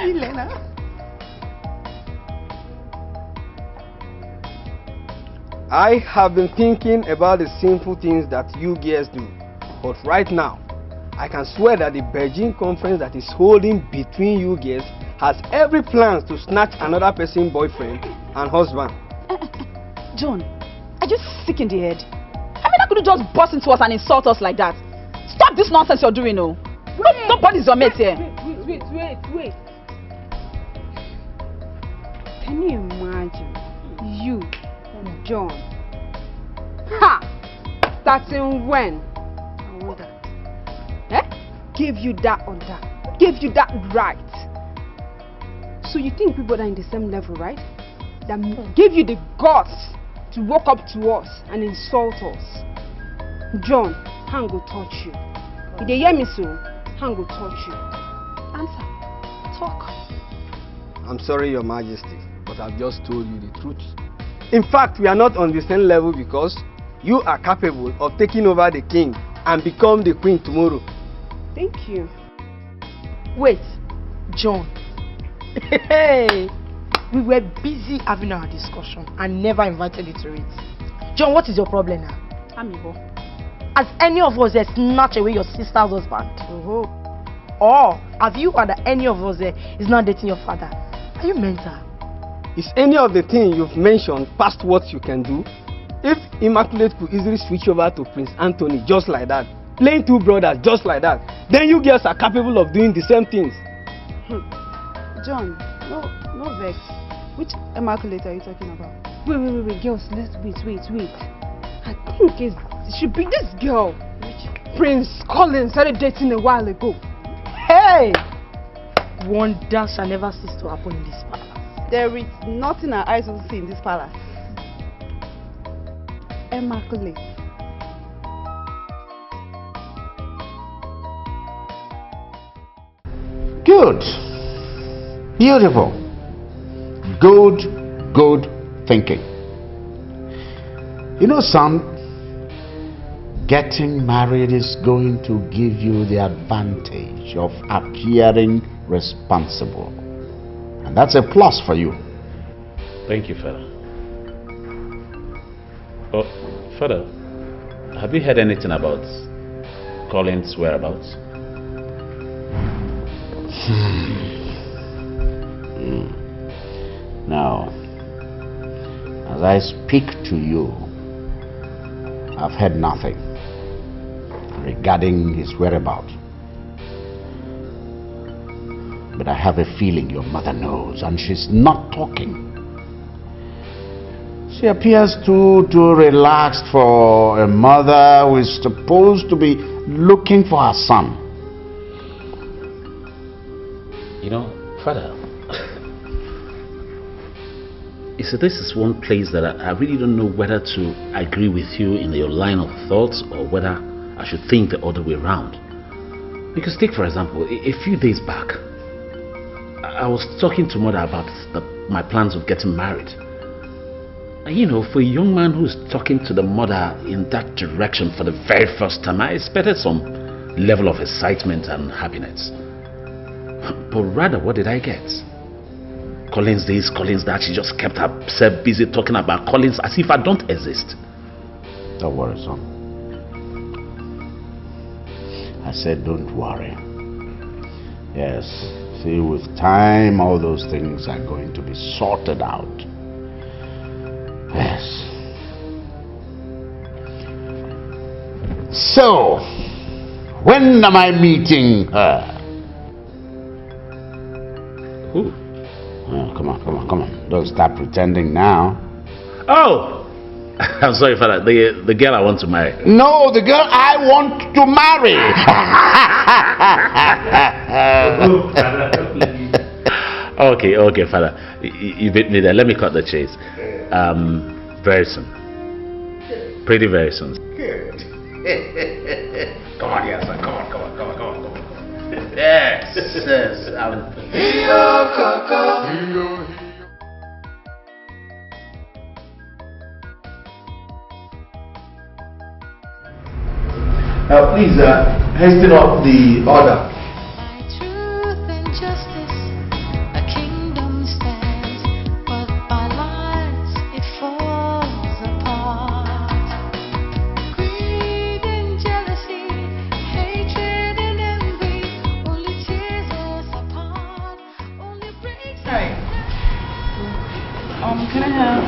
Elena? I have been thinking about the sinful things that you girls do, but right now, I can swear that the Beijing conference that is holding between you girls has every plan to snatch another person's boyfriend and husband. John, are you sick in the head? I mean, how could you just burst into us and insult us like that? Stop this nonsense you're doing, no. Nobody's your mate here. Wait. Can you imagine? You, John. Ha! Starting when? I wonder. Gave you that order. Gave you that right. So you think people are in the same level, right? That gave you the guts to walk up to us and insult us. John, hand go touch you. If they hear me so, hand go touch you. Answer. Talk. I'm sorry, Your Majesty, but I've just told you the truth. In fact, we are not on the same level because you are capable of taking over the king and become the queen tomorrow. Thank you. Wait, John. Hey, we were busy having our discussion and never invited you to it. John, what is your problem now? Amigo. Has any of us snatched away your sister's husband? Or have you heard that any of us is not dating your father? Are you mental? Is any of the things you've mentioned past what you can do? If Immaculate could easily switch over to Prince Anthony just like that, playing two brothers just like that, then you girls are capable of doing the same things. John, no vex. Which Immaculate are you talking about? Wait, girls, let's wait. I think it should be this girl. Prince Colin started dating a while ago. Hey! Wonders shall never cease to happen in this palace. There is nothing our eyes will see in this palace. Immaculate. Good. Beautiful. Good thinking. You know, son, getting married is going to give you the advantage of appearing responsible. And that's a plus for you. Thank you, Father. Oh, Father, have you heard anything about Colin's whereabouts? Now, as I speak to you, I've heard nothing regarding his whereabouts. But I have a feeling your mother knows, and she's not talking. She appears too relaxed for a mother who is supposed to be looking for her son. You know, Father, you see, this is one place that I really don't know whether to agree with you in your line of thoughts or whether I should think the other way around. Because take, for example, a few days back, I was talking to Mother about my plans of getting married. And you know, for a young man who's talking to the mother in that direction for the very first time, I expected some level of excitement and happiness. But rather, what did I get? Collins this, Collins that. She just kept herself busy talking about Collins as if I don't exist. Don't worry, son. I said don't worry. Yes, see, with time all those things are going to be sorted out. Yes. So, when am I meeting her? Who? Oh, come on. Don't start pretending now. Oh! I'm sorry, Father. The girl I want to marry. No, the girl I want to marry. Okay, Father. You beat me there. Let me cut the chase. Very soon. Pretty very soon. Good. Come on, yes, come on. Yes. Please hasten up the order. Truth and justice, a kingdom stands, but by lies it falls apart. Greed and jealousy, hatred and envy, only tears us apart. Only Can I have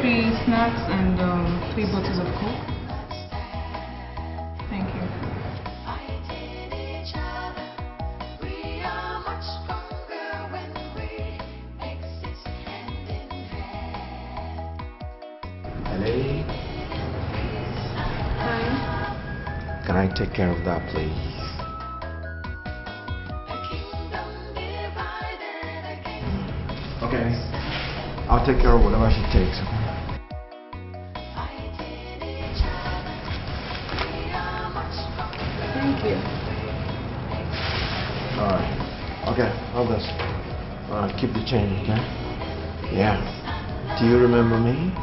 3 snacks and 3 bottles of Coke? Thank you. Hello? Hi. Can I take care of that, please? Okay. I'll take care of whatever she takes. Thank you. Alright. Okay, hold this. Keep the change, okay? Yeah. Do you remember me?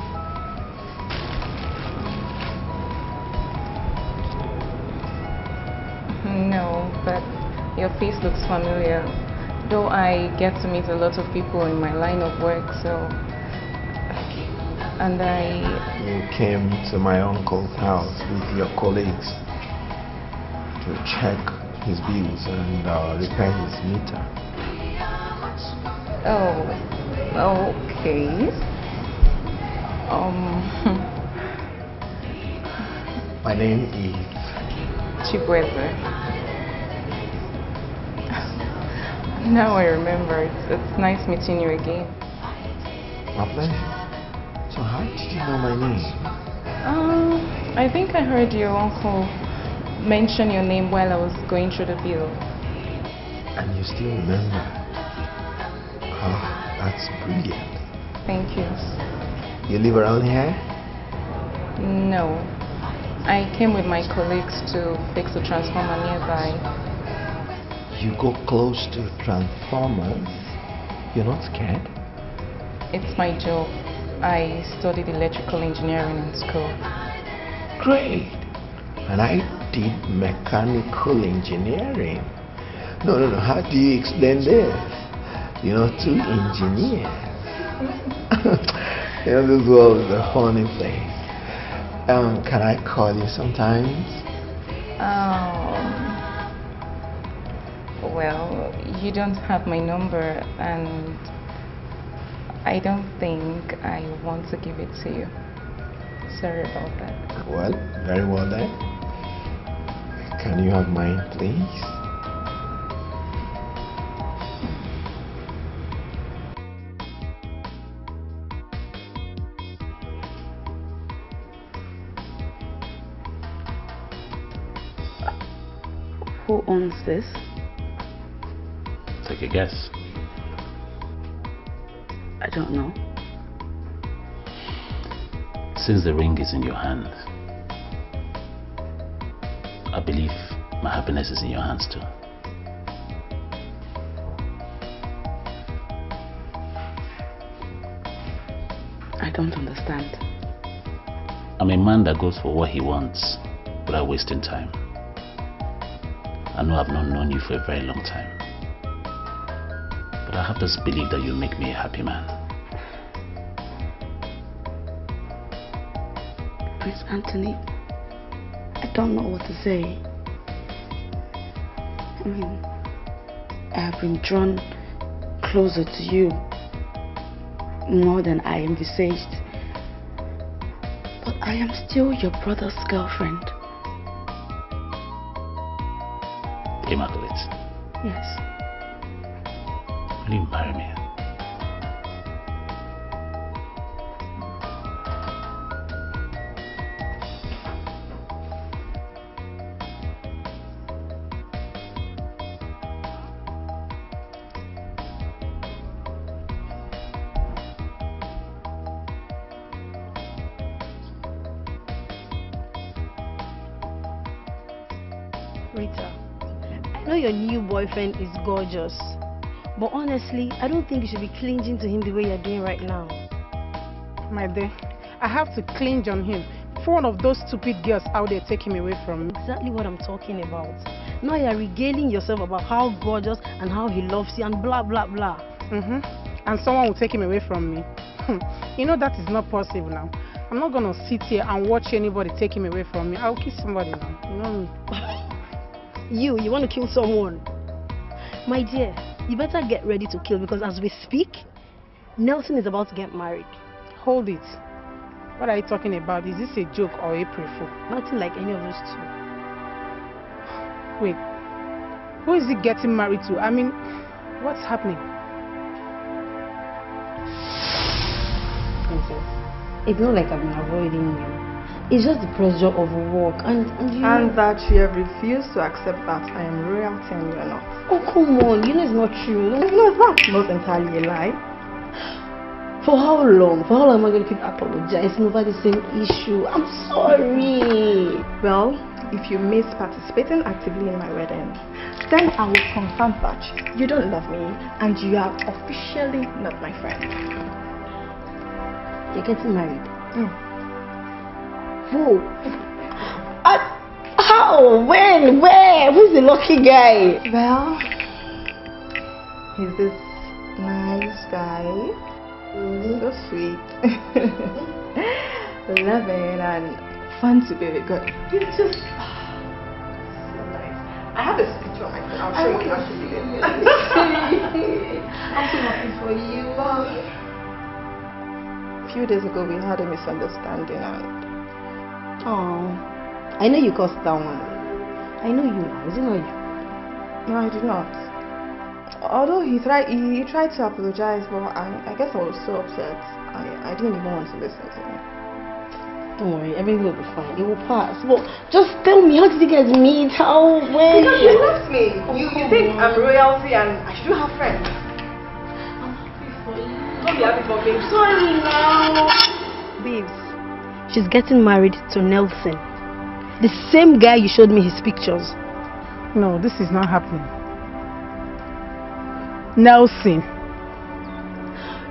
No, but your face looks familiar. Though I get to meet a lot of people in my line of work, so... And You came to my uncle's house with your colleagues to check his bills and repair his meter. Oh, okay. My name is Chibweze. Now I remember. It's nice meeting you again. My pleasure. So how did you know my name? I think I heard your uncle mention your name while I was going through the bill. And you still remember? Oh, that's brilliant. Thank you. You live around here? No. I came with my colleagues to fix a transformer nearby. You go close to transformers? You're not scared? It's my job. I studied electrical engineering in school. Great. And I did mechanical engineering. No. How do you explain this? You know, 2 engineers. You know, this world is a funny place. Can I call you sometimes? Well, you don't have my number, and I don't think I want to give it to you. Sorry about that. Well, very well then. Can you have mine, please? Who owns this? Take a guess. I don't know. Since the ring is in your hand, I believe my happiness is in your hands too. I don't understand. I'm a man that goes for what he wants without wasting time. I know I've not known you for a very long time, but I have this belief that you'll make me a happy man. Prince Anthony, I don't know what to say. I mean, I have been drawn closer to you more than I envisaged. But I am still your brother's girlfriend. Immaculate. Yes. Will you marry me? Rita, I know your new boyfriend is gorgeous, but honestly, I don't think you should be clinging to him the way you're doing right now. My dear, I have to clinch on him before one of those stupid girls out there take him away from me. Exactly what I'm talking about. Now you're regaling yourself about how gorgeous and how he loves you and blah blah blah. And someone will take him away from me. You know that is not possible now. I'm not gonna sit here and watch anybody take him away from me. I'll kill somebody now. You know me. You want to kill someone? My dear, you better get ready to kill, because as we speak, Nelson is about to get married. Hold it. What are you talking about? Is this a joke or April Fool? Nothing like any of those two. Wait. Who is he getting married to? I mean, what's happening? Princess, it's not like I've been avoiding you. It's just the pressure of work and you know... And that you have refused to accept that I am royalty and you are not. Oh, come on. You know it's not true. You know that's not entirely a lie. For how long? For how long am I going to keep apologizing over the same issue? I'm sorry. Well, if you miss participating actively in my wedding, then I will confirm that you don't love me and you are officially not my friend. You're getting married? Who? How? When? Where? Who's the lucky guy? Well, he's this nice guy. So sweet. Loving and fun to be with. Good. He's just so nice. I have a picture on my phone. I'll show you. I'm so happy for you. A few days ago we had a misunderstanding and I know you caused that one. I know you now, is it not you? no, I did not. Although he tried to apologize, but I guess I was so upset. I didn't even want to listen to him. Don't worry, everything will be fine. It will pass. But just tell me, how did you guys meet? How? When? Because you left me. You think I'm royalty and I should have friends. I'm happy for you. Don't be happy for me. Sorry now. Babes, she's getting married to Nelson. The same guy you showed me his pictures. No, this is not happening. Nelson.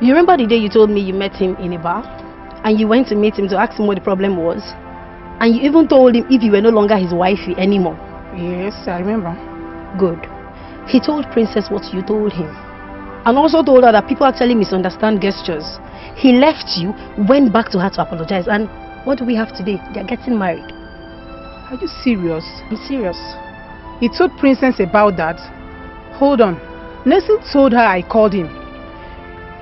You remember the day you told me you met him in a bar? And you went to meet him to ask him what the problem was? And you even told him if you were no longer his wifey anymore. Yes, I remember. Good. He told Princess what you told him. And also told her that people actually misunderstand gestures. He left you, went back to her to apologize. And what do we have today? They're getting married. Are you serious? I'm serious. He told Princess about that? Hold on. Nelson told her I called him.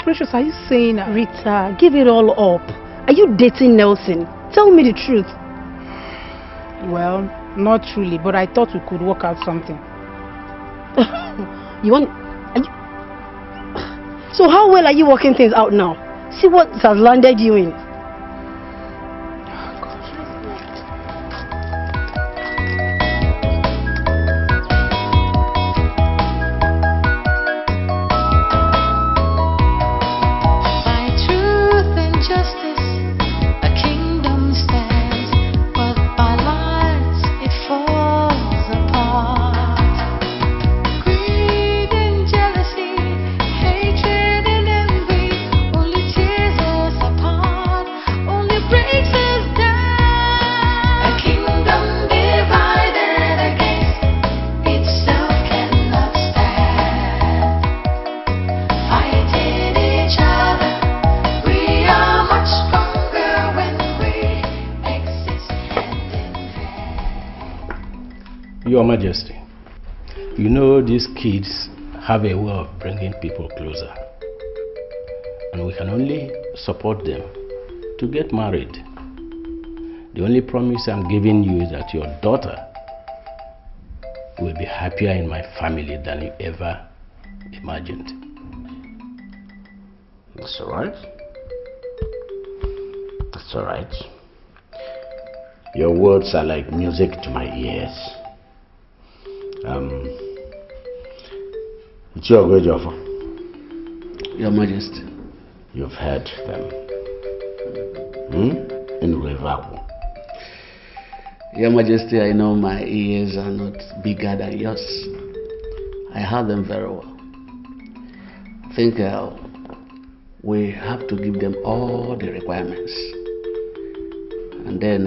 Precious, are you saying... Rita, give it all up. Are you dating Nelson? Tell me the truth. Well, not truly, but I thought we could work out something. You want... So how well are you working things out now? See what has landed you in. Your Majesty, you know these kids have a way of bringing people closer. And we can only support them to get married. The only promise I'm giving you is that your daughter will be happier in my family than you ever imagined. That's all right. That's all right. Your words are like music to my ears. It's your good offer. Your Majesty. You've heard them. In Revaku. Your Majesty, I know my ears are not bigger than yours. I heard them very well. I think we have to give them all the requirements. And then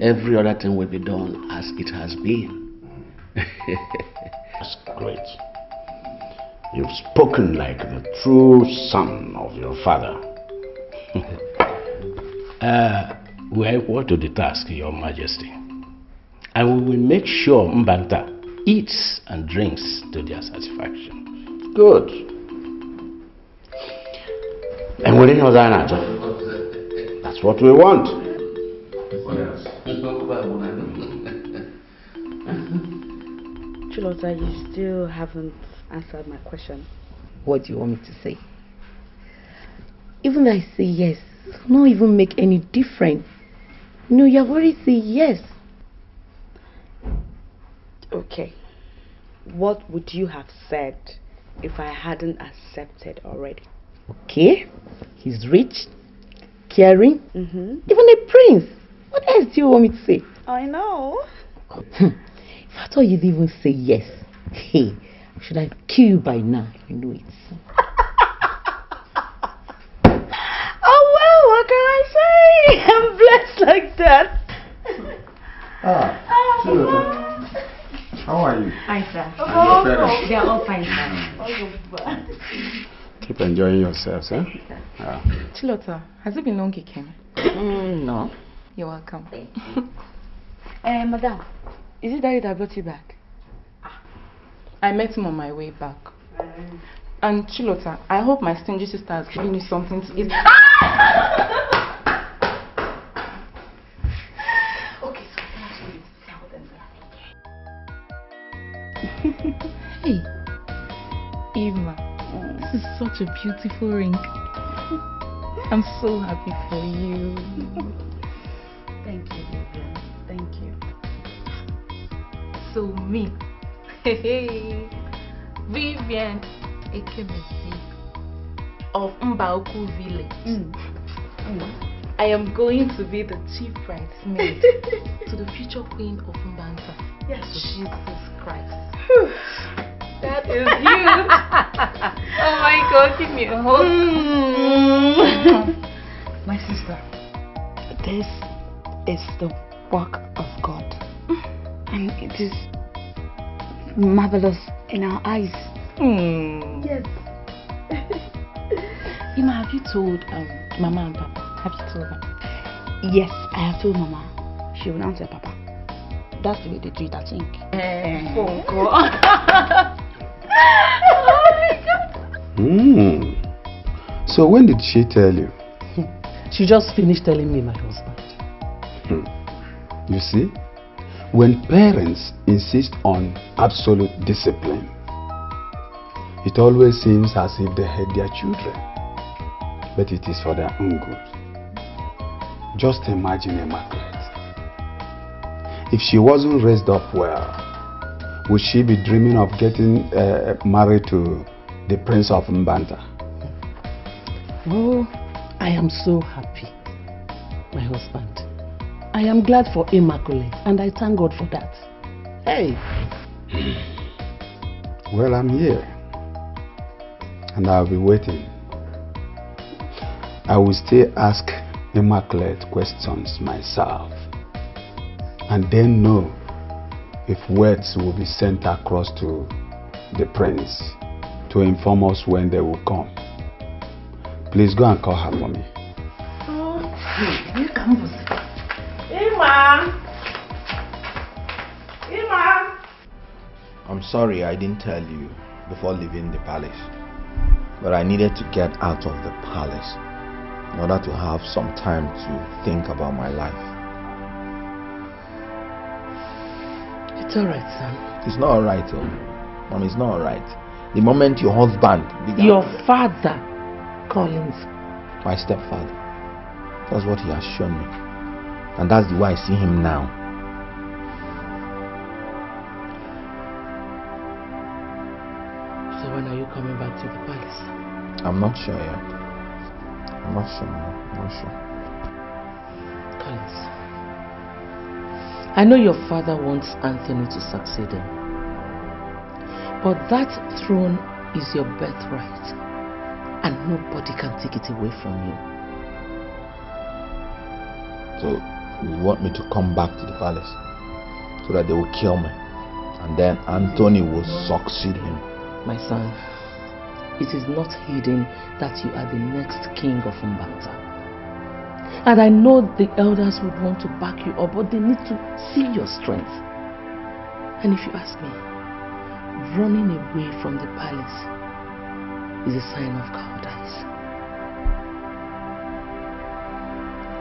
every other thing will be done as it has been. That's great. You've spoken like the true son of your father. We are equal to the task, Your Majesty. And we will make sure Mbanta eats and drinks to their satisfaction. Good. And we're in Hosanna. That's what we want. What else? Chilota, you still haven't answered my question. What do you want me to say? Even I say yes, it will not even make any difference. No, you have already said yes. Okay. What would you have said if I hadn't accepted already? Okay, he's rich, caring, Mm-hmm. even a prince. What else do you want me to say? I know. If I thought you'd even say yes, hey, should I kill you by now? You know it. Oh well, what can I say? I'm blessed like that. How are you? Hi, sir. And your parents? They are all fine, sir. Keep enjoying yourselves, eh? Yeah. Chilota, has it been long he came? No. You're welcome. Madam, is it Daddy that brought you back? I met him on my way back. And Chilota, I hope my stingy sister has given you something to eat. Okay, so I can tell them. Hey, Eva, this is such a beautiful ring. I'm so happy for you. Thank you, Vivian. Thank you. So me, hey, Vivian Ekemesi of Mbaoku village. I am going to be the chief bridesmaid to the future queen of Mbanta. Yes, Jesus Christ. That is huge. Oh my God, give me a hug. My sister, this is the work of God. And it is marvelous in our eyes. Yes. Ima, have you told Mama and Papa? Have you told them? Yes, I have told Mama. She will answer Papa. That's the way they do it, I think. Oh God. So when did she tell you? She just finished telling me, my husband. You see, when parents insist on absolute discipline, it always seems as if they hate their children, but it is for their own good. Just imagine Immaculate. If she wasn't raised up well, would she be dreaming of getting married to the Prince of Mbanta? Oh, I am so happy, my husband. I am glad for Immaculate, and I thank God for that. Hey. Well, I'm here, and I'll be waiting. I will still ask Immaculate questions myself, and then know if words will be sent across to the prince to inform us when they will come. Please go and call her for me. Ima! I'm sorry I didn't tell you before leaving the palace, but I needed to get out of the palace in order to have some time to think about my life. It's alright, son. It's not alright, oh. Mom, it's not alright. The moment your husband began... Your father, Collins. My stepfather. That's what he has shown me. And that's the way I see him now. So when are you coming back to the palace? I'm not sure yet. I'm not sure, Mom. I'm not sure. Collins, I know your father wants Anthony to succeed him. But that throne is your birthright. And nobody can take it away from you. So, you want me to come back to the palace so that they will kill me, and then Anthony will succeed him? My son, it is not hidden that you are the next king of Mbanta. And I know the elders would want to back you up, but they need to see your strength. And if you ask me, running away from the palace is a sign of cowardice.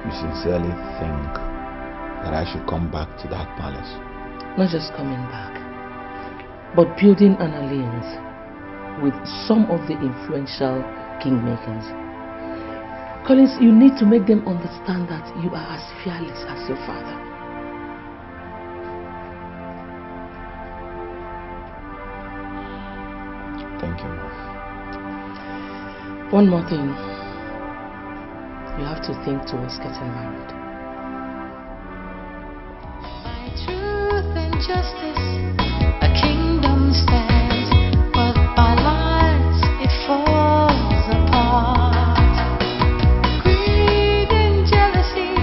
You sincerely think that I should come back to that palace? Not just coming back, but building an alliance with some of the influential kingmakers. Collins, you need to make them understand that you are as fearless as your father. Thank you. One more thing. You have to think towards getting married. By truth and justice, a kingdom stands, but by lies it falls apart. Greed and jealousy,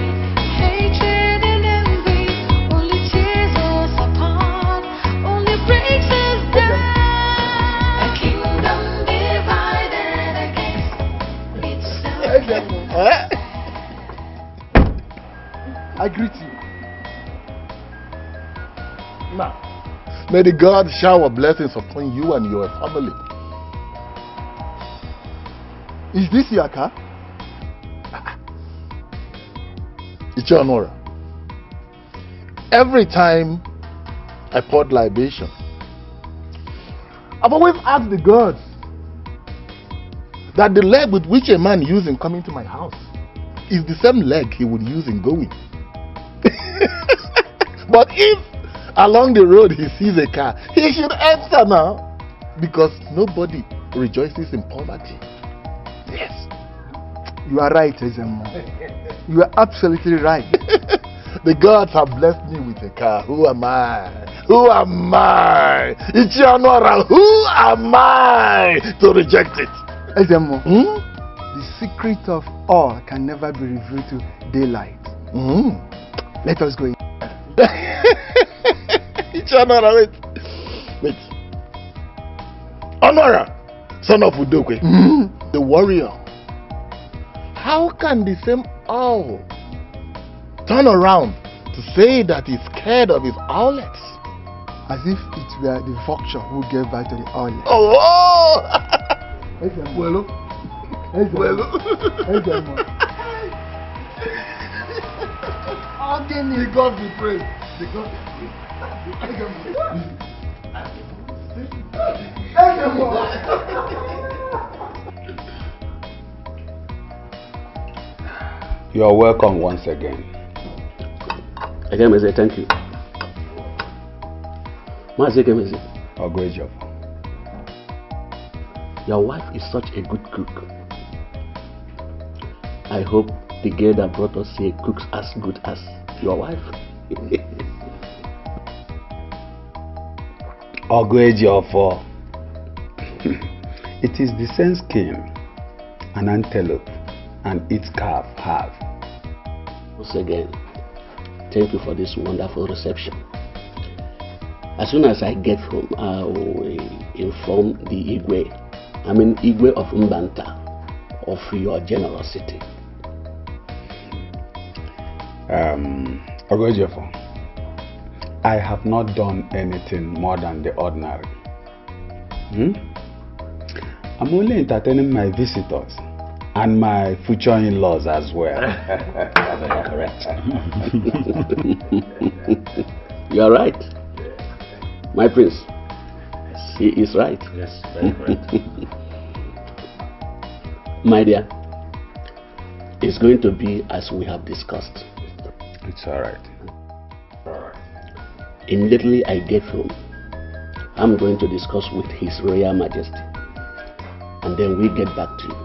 hatred and envy, only tears us apart, only breaks us down. A kingdom divided against itself. I greet you. Now, may the God shower blessings upon you and your family. Is this your car? It's your honor. Every time I poured libation, I've always asked the gods that the leg with which a man used in coming to my house is the same leg he would use in going. But if along the road he sees a car, he should enter now, because nobody rejoices in poverty. Yes. You are right, Ezemo. You are absolutely right. The gods have blessed me with a car. Who am I? Who am I? It's your honor. Who am I to reject it? Ezemo, the secret of all can never be revealed to daylight. Let us go in. It's your honor. Wait. Honora, son of Udokwe, the warrior. How can the same owl turn around to say that he's scared of his owlets? As if it were the vulture who gave birth to the owlet. Oh! Well, The God be praised. The God be You are welcome once again. Again, I say thank you. Your wife is such a good cook. I hope the girl that brought us here cooks as good as your wife. Ogwejofo. It is the same skin an antelope and its calf have. Once again, thank you for this wonderful reception. As soon as I get home, I will inform the Igwe of Mbanta, of your generosity. Ogwejofo, I have not done anything more than the ordinary. I'm only entertaining my visitors and my future in-laws as well. Correct. You are right. My prince, he is right. Yes, very correct. My dear, it's going to be as we have discussed. It's alright. Immediately I get home, I'm going to discuss with His Royal Majesty, and then we get back to you.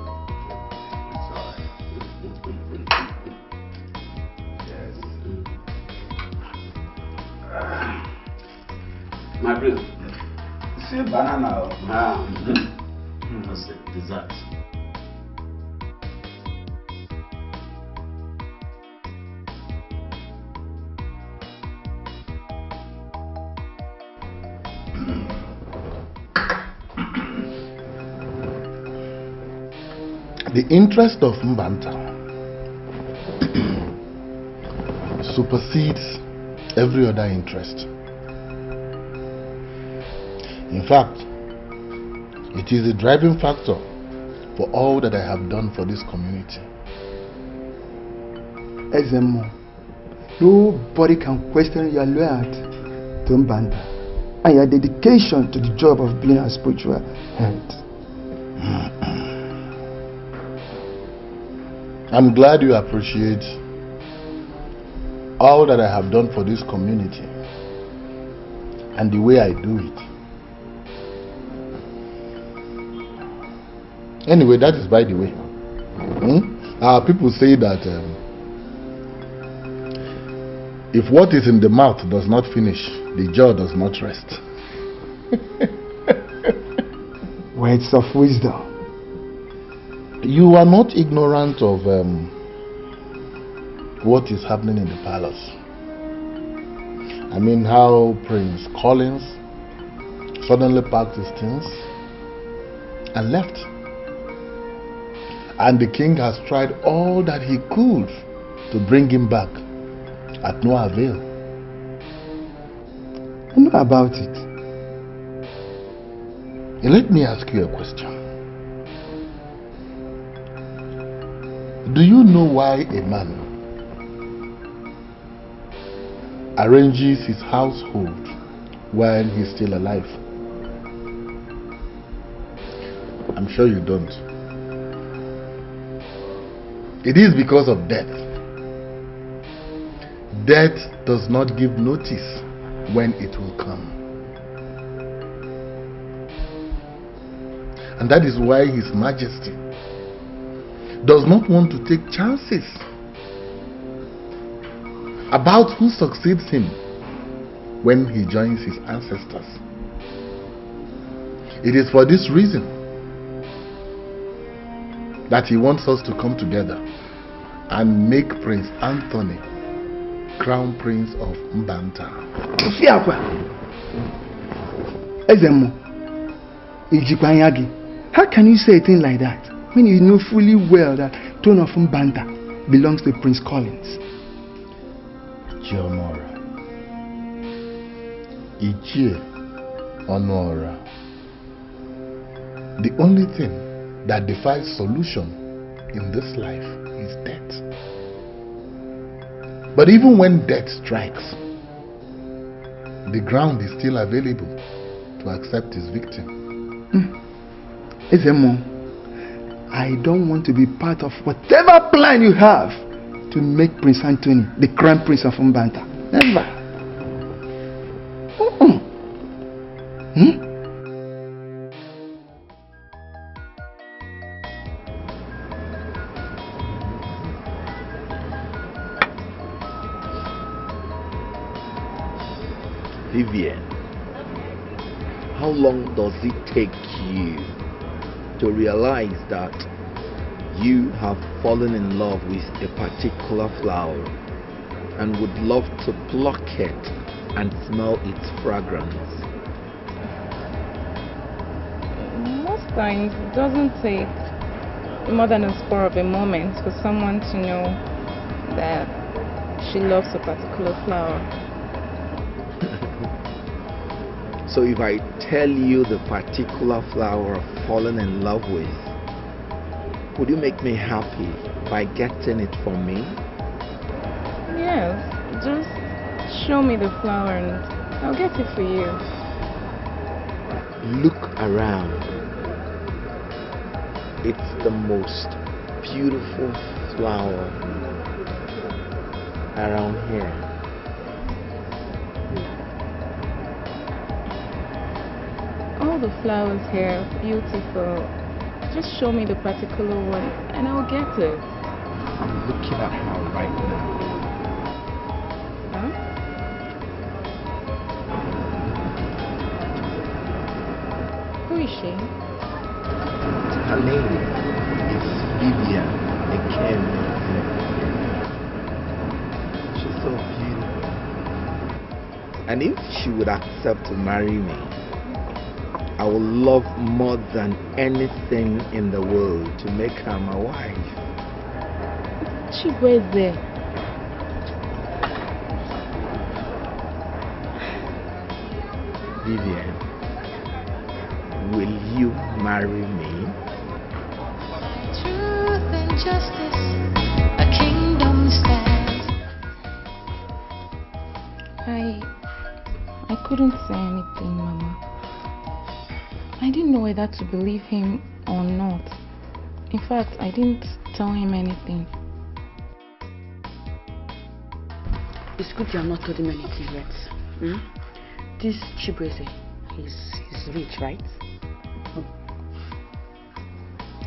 My prince. See banana. That's it, dessert. The interest of Mbanta supersedes every other interest. In fact, it is the driving factor for all that I have done for this community. Ezemo, nobody can question your loyalty to Mbanta and your dedication to the job of being a spiritual head. I'm glad you appreciate all that I have done for this community and the way I do it. Anyway, that is by the way. People say that if what is in the mouth does not finish, the jaw does not rest. Words of wisdom. You are not ignorant of what is happening in the palace. I mean, how Prince Collins suddenly packed his things and left. And the king has tried all that he could to bring him back, at no avail. I know about it. Let me ask you a question. Do you know why a man arranges his household while he's still alive? I'm sure you don't. It is because of death. Death does not give notice when it will come. And that is why His Majesty does not want to take chances about who succeeds him when he joins his ancestors. It is for this reason that he wants us to come together and make Prince Anthony Crown Prince of Mbanta. Ezemo, how can you say a thing like that when you know fully well that throne of Mbanta belongs to Prince Collins? Jomora, Ichie Honora. The only thing that defies solution in this life is death. But even when death strikes, the ground is still available to accept his victim. Ezemo, I don't want to be part of whatever plan you have to make Prince Anthony the Crown Prince of Mbanta. Never. Vivian, how long does it take you to realize that you have fallen in love with a particular flower and would love to pluck it and smell its fragrance? Most times it doesn't take more than a spur of a moment for someone to know that she loves a particular flower. So if I tell you the particular flower I've fallen in love with, would you make me happy by getting it for me? Yes, just show me the flower and I'll get it for you. Look around. It's the most beautiful flower around here. All the flowers here are beautiful. Just show me the particular one and I'll get it. I'm looking at her right now. Huh? Who is she? Her name is Vivian Akem. She's so beautiful. And if she would accept to marry me, I will love more than anything in the world to make her my wife. She was there. Vivian, will you marry me? Truth and justice, a kingdom stands. I couldn't say anything, Mama. I didn't know whether to believe him or not. In fact, I didn't tell him anything. It's good you have not told him anything yet. Hmm? This Chibueze, he's rich, right?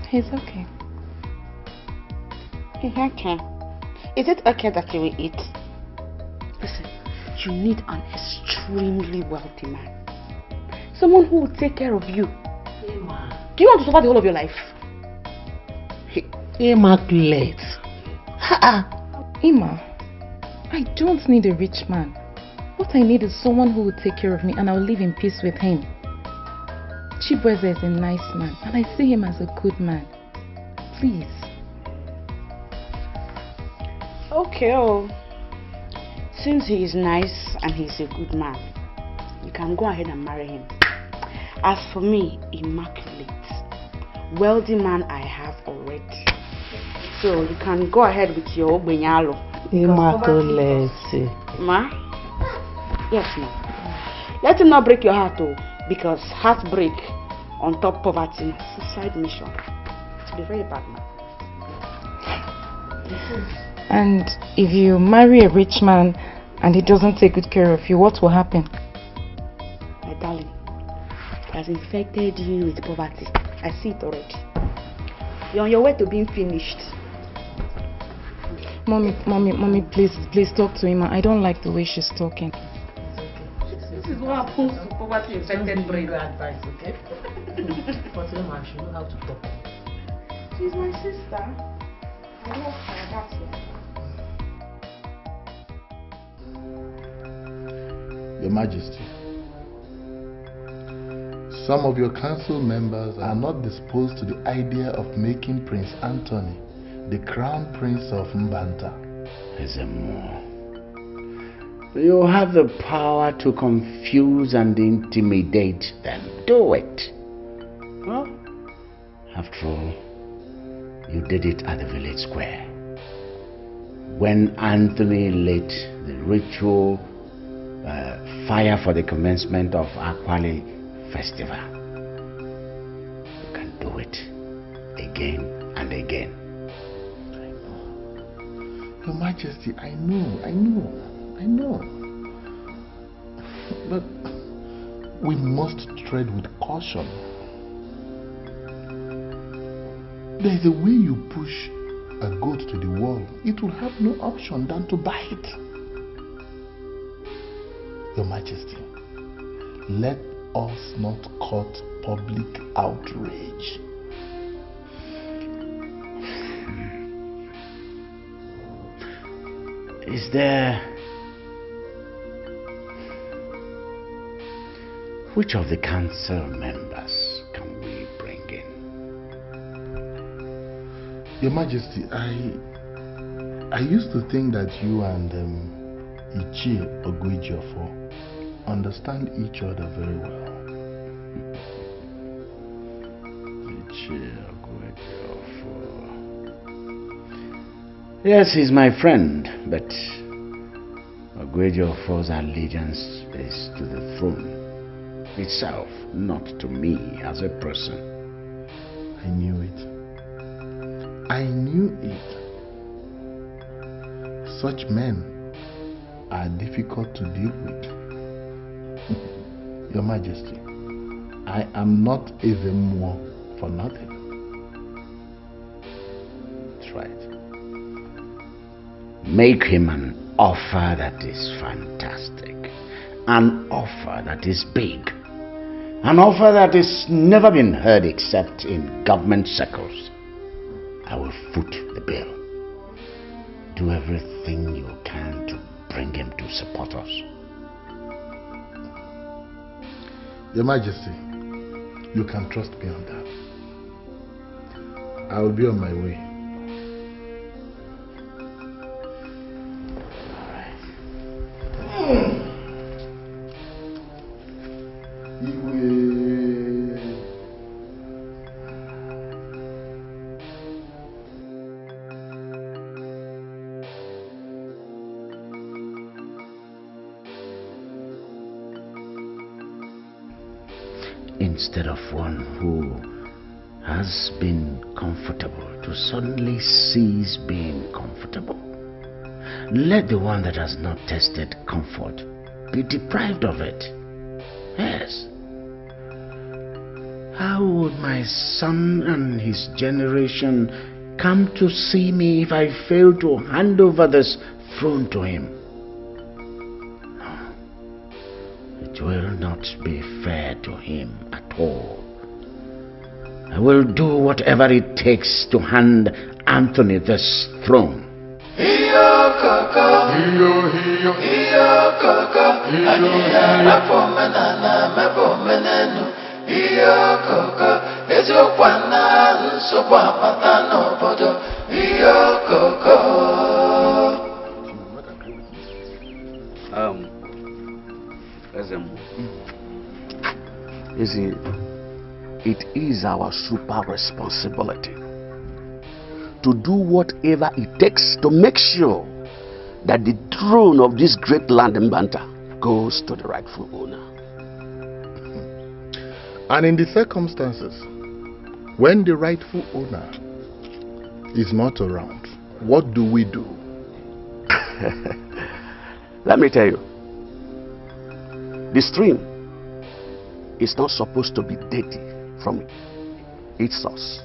He's okay. He's okay. Is it okay that you will eat? Listen, you need an extremely wealthy man. Someone who will take care of you. Emma. Do you want to suffer the whole of your life? Immaculate. Emma, I don't need a rich man. What I need is someone who will take care of me and I'll live in peace with him. Chibueze is a nice man and I see him as a good man. Please. Okay, since he is nice and he's a good man, you can go ahead and marry him. As for me, immaculate, wealthy man I have already. So you can go ahead with your Obenyalo. Immaculate. Ma? Yes, ma. Let him not break your heart, because heartbreak on top poverty is a side mission. It will be very bad, ma. And if you marry a rich man and he doesn't take good care of you, what will happen? My darling, he has infected you with poverty. I see it already. You're on your way to being finished. Mommy, please talk to him. I don't like the way she's talking. This is what happens to poverty infected brain. Advice, okay? But Emma, she knows how to talk. She's my sister. I love her, that's why. Your Majesty, some of your council members are not disposed to the idea of making Prince Anthony the crown prince of Mbanta. Ezemo, you have the power to confuse and intimidate them. Do it. Well, after all, you did it at the village square. When Anthony lit the ritual fire for the commencement of Aquali festival. You can do it again and again. Your Majesty, I know. But we must tread with caution. There is a way you push a goat to the wall. It will have no option than to bite. Your Majesty, let us not court public outrage. Is there... Which of the council members can we bring in? Your Majesty, I used to think that you and Ichie Ogwejiofo understand each other very well. Ichie Ogwejiofo. Yes, he's my friend, but Ogwejiofo's allegiance is to the throne itself, not to me as a person. I knew it. Such men are difficult to deal with. Your Majesty, I am not Ezemo for nothing. That's right. Make him an offer that is fantastic, an offer that is big, an offer that has never been heard except in government circles. I will foot the bill. Do everything you can to bring him to support us. Your Majesty, you can trust me on that. I will be on my way. instead of one who has been comfortable to suddenly cease being comfortable. Let the one that has not tasted comfort be deprived of it. Yes. How would my son and his generation come to see me if I fail to hand over this throne to him? No. It will not be fair to him at all. I will do whatever it takes to hand Anthony this throne. You see, it is our super responsibility to do whatever it takes to make sure that the throne of this great land in Banta goes to the rightful owner. And in the circumstances, when the rightful owner is not around, what do we do? Let me tell you, the stream is not supposed to be dirty from its source.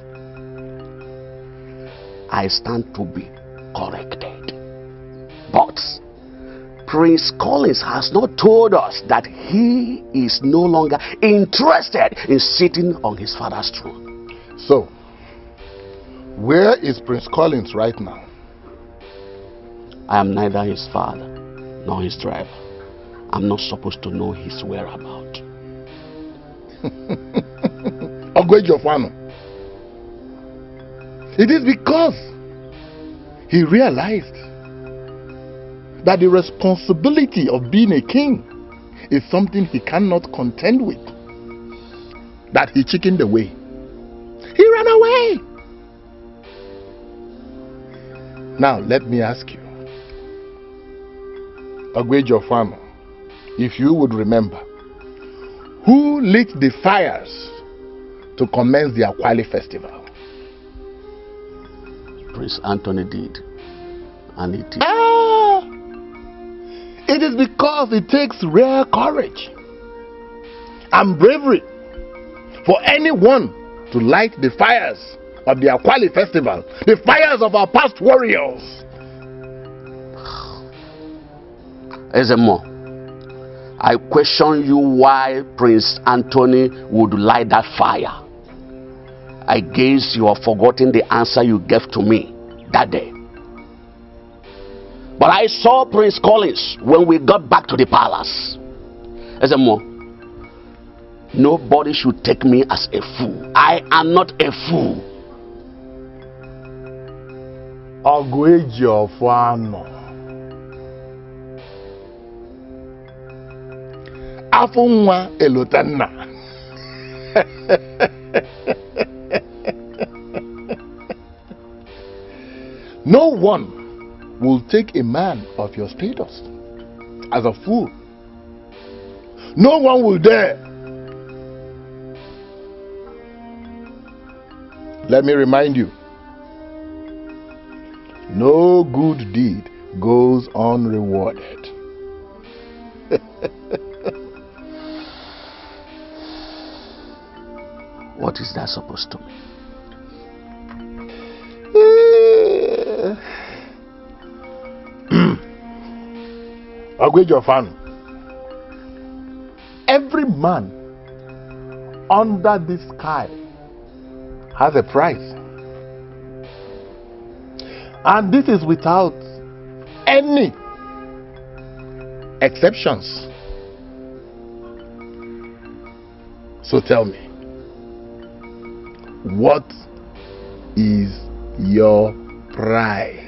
I stand to be corrected. But Prince Collins has not told us that he is no longer interested in sitting on his father's throne. So, where is Prince Collins right now? I am neither his father nor his driver. I'm not supposed to know his whereabouts. Ogwejofano. It is because he realized that the responsibility of being a king is something he cannot contend with, that he chickened away. He ran away. Now let me ask you, Ogwejofano, if you would remember, who lit the fires to commence the Akwali festival? Prince Anthony did. And it is. It is because it takes rare courage and bravery for anyone to light the fires of the Akwali festival, the fires of our past warriors. Ezemo, I question you why Prince Anthony would light that fire. I guess you have forgotten the answer you gave to me that day. But I saw Prince Collins when we got back to the palace. Ezemo, nobody should take me as a fool. I am not a fool. Ogwejofano. Afunwa elotanna. No one will take a man of your status as a fool. No one will dare. Let me remind you, no good deed goes unrewarded. What is that supposed to mean? Ogwejofano, every man under this sky has a price, and this is without any exceptions. So tell me, what is your price?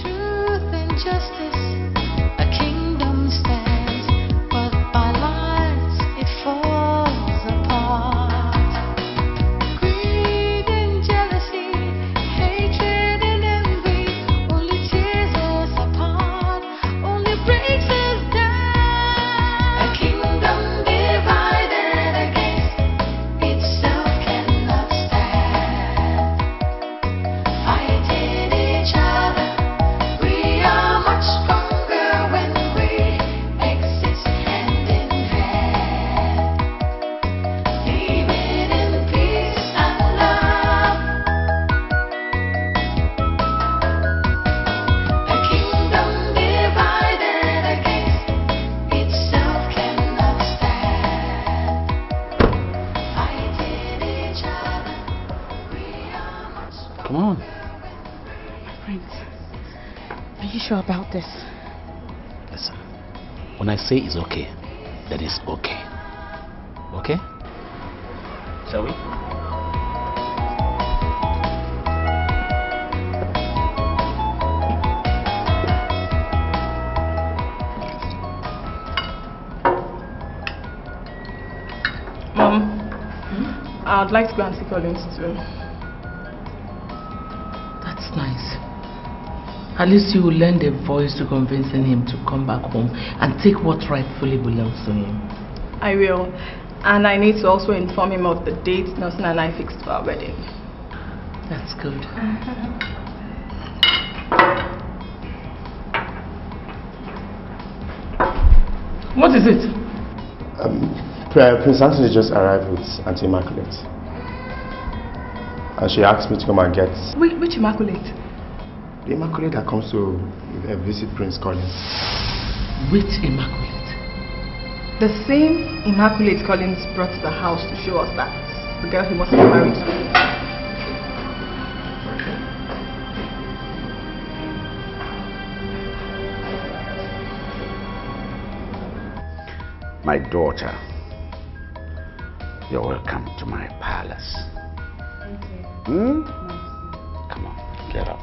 Truth and justice, a kingdom stands, but by lies it falls apart. Greed and jealousy, hatred and envy, only tears us apart, only breaks us down. A kingdom divided against Come on. Prince, are you sure about this? Listen, when I say it's okay, that is okay. Okay? Shall we? Mom, I'd like to go and see Collins too. That's nice. At least you will lend a voice to convincing him to come back home and take what rightfully belongs to him. I will. And I need to also inform him of the date Nelson and I fixed for our wedding. That's good. What is it? Prince Anthony just arrived with Auntie Immaculate. And she asked me to come and get... Which Immaculate? The Immaculate that comes to visit Prince Collins. Which Immaculate? The same Immaculate Collins brought to the house to show us that the girl he must be married to. My daughter, you're welcome to my palace. Come on, get up.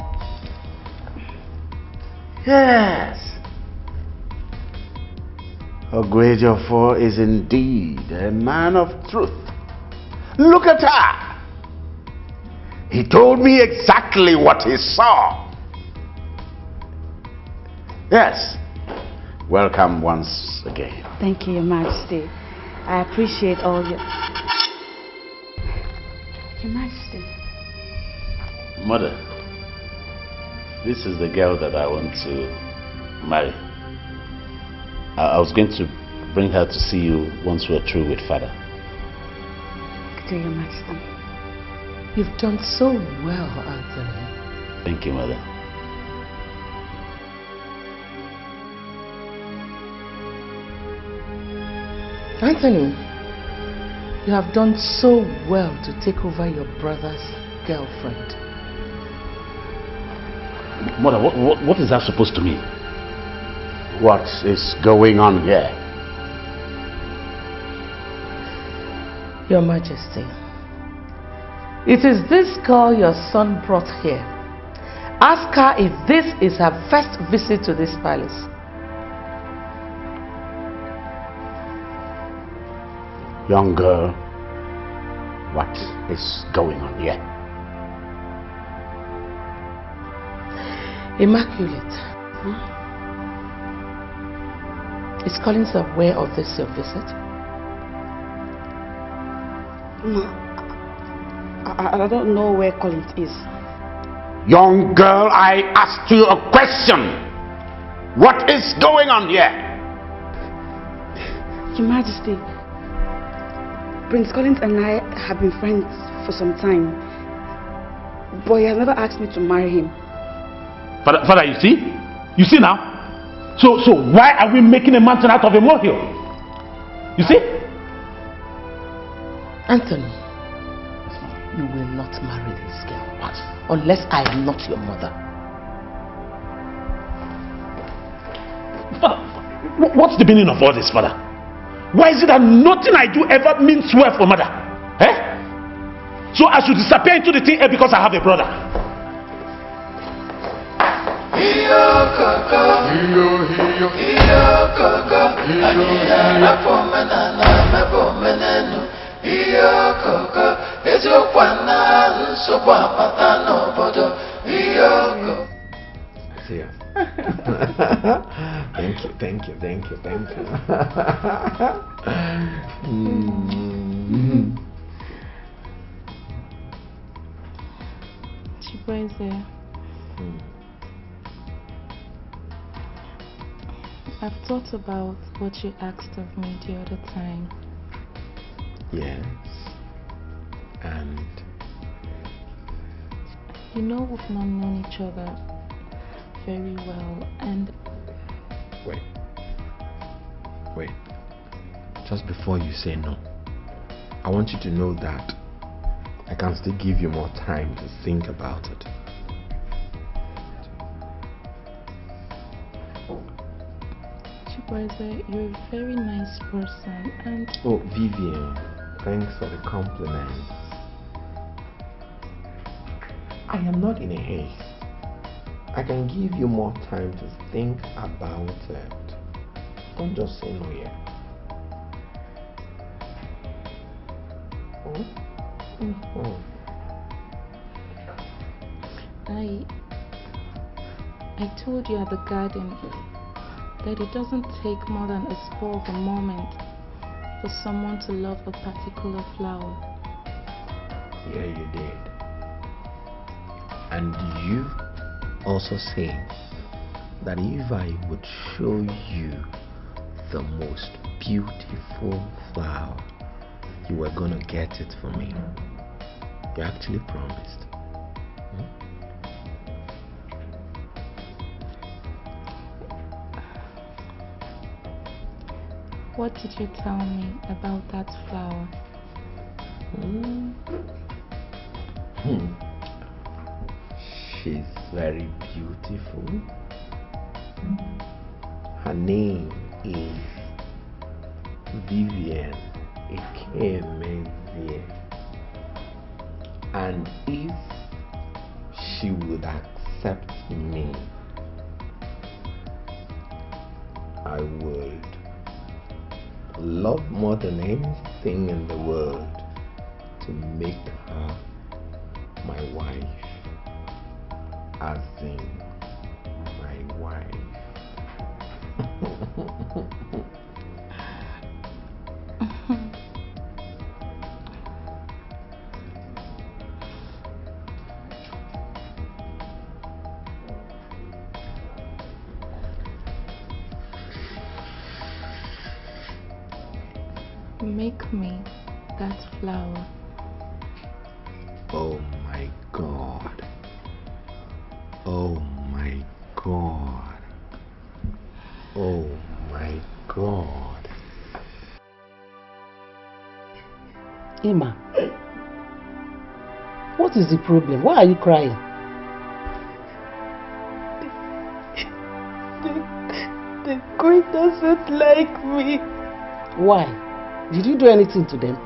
Yes. Ogwejofor is indeed a man of truth. Look at her. He told me exactly what he saw. Yes. Welcome once again. Thank you, Your Majesty. I appreciate all your... Your Majesty. Mother, this is the girl that I want to marry. I was going to bring her to see you once we're through with Father. Good day, Your Majesty. You've done so well, Anthony. Thank you, Mother. Anthony, you have done so well to take over your brother's girlfriend. Mother, what is that supposed to mean? What is going on here? Your Majesty, it is this girl your son brought here. Ask her if this is her first visit to this palace. Young girl, what is going on here? Immaculate. Is Collins aware of this your visit? No, I don't know where Collins is. Young girl, I asked you a question. What is going on here? Your Majesty, Prince Collins and I have been friends for some time, but he has never asked me to marry him. Father, you see now? So why are we making a mountain out of a molehill? You see? Anthony, you will not marry this girl. What? Unless I am not your mother. Father, what's the meaning of all this, Father? Why is it that nothing I do ever means well for mother? Eh? So I should disappear into the thin air because I have a brother? See ya. Thank you. Chibueze, I've thought about what you asked of me the other time. Yes. And? You know we've not known each other very well, and... Wait. Just before you say no, I want you to know that I can still give you more time to think about it. Chikweze, you're a very nice person and... Oh, Vivian, thanks for the compliments. I am not in a haste. I can give you more time to think about it. Don't just say no yet. I told you at the garden that it doesn't take more than a spur of a moment for someone to love a particular flower. Yeah, you did. And you also said that if I would show you the most beautiful flower, you were gonna get it for me. You actually promised. What did you tell me about that flower? She's very beautiful. Her name is Vivian Ikemezie. And if she would accept me, I would love more than anything in the world to make her my wife, as in my wife. Make me that flower. Oh my God. Oh my God. Oh my God. Emma, what is the problem? Why are you crying? The queen doesn't like me. Why? Did you do anything to them?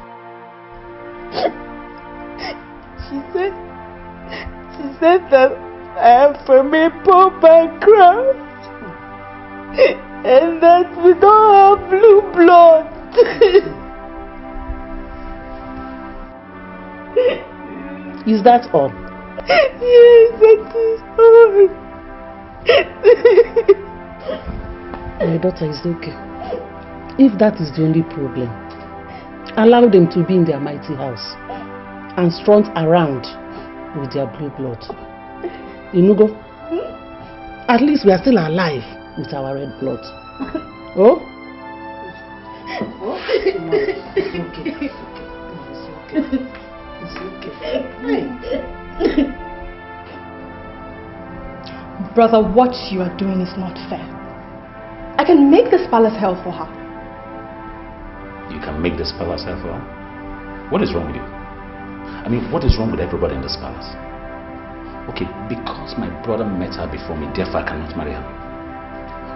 She said that I am from a poor background and that we don't have blue blood. Is that all? Yes, that is all. My daughter is okay. If that is the only problem, allow them to be in their mighty house and strut around with their blue blood. Inugo, at least we are still alive with our red blood. Oh? It's okay. It's okay. Brother, what you are doing is not fair. I can make this palace hell for her. You can make this palace hell for her? What is wrong with you? I mean, what is wrong with everybody in this palace? Okay, because my brother met her before me, therefore I cannot marry her.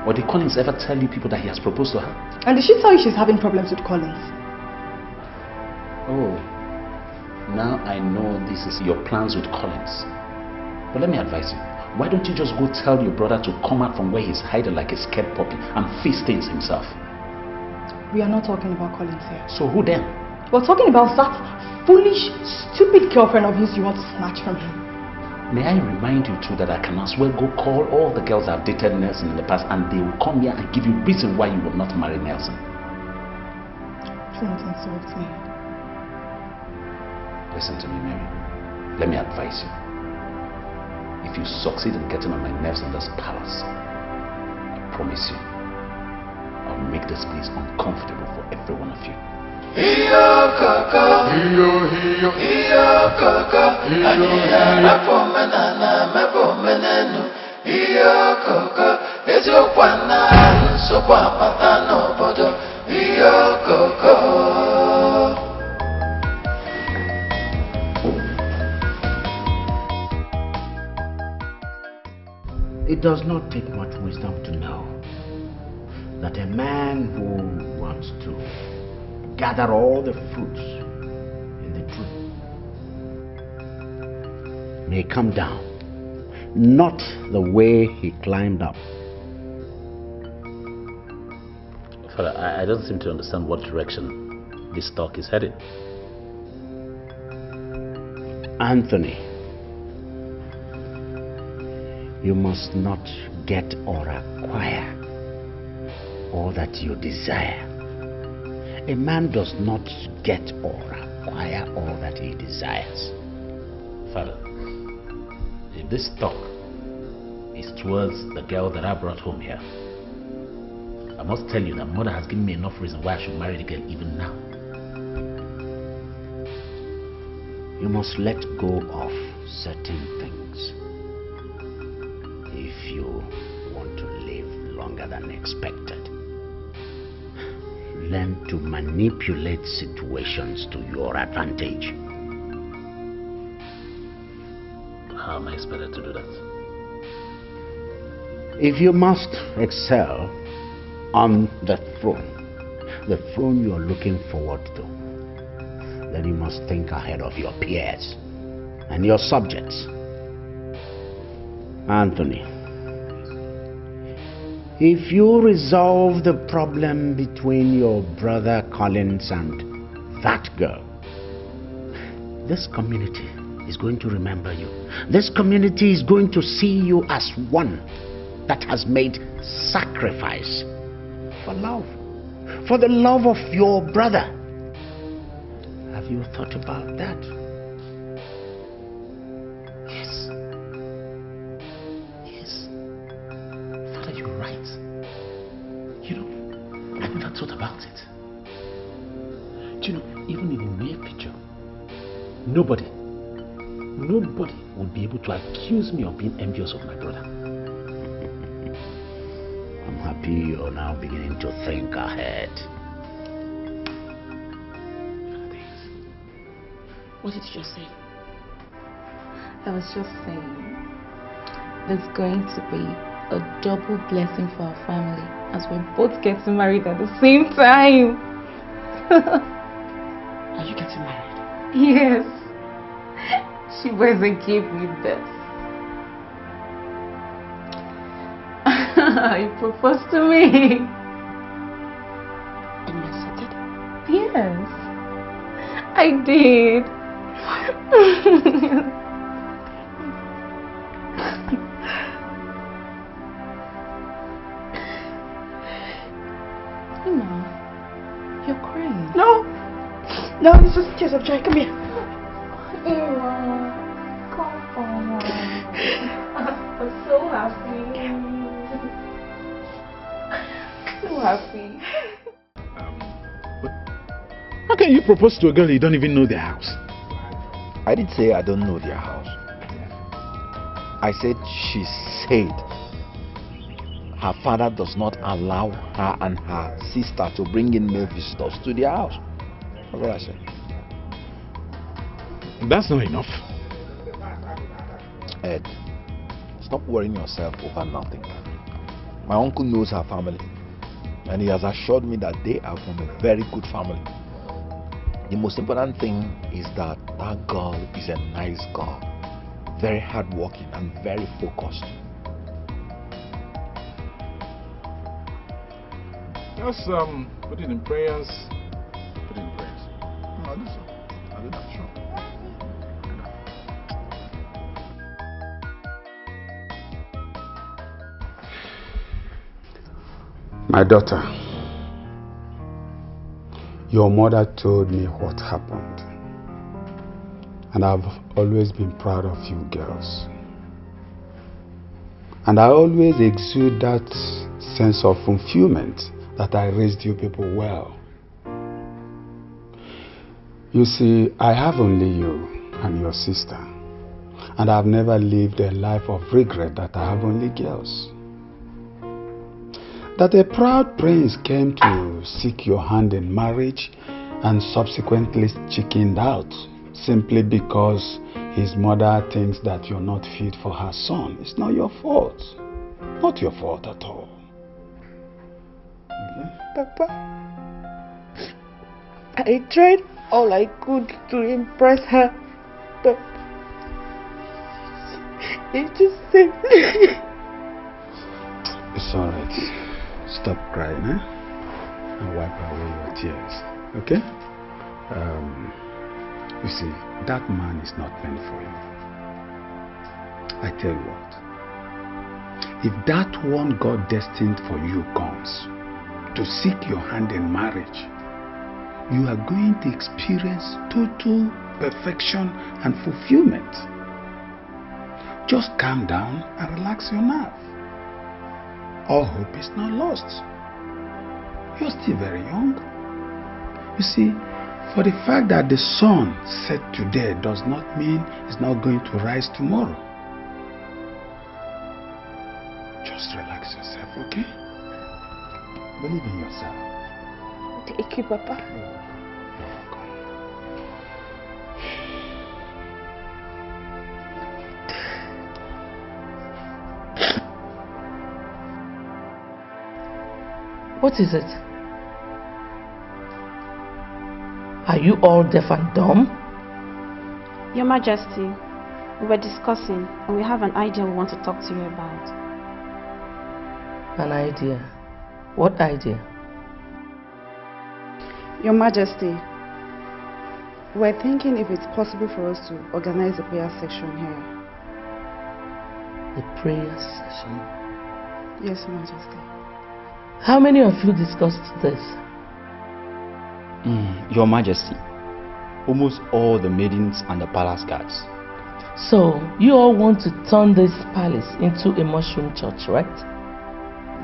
Or did Collins ever tell you people that he has proposed to her? And did she tell you she's having problems with Collins? Oh, now I know this is your plans with Collins. But let me advise you. Why don't you just go tell your brother to come out from where he's hiding like a scared puppy and face things himself? We are not talking about Collins here. So who then? We're talking about that foolish, stupid girlfriend of his you want to snatch from him. May I remind you too that I can as well go call all the girls I've dated Nelson in the past and they will come here and give you reason why you will not marry Nelson. Don't insult me. Listen to me, Mary. Let me advise you. If you succeed in getting on my nerves in this palace, I promise you, I'll make this place uncomfortable for every one of you. Iyo kaka, iyo kaka, aniya mepo menenu. Iyo kaka, ezokwana nsokwa pata n'obodo. Iyo kaka. It does not take much wisdom to know that a man who wants to gather all the fruits in the tree may come down, not the way he climbed up. Father, I don't seem to understand what direction this talk is headed. Anthony, you must not get or acquire all that you desire. A man does not get or acquire all that he desires. Father, if this talk is towards the girl that I brought home here, I must tell you that mother has given me enough reason why I should marry the girl even now. You must let go of certain things if you want to live longer than expected. Learn to manipulate situations to your advantage. How am I expected to do that? If you must excel on the throne you are looking forward to, then you must think ahead of your peers and your subjects. Anthony, if you resolve the problem between your brother Collins and that girl, this community is going to remember you. This community is going to see you as one that has made sacrifice for love, for the love of your brother. Have you thought about that? Yes. Father, you're right. You know, I never thought about it. You know, even in the near future, nobody would be able to accuse me of being envious of my brother. I'm happy you're now beginning to think ahead. What did you just say? I was just saying there's going to be a double blessing for our family as we're both getting married at the same time. Are you getting married? Yes. She went and gave me this. He proposed to me. And you accepted? Yes. I did. Emma, you're crying. No, it's just tears of joy. Come here. Emma, come on. I'm so happy. So happy. How can you propose to a girl you don't even know their house? I didn't say I don't know their house. I said she said her father does not allow her and her sister to bring in male visitors to their house. That's what I said. That's not enough. Ed, stop worrying yourself over nothing. My uncle knows her family, and he has assured me that they are from a very good family. The most important thing is that that girl is a nice girl, very hardworking and very focused. Just put it in prayers. Put it in prayers. I'll do so. I'll do that, sure. My daughter, your mother told me what happened, and I've always been proud of you girls. And I always exude that sense of fulfillment that I raised you people well. You see, I have only you and your sister, and I've never lived a life of regret that I have only girls. That a proud prince came to seek your hand in marriage and subsequently chickened out simply because his mother thinks that you're not fit for her son. It's not your fault. Not your fault at all. Papa, I tried all I could to impress her, but it just said... It's alright. Stop crying, eh? And wipe away your tears, okay? You see, that man is not meant for you. I tell you what, if that one God destined for you comes to seek your hand in marriage, you are going to experience total perfection and fulfillment. Just calm down and relax your nerve. All hope is not lost. You're still very young. You see, for the fact that the sun set today does not mean it's not going to rise tomorrow. Just relax yourself, okay? Believe in yourself. Thank you, Papa. What is it? Are you all deaf and dumb? Your Majesty, we were discussing and we have an idea we want to talk to you about. An idea? What idea? Your Majesty, we're thinking if it's possible for us to organize a prayer section here. The prayer session? Yes, Your Majesty. How many of you discussed this? Your Majesty, almost all the maidens and the palace guards. So, you all want to turn this palace into a mushroom church, right?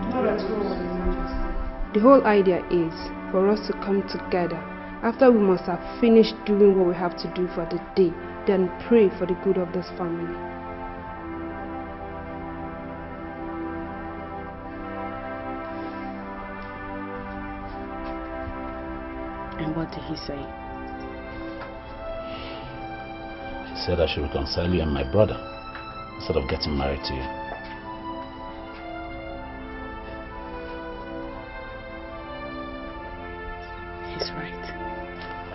Not at all, Your Majesty. The whole idea is for us to come together after we must have finished doing what we have to do for the day, then pray for the good of this family. And what did he say? He said I should reconcile you and my brother instead of getting married to you. He's right.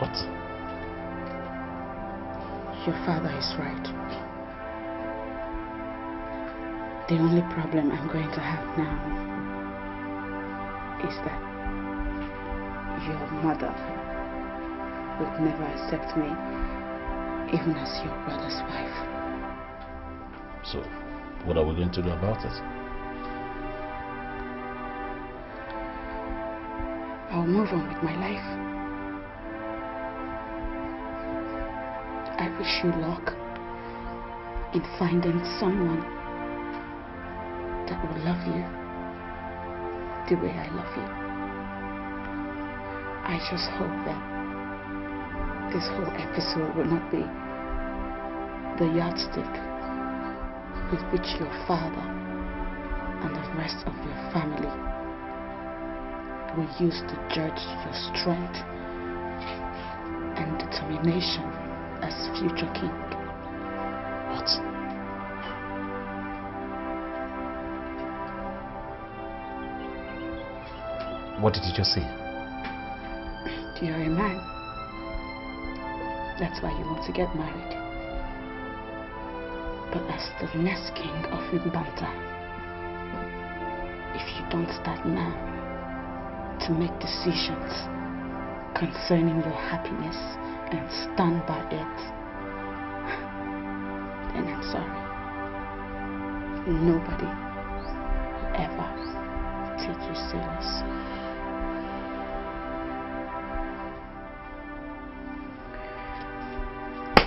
What? Your father is right. The only problem I'm going to have now is that your mother would never accept me even as your brother's wife. So, what are we going to do about it? I'll move on with my life. I wish you luck in finding someone that will love you the way I love you. I just hope that this whole episode will not be the yardstick with which your father and the rest of your family will use to judge your strength and determination as future king. What? What did you just say? You're a man. That's why you want to get married. But as the next king of Mbanta, if you don't start now to make decisions concerning your happiness and stand by it, then I'm sorry. Nobody will ever take you serious.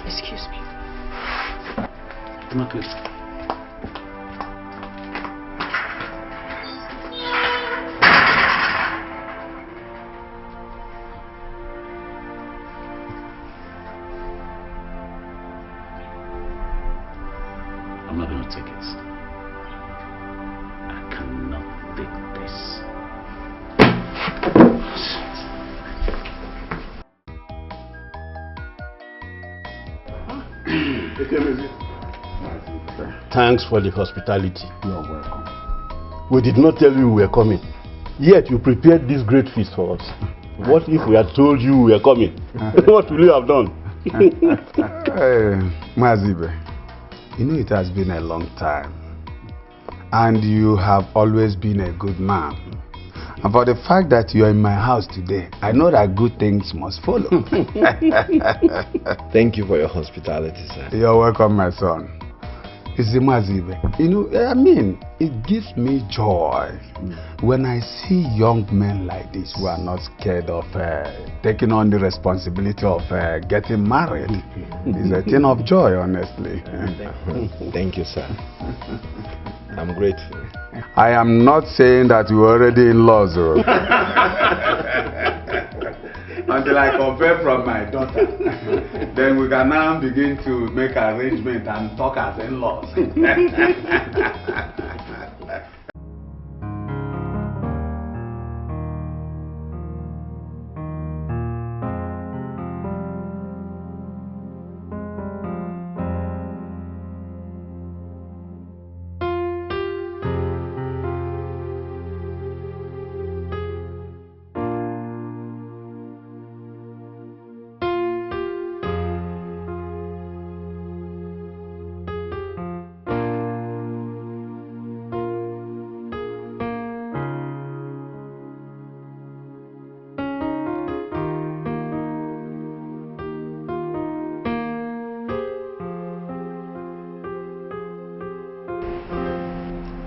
Excuse me. Come on, please. I'm not going to take it. I cannot take this. Thanks for the hospitality. You are welcome. We did not tell you we were coming. Yet you prepared this great feast for us. What if we had told you we were coming? What will you have done? Mazibe, you know it has been a long time. And you have always been a good man. And for the fact that you are in my house today, I know that good things must follow. Thank you for your hospitality, sir. You're welcome, my son. You see, Mazibe, you know, I mean, it gives me joy when I see young men like this who are not scared of taking on the responsibility of getting married. It's a thing of joy, honestly. Thank you, sir. I'm grateful. I am not saying that you're already in laws, until I compare from my daughter. Then we can now begin to make arrangements and talk as in-laws.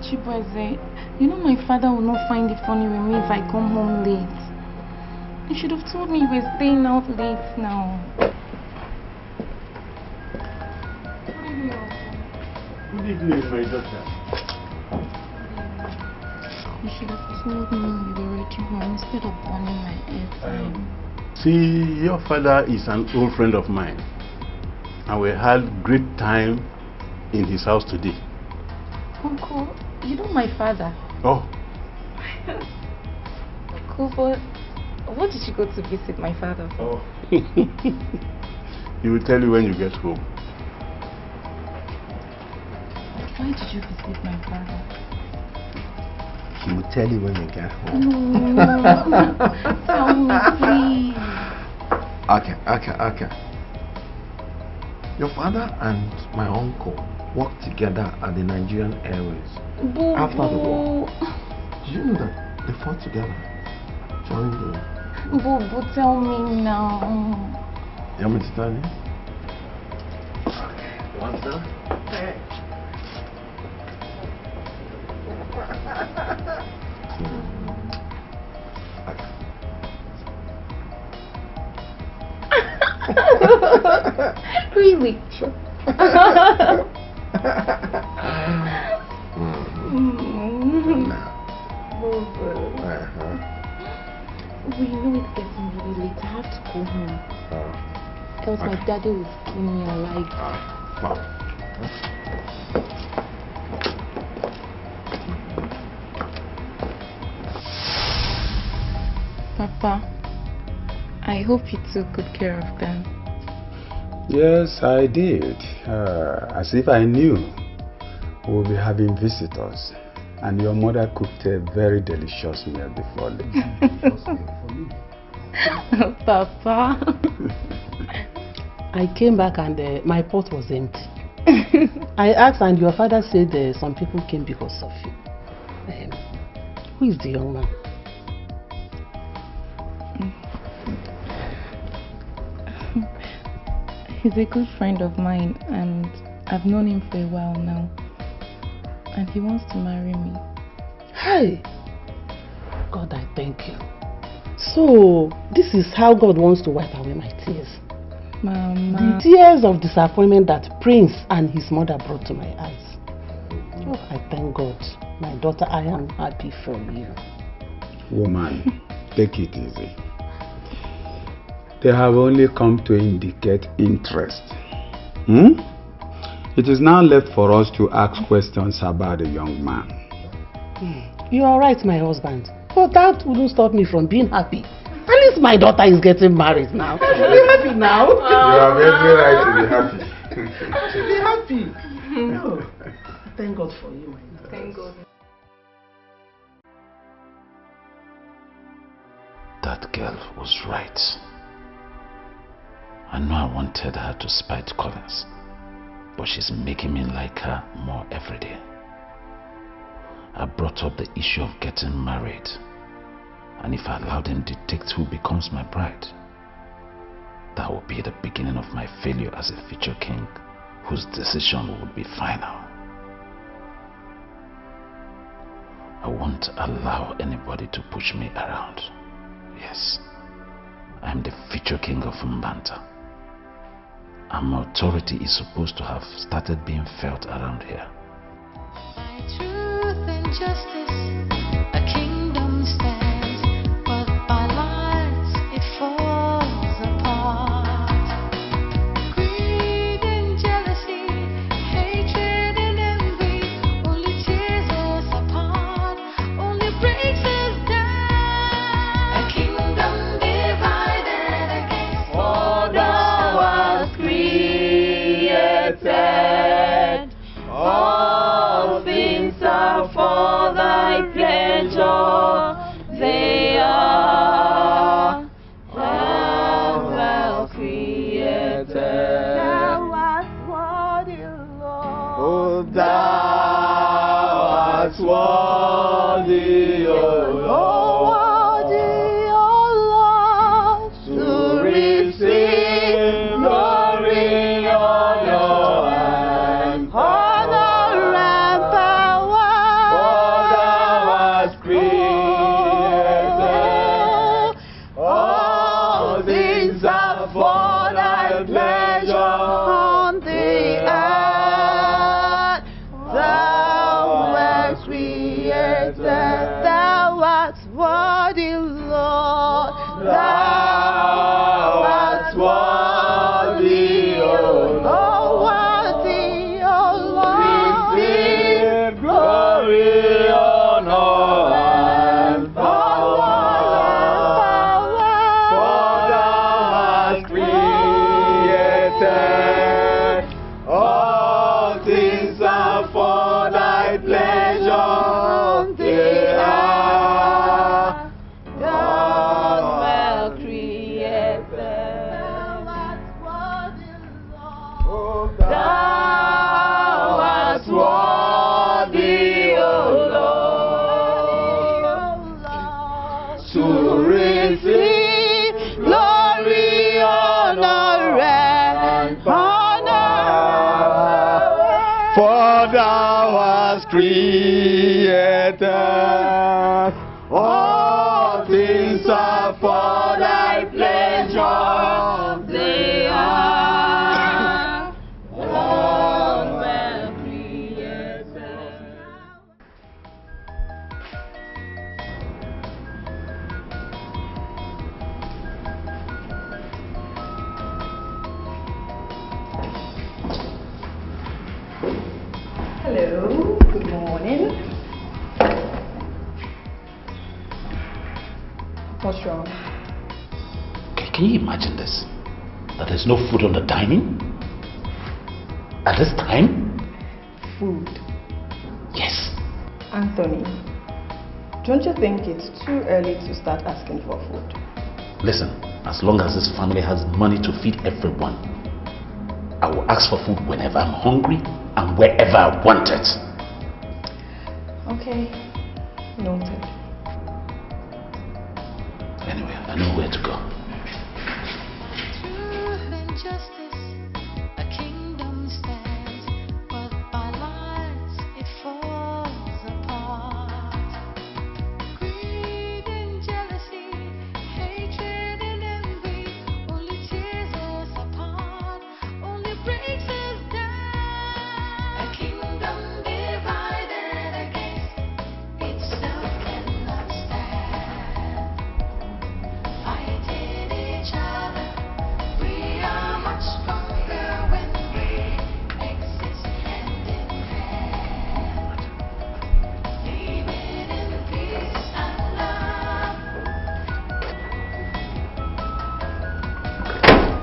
Chibueze, you know my father will not find it funny with me if I come home late. You should have told me you were staying out late now. Good evening, my daughter. You should have told me you were already home instead of burning my airtime. See, your father is an old friend of mine. And we had great time in his house today. Uncle, you know my father. Oh. Uncle, but what did you go to visit my father for? Oh. He will tell you when you get home. Why did you visit my father? He will tell you when you get home. No, tell me, please. Okay. Your father and my uncle worked together at the Nigerian Airways after the war. Did you know that they fought together during the... Boo, tell me now. You want me to tell you? What's that? Really? We know it's getting really late. I have to go home. Else my daddy will skin me alive. Papa, I hope you took good care of them. Yes, I did. As if I knew we'll be having visitors. And your mother cooked a very delicious meal before leaving. Papa. I came back and my pot was empty. I asked and your father said some people came because of you. Who is the young man? He's a good friend of mine and I've known him for a while now. And he wants to marry me. Hey! God, I thank you. So, this is how God wants to wipe away my tears. Mama. The tears of disappointment that Prince and his mother brought to my eyes. Oh, I thank God. My daughter, I am happy for you. Woman, take it easy. They have only come to indicate interest. It is now left for us to ask questions about the young man. You are right, my husband. But that wouldn't stop me from being happy. At least my daughter is getting married now. Be happy now. You have every right to be happy. Be happy. Oh, thank God for you, my daughter. Thank God. that girl was right. I know I wanted her to spite Collins, but she's making me like her more every day. I brought up the issue of getting married, and if I allow them to dictate who becomes my bride, that will be the beginning of my failure as a future king, whose decision would be final. I won't allow anybody to push me around. Yes, I am the future king of Mbanta, and my authority is supposed to have started being felt around here. By truth and justice, a kingdom stands, but by lies it falls apart. Greed and jealousy, hatred and envy, only tears us apart, only breaks us down. A kingdom divided against For thou wast created, all things are for thy pleasure, they are well created. Thou art worthy, Lord. Oh, thou art worthy, O Lord, To receive glory, honor, and power. For thou art created. All things are for thy pleasure on the earth. Thou wast created. Thou art worthy, Lord. Thou art worthy, O Lord. Worthy, O Lord. Receive glory, honor, and power. For thou art created. All things are for thy pleasure on the earth. God well created. Oh, Thou art worthy, O Lord, to receive glory, honor, and For thou wast created. All things are for thy pleasure. they are all well created. Hello, good morning. What's wrong? Can you imagine this? That there's no food on the dining? At this time? Food. Yes. Anthony, don't you think it's too early to start asking for food? Listen, as long as this family has money to feed everyone, I will ask for food whenever I'm hungry and wherever I want it. Okay, noted. Anyway, I know where to go. truth and justice, a kingdom stands, but by lies it falls apart. Greed and jealousy, hatred and envy, only tears us apart, only breaks us down. A kingdom divided against itself cannot stand. Fighting each other, we are much stronger when we exist hand in hand. Living in peace and love.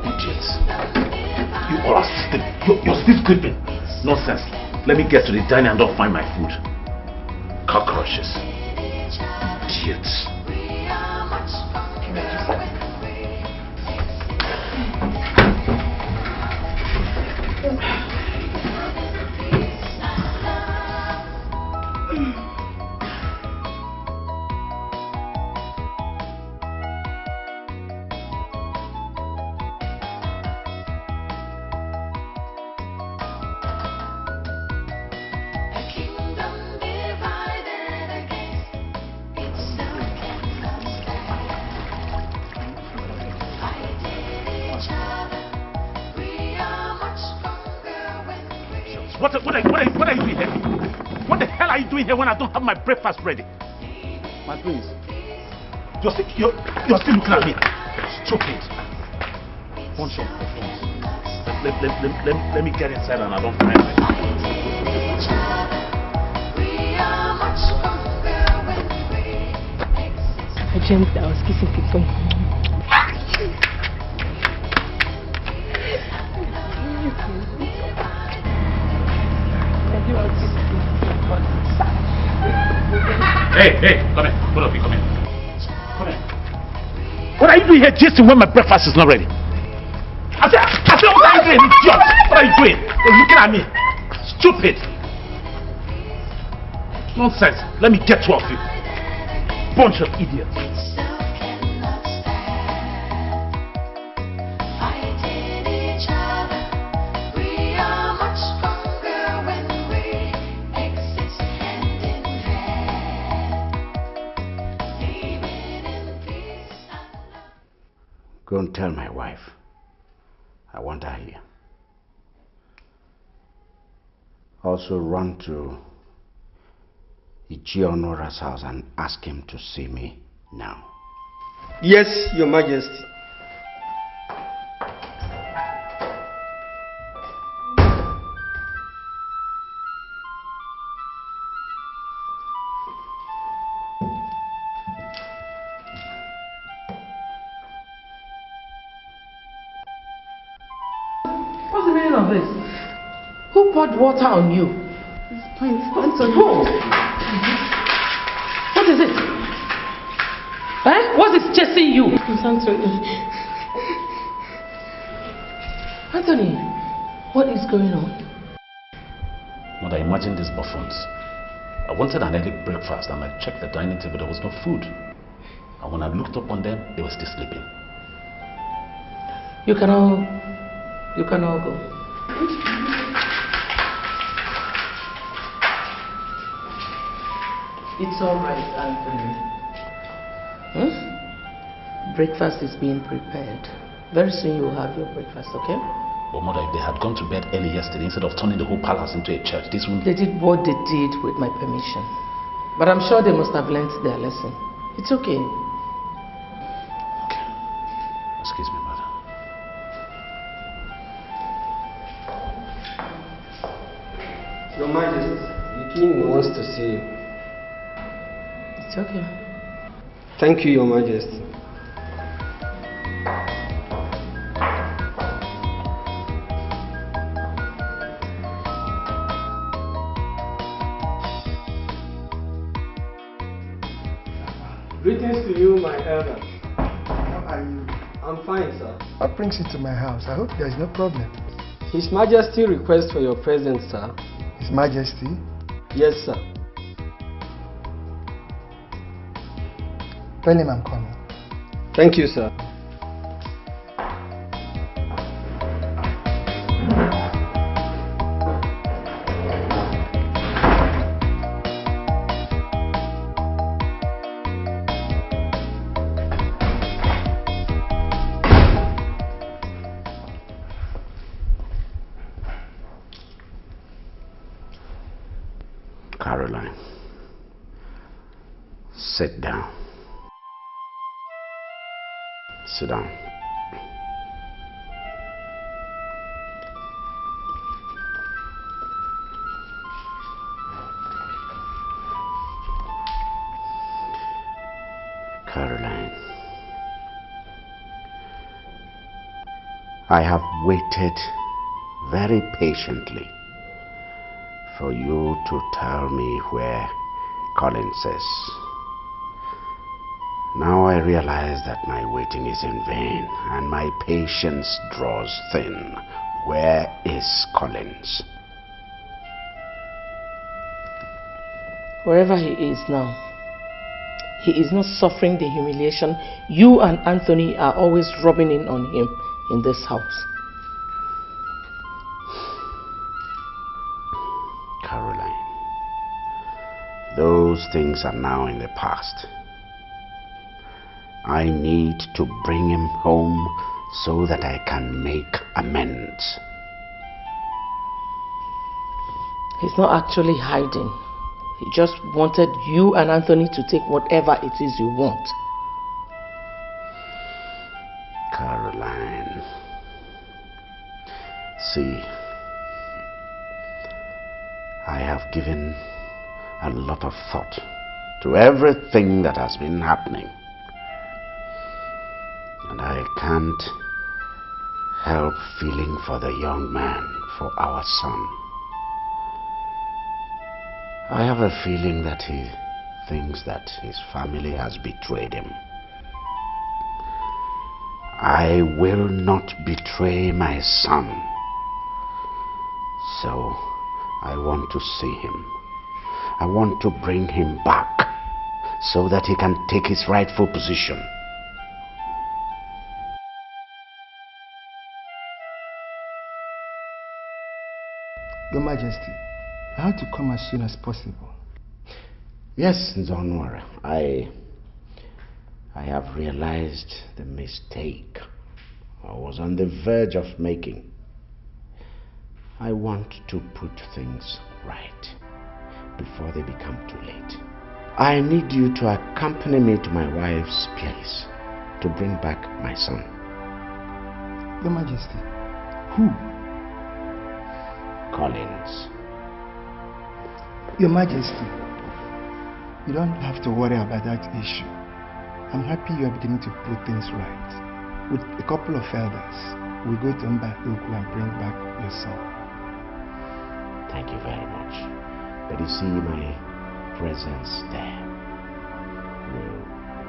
Idiots. You all are still, you're still sleeping. Nonsense. Let me get to the dining and don't find my food. Cockroaches. Idiots. We are much stronger What are you doing here? What the hell are you doing here when I don't have my breakfast ready? My prince. You're still looking at me. Stupid. Bunch of buffoons. Let me get inside and I don't find my... I dreamt that I was kissing people. Hey, come here. Both of you, come here. Come here. What are you doing here, Jason, when my breakfast is not ready? I said, what are you doing, idiot? What are you doing? You're looking at me. Stupid. Nonsense. Let me get two of you. Bunch of idiots. Go and tell my wife. I want her here. Also run to Ichionora's house and ask him to see me now. Yes, Your Majesty. What's the meaning of this? Who poured water on you? It's Prince Anthony. Who? What is it? What is chasing you? Prince Anthony. Anthony, what is going on? Mother, imagine these buffoons. I wanted an early breakfast and I checked the dining table, there was no food. And when I looked up on them, they were still sleeping. You can all go. It's all right, Anthony. Breakfast is being prepared. Very soon you will have your breakfast, okay? But Mother, if they had gone to bed early yesterday instead of turning the whole palace into a church, this wouldn't... They did what they did with my permission. But I'm sure they must have learnt their lesson. It's okay. Excuse me, Mother. Your Majesty, the king wants to see you. It's okay. Thank you, Your Majesty. Greetings to you, my elder. How are you? I'm fine, sir. What brings you to my house? I hope there is no problem. His Majesty requests for your presence, sir. His Majesty? Yes, sir. Tell him I'm coming. Thank you, sir. Caroline, sit down. Sit down. Caroline, I have waited very patiently for you to tell me where Collins is. Now I realize that my waiting is in vain and my patience draws thin. Where is Collins? Wherever he is now, he is not suffering the humiliation you and Anthony are always rubbing in on him in this house. Caroline, those things are now in the past. I need to bring him home so that I can make amends. He's not actually hiding. He just wanted you and Anthony to take whatever it is you want. Caroline. See, I have given a lot of thought to everything that has been happening. And I can't help feeling for the young man, for our son. I have a feeling that he thinks that his family has betrayed him. I will not betray my son. So I want to see him. I want to bring him back so that he can take his rightful position. Your Majesty, I have to come as soon as possible. Yes, Nzonwara, I have realized the mistake I was on the verge of making. I want to put things right before they become too late. I need you to accompany me to my wife's place to bring back my son. Your Majesty, who? Collins. Your Majesty, you don't have to worry about that issue. I'm happy you are beginning to put things right. With a couple of elders, we'll go to Mbadoku and bring back your son. Thank you very much. But you see, my presence there will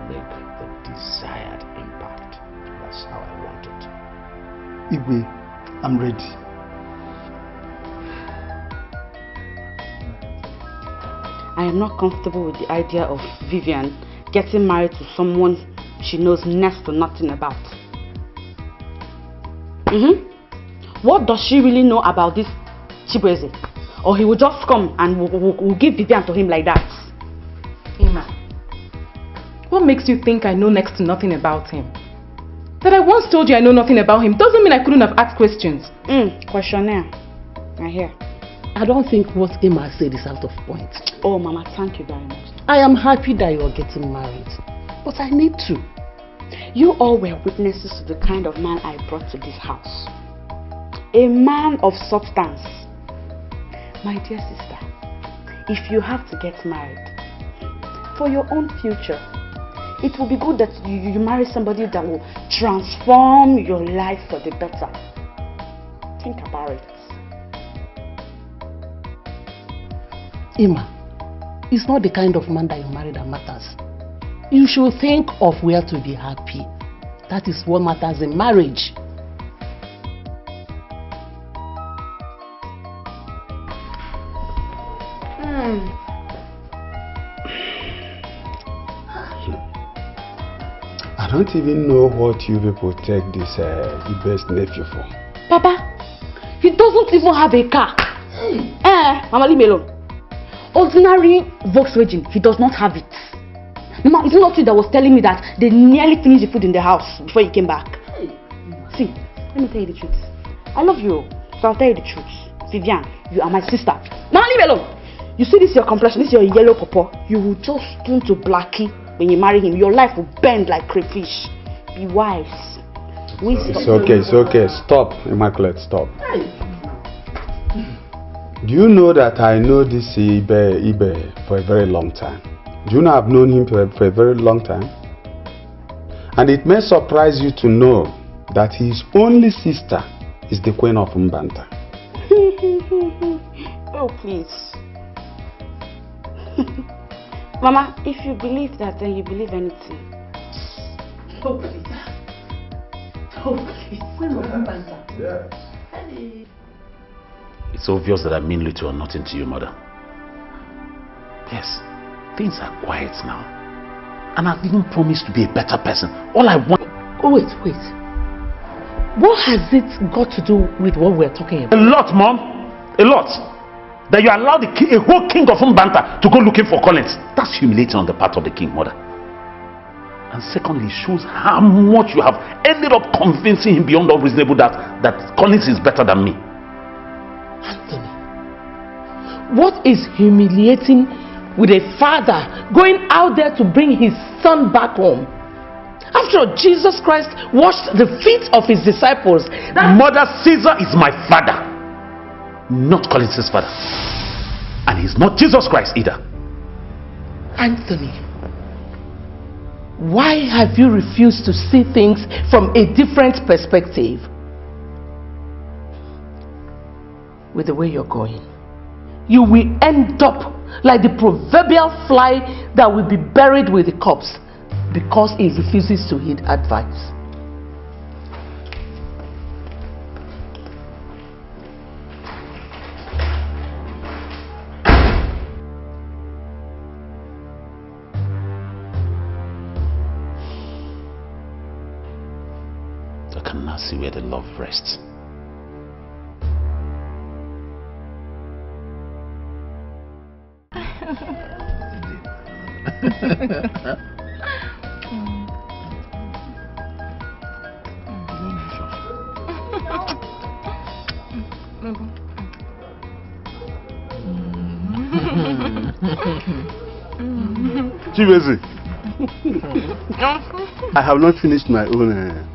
make the desired impact. That's how I want it. Igwe, I'm ready. I am not comfortable with the idea of Vivian getting married to someone she knows next to nothing about. What does she really know about this Chibweze? Or he will just come and we'll give Vivian to him like that? Emma, what makes you think I know next to nothing about him? That I once told you I know nothing about him doesn't mean I couldn't have asked questions. Questionnaire. I hear. I don't think what Emma said is out of point. Oh, Mama, thank you very much. I am happy that you are getting married, but I need to. You all were witnesses to the kind of man I brought to this house. A man of substance. My dear sister, if you have to get married, for your own future, it will be good that you marry somebody that will transform your life for the better. Think about it. Emma, it's not the kind of man that you marry that matters. You should think of where to be happy. That is what matters in marriage. I don't even know what you people take this Ibe's nephew for. Papa, he doesn't even have a car. Mama, leave me alone. Ordinary Volkswagen, he does not have it. Mama, it's not you that was telling me that they nearly finished the food in the house before you came back. See, let me tell you the truth. I love you, so I'll tell you the truth. Vivian, you are my sister. Mama, leave me alone. You see this your complexion, this your yellow pawpaw. You will just turn to blackie when you marry him. Your life will bend like crayfish. Be wise. It's okay, it's okay. Stop, Immaculate, stop. Do you know that I know this Ibe for a very long time? Do you know I've known him for a very long time? And it may surprise you to know that his only sister is the Queen of Mbanta. Oh, please. Mama, if you believe that, then you believe anything. Oh, please. Oh, please. Queen of Mbanta. Yeah. It's obvious that I mean little or nothing to you, Mother. Yes, things are quiet now. And I've even promised to be a better person. All I want... Oh, wait. What has it got to do with what we're talking about? A lot, Mom. A lot. That you allowed a whole king of Mbanta to go looking for Collins. That's humiliating on the part of the king, Mother. And secondly, it shows how much you have ended up convincing him beyond all reasonable doubt that Collins is better than me. Anthony, What is humiliating with a father going out there to bring his son back home? After all, Jesus Christ washed the feet of his disciples. Mother, Caesar is my father, not Collins' father. And he's not Jesus Christ either. Anthony, why have you refused to see things from a different perspective? With the way you're going, you will end up like the proverbial fly that will be buried with the corpse because he refuses to heed advice. I can now see where the love rests. Chibeze, I have not finished my own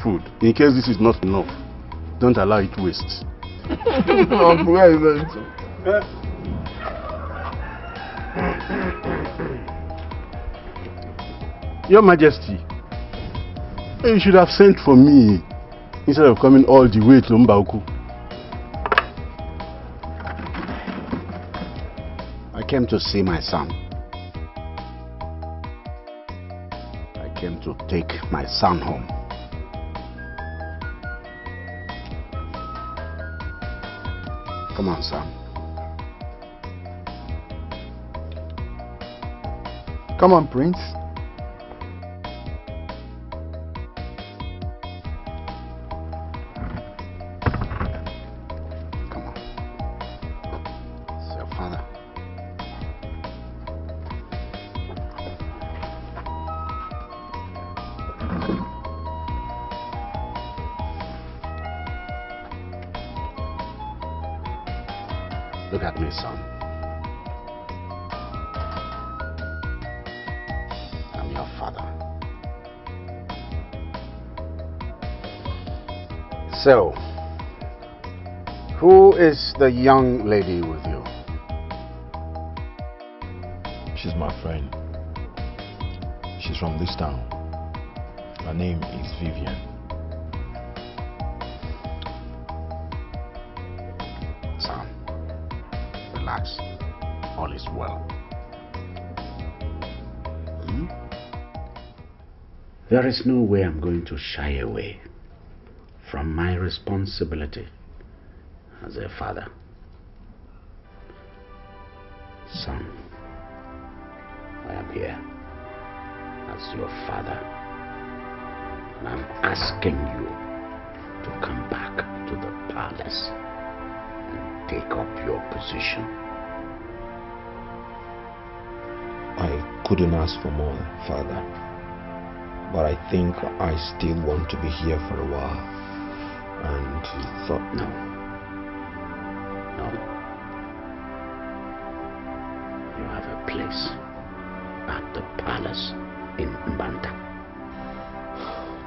food. In case this is not enough, don't allow it to waste. Your Majesty, you should have sent for me instead of coming all the way to Mbauku. I came to see my son. I came to take my son home. Come on, son. Come on, Prince. Come on. It's your father. Look at me, son. I'm your father. So, who is the young lady with you? She's my friend. She's from this town. Her name is Vivian. Son, relax. All is well. There is no way I'm going to shy away from my responsibility as a father. Son, I am here as your father, and I'm asking you to come back to the palace and take up your position. I couldn't ask for more, Father. But I think I still want to be here for a while. And thought... No. You have a place at the palace in Mbanta.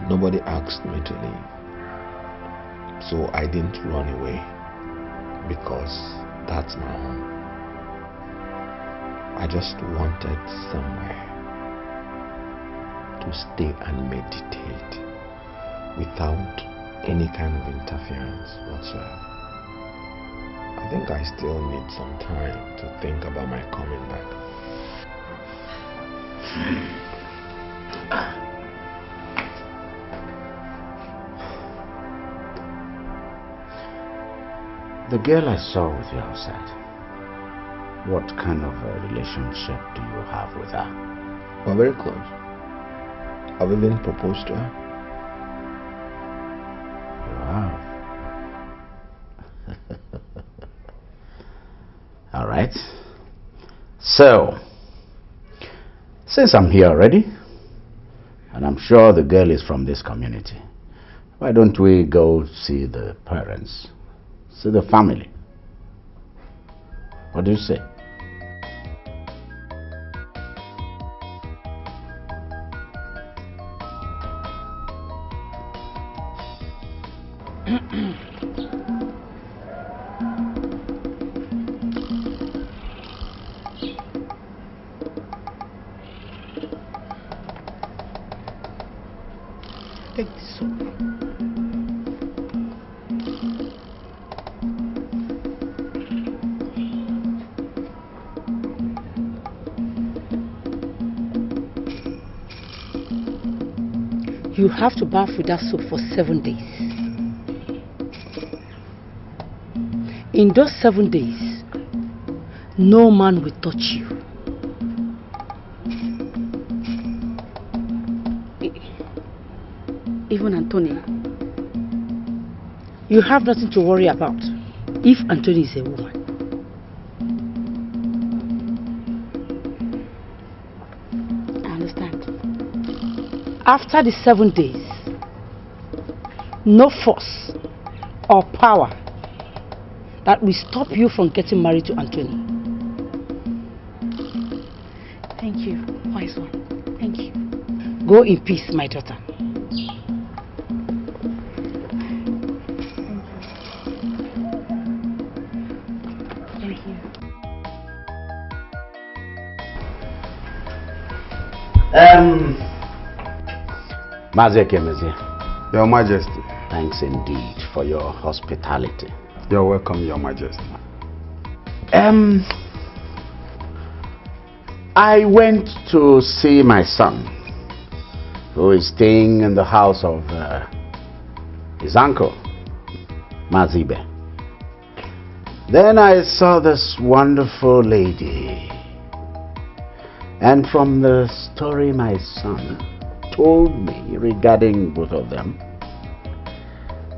Nobody asked me to leave. So I didn't run away. Because that's my home. I just wanted somewhere to stay and meditate without any kind of interference whatsoever. I think I still need some time to think about my coming back. The girl I saw with you outside, what kind of a relationship do you have with her? We're very close. I've even proposed to her. You have? All right. So, since I'm here already, and I'm sure the girl is from this community, why don't we go see the parents, see the family? What do you say? Take this soap. You have to bath with that soap for 7 days. In those 7 days, no man will touch you. Even Anthony? You have nothing to worry about if Anthony is a woman. I understand. After the 7 days, no force or power that will stop you from getting married to Anthony. Thank you, wise one. Thank you. Go in peace, my daughter. Thank you. Mazi. Your Majesty. Thanks indeed for your hospitality. You're welcome, Your Majesty. I went to see my son, who is staying in the house of his uncle, Mazibe. Then I saw this wonderful lady. And from the story my son told me regarding both of them,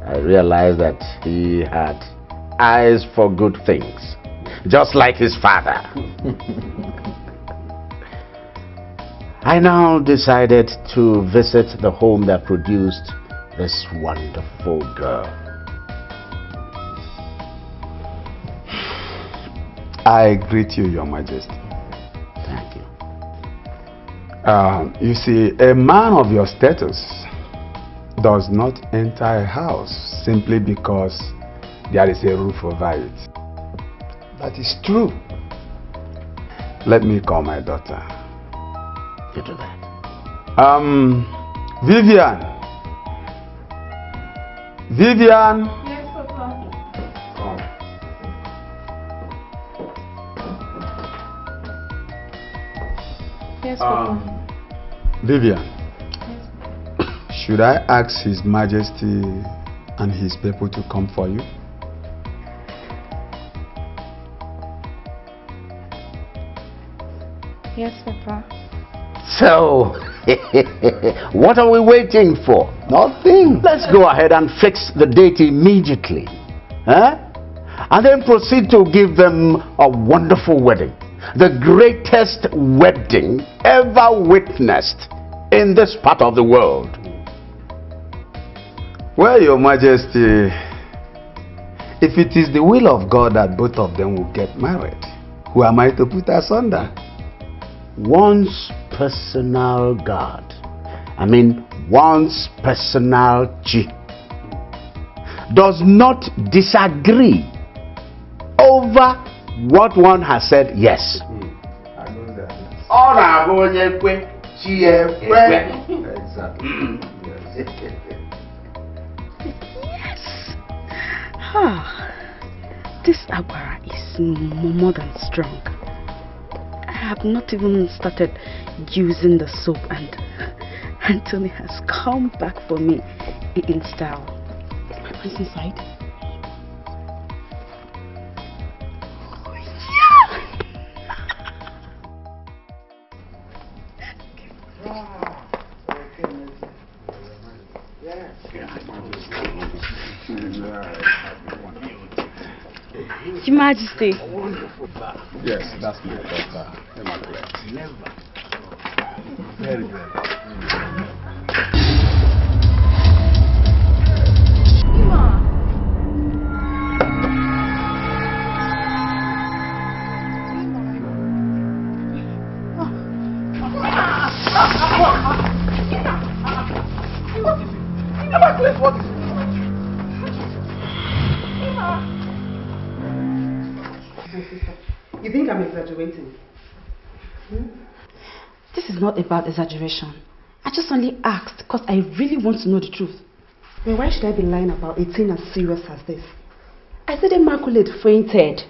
I realized that he had eyes for good things, just like his father. I now decided to visit the home that produced this wonderful girl. I greet you, Your Majesty. Thank you. You see, a man of your status does not enter a house simply because there is a roof over it. That is true. Let me call my daughter. You do that. Vivian. Vivian. Yes, Papa. Yes, Papa. Vivian. Should I ask His Majesty and his people to come for you? Yes, Papa. So, what are we waiting for? Nothing. Let's go ahead and fix the date immediately. Huh? And then proceed to give them a wonderful wedding. The greatest wedding ever witnessed in this part of the world. Well, Your Majesty, if it is the will of God that both of them will get married, who am I to put asunder? One's personal God. I mean, one's personal G does not disagree over what one has said yes. I know that. Exactly. Yes. Ah, this Agbara is more than strong. I have not even started using the soap and Anthony has come back for me in style. My man's inside. Oh, Your Majesty. Yes, that's my daughter. Never. Very good. Collins, what is You think I'm exaggerating? This is not about exaggeration. I just only asked because I really want to know the truth. Well, why should I be lying about a thing as serious as this? I said Immaculate fainted.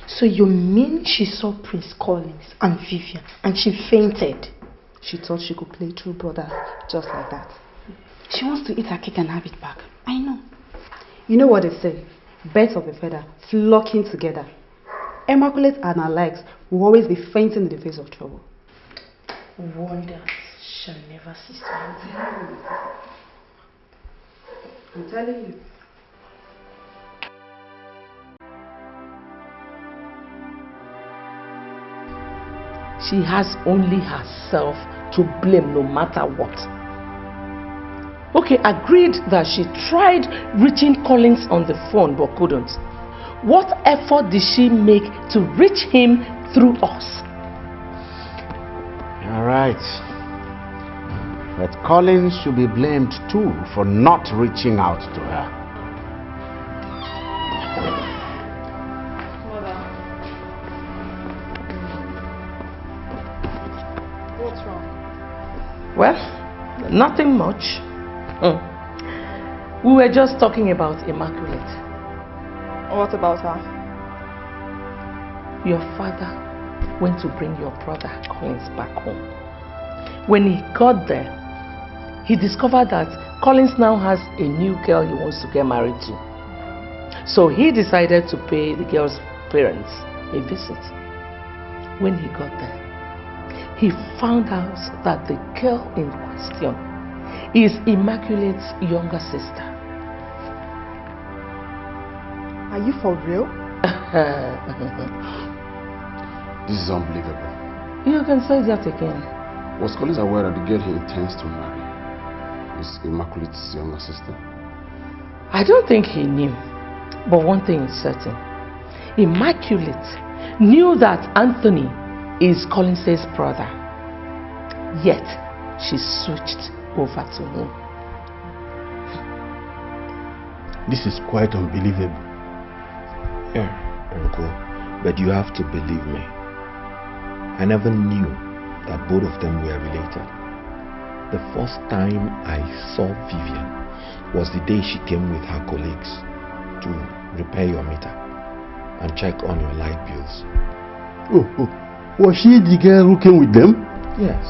So you mean she saw Prince Collins and Vivian and she fainted? She thought she could play true brother just like that. She wants to eat her cake and have it back. I know. You know what they say? Birds of a feather flocking together. Immaculate and her likes will always be fainting in the face of trouble. Wonders shall never cease to happen. I'm telling you. She has only herself to blame no matter what. Okay, agreed that she tried reaching Collins on the phone but couldn't. What effort did she make to reach him through us? All right. But Collins should be blamed too for not reaching out to her. What's wrong? Well, nothing much. We were just talking about Immaculate. What about her? Your father went to bring your brother Collins back home. When he got there, he discovered that Collins now has a new girl he wants to get married to. So he decided to pay the girl's parents a visit. When he got there, he found out that the girl in question is Immaculate's younger sister. Are you for real? This is unbelievable. You can say that again. Was Collins aware that the girl he intends to marry is Immaculate's younger sister? I don't think he knew. But one thing is certain. Immaculate knew that Anthony is Collins' brother. Yet, she switched over to him. This is quite unbelievable. Yeah, Uncle, but you have to believe me. I never knew that both of them were related. The first time I saw Vivian was the day she came with her colleagues to repair your meter and check on your light bills. Was she the girl who came with them? Yes.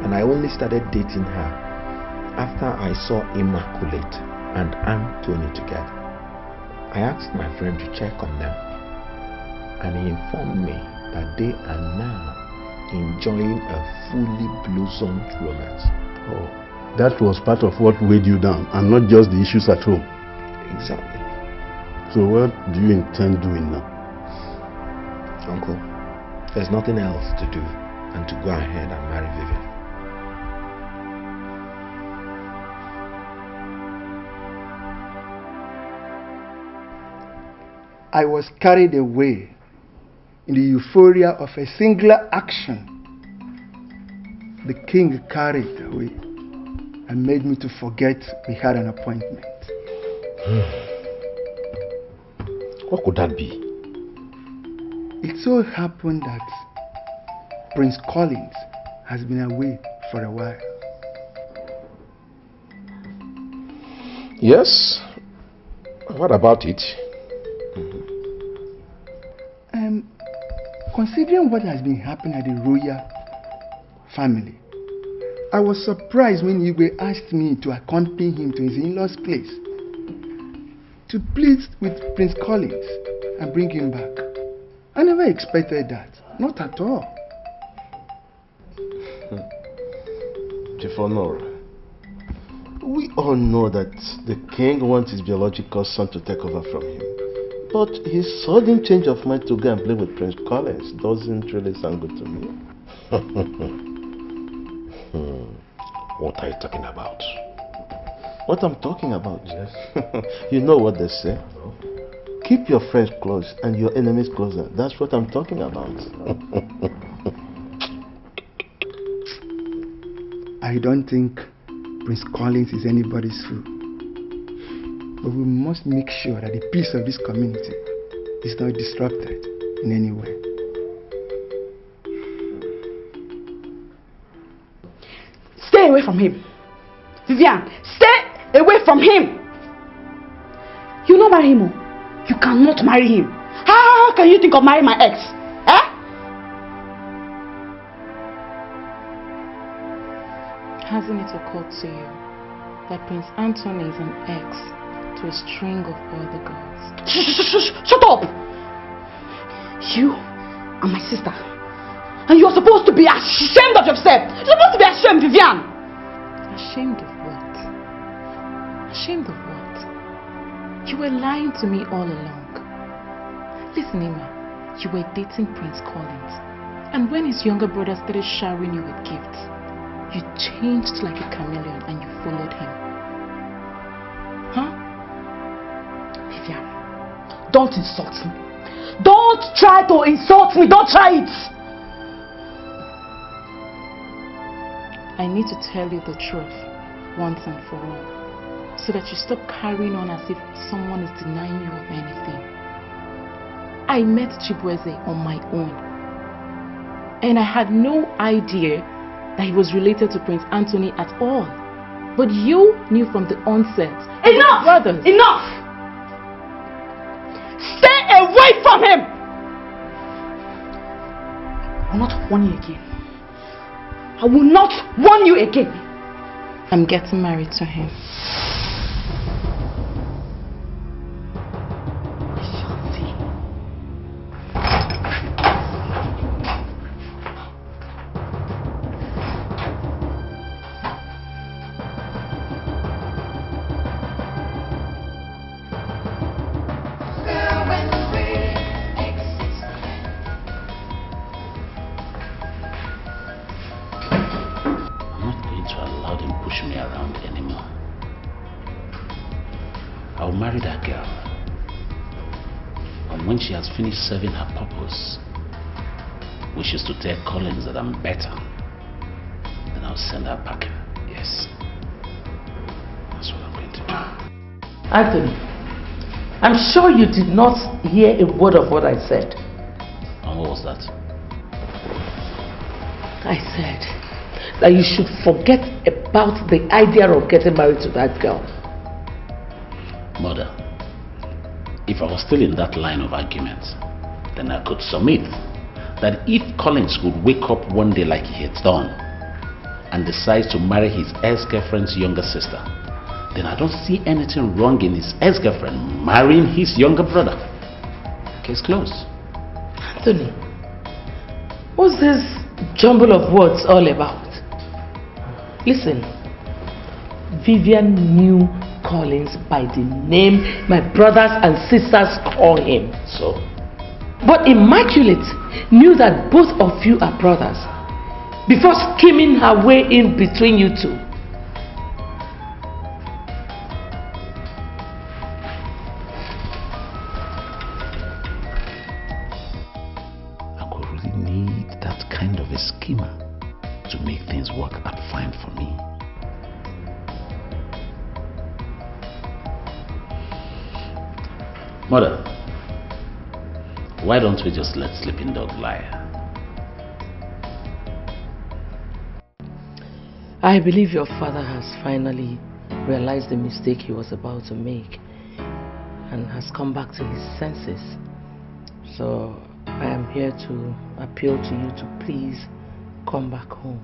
And I only started dating her after I saw Immaculate and Anthony together. I asked my friend to check on them, and he informed me that they are now enjoying a fully blossomed romance. Oh, that was part of what weighed you down, and not just the issues at home. Exactly. So what do you intend doing now? Uncle, there's nothing else to do than to go ahead and marry Vivian. I was carried away in the euphoria of a singular action. The king carried away and made me to forget we had an appointment. What could that be? It so happened that Prince Collins has been away for a while. Yes. What about it? Considering what has been happening at the royal family, I was surprised when Igwe asked me to accompany him to his in-law's place to plead with Prince Collins and bring him back. I never expected that, not at all. Chief Honor, we all know that the king wants his biological son to take over from him. But his sudden change of mind to go and play with Prince Collins doesn't really sound good to me. What are you talking about? What I'm talking about? Yes. You know what they say? Keep your friends close and your enemies closer. That's what I'm talking about. I don't think Prince Collins is anybody's fool. But we must make sure that the peace of this community is not disrupted in any way. Stay away from him. Vivian, stay away from him. You not marry him. You cannot marry him. How can you think of marrying my ex? Hasn't it occurred to you that Prince Anthony is an ex to a string of other girls? Shut up! You are my sister. And you're supposed to be ashamed of yourself. You're supposed to be ashamed, Vivian. Ashamed of what? Ashamed of what? You were lying to me all along. Listen, Emma, you were dating Prince Collins. And when his younger brother started showering you with gifts, you changed like a chameleon and you followed him. Huh? Vivian, don't insult me. Don't try to insult me. Don't try it. I need to tell you the truth once and for all, so that you stop carrying on as if someone is denying you of anything. I met Chibueze on my own, and I had no idea that he was related to Prince Anthony at all. But you knew from the onset. Enough! Brothers. Enough! Stay away from him! I will not warn you again. I will not warn you again. I'm getting married to him. She has finished serving her purpose, wishes to tell Collins that I'm better, then I'll send her packing. Yes, that's what I'm going to do. Anthony, I'm sure you did not hear a word of what I said. And what was that? I said that you should forget about the idea of getting married to that girl. Mother, if I was still in that line of argument, then I could submit that if Collins would wake up one day like he had done and decides to marry his ex-girlfriend's younger sister, then I don't see anything wrong in his ex-girlfriend marrying his younger brother. Case closed. Anthony, what's this jumble of words all about? Listen, Vivian knew Collins by the name my brothers and sisters call him. So? But Immaculate knew that both of you are brothers before scheming her way in between you two. I could really need that kind of a schemer to make things work out fine for me. Mother, why don't we just let sleeping dog lie? I believe your father has finally realized the mistake he was about to make and has come back to his senses. So I am here to appeal to you to please come back home.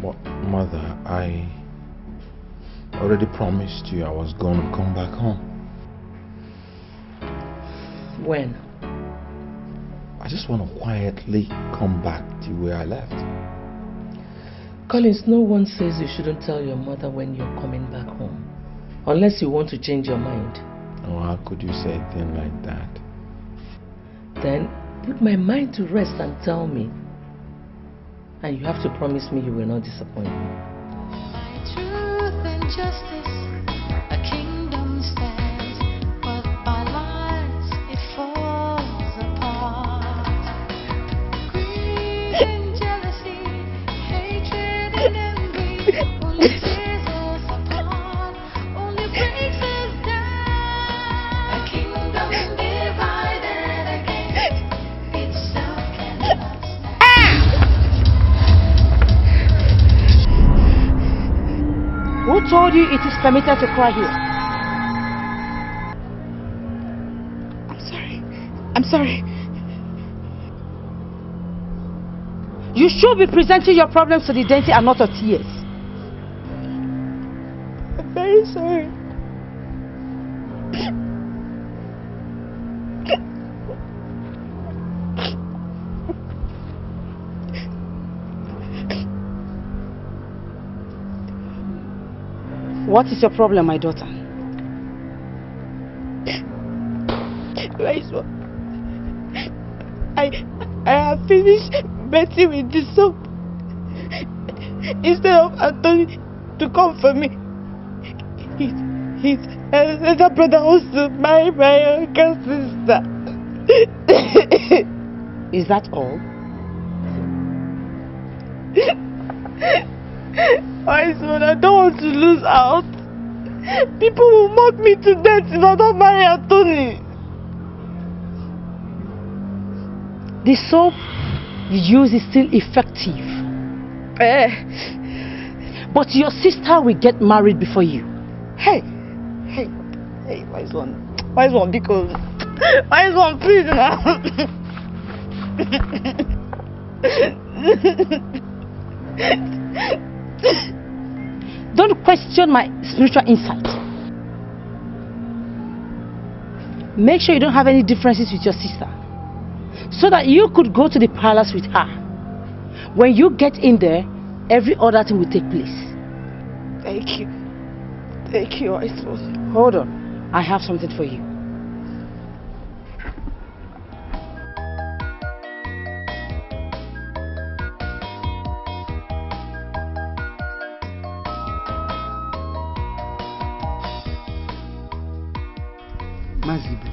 Mother, I already promised you I was going to come back home. When? I just want to quietly come back to where I left. Collins, no one says you shouldn't tell your mother when you're coming back home. Unless you want to change your mind. Oh, how could you say a thing like that? Then put my mind to rest and tell me. And you have to promise me you will not disappoint me. Truth and justice, a kingdom stands, but by lies it falls apart. Greed and jealousy, hatred and envy, told you it is permitted to cry here? I'm sorry. You should be presenting your problems to the deity and not your tears. I'm very sorry. What is your problem, my daughter? Wise one. I have finished bathing with the soap. Instead of Anthony to come for me, his elder brother wants to marry my younger sister. Is that all? Wise one, I don't want to lose out. People will mock me to death if I don't marry Anthony. The soap you use is still effective. But your sister will get married before you. Hey, wise one, because wise one, please now. Don't question my spiritual insight. Make sure you don't have any differences with your sister, so that you could go to the palace with her. When you get in there, every other thing will take place. Thank you, wise one. Hold on, I have something for you. Mazibe,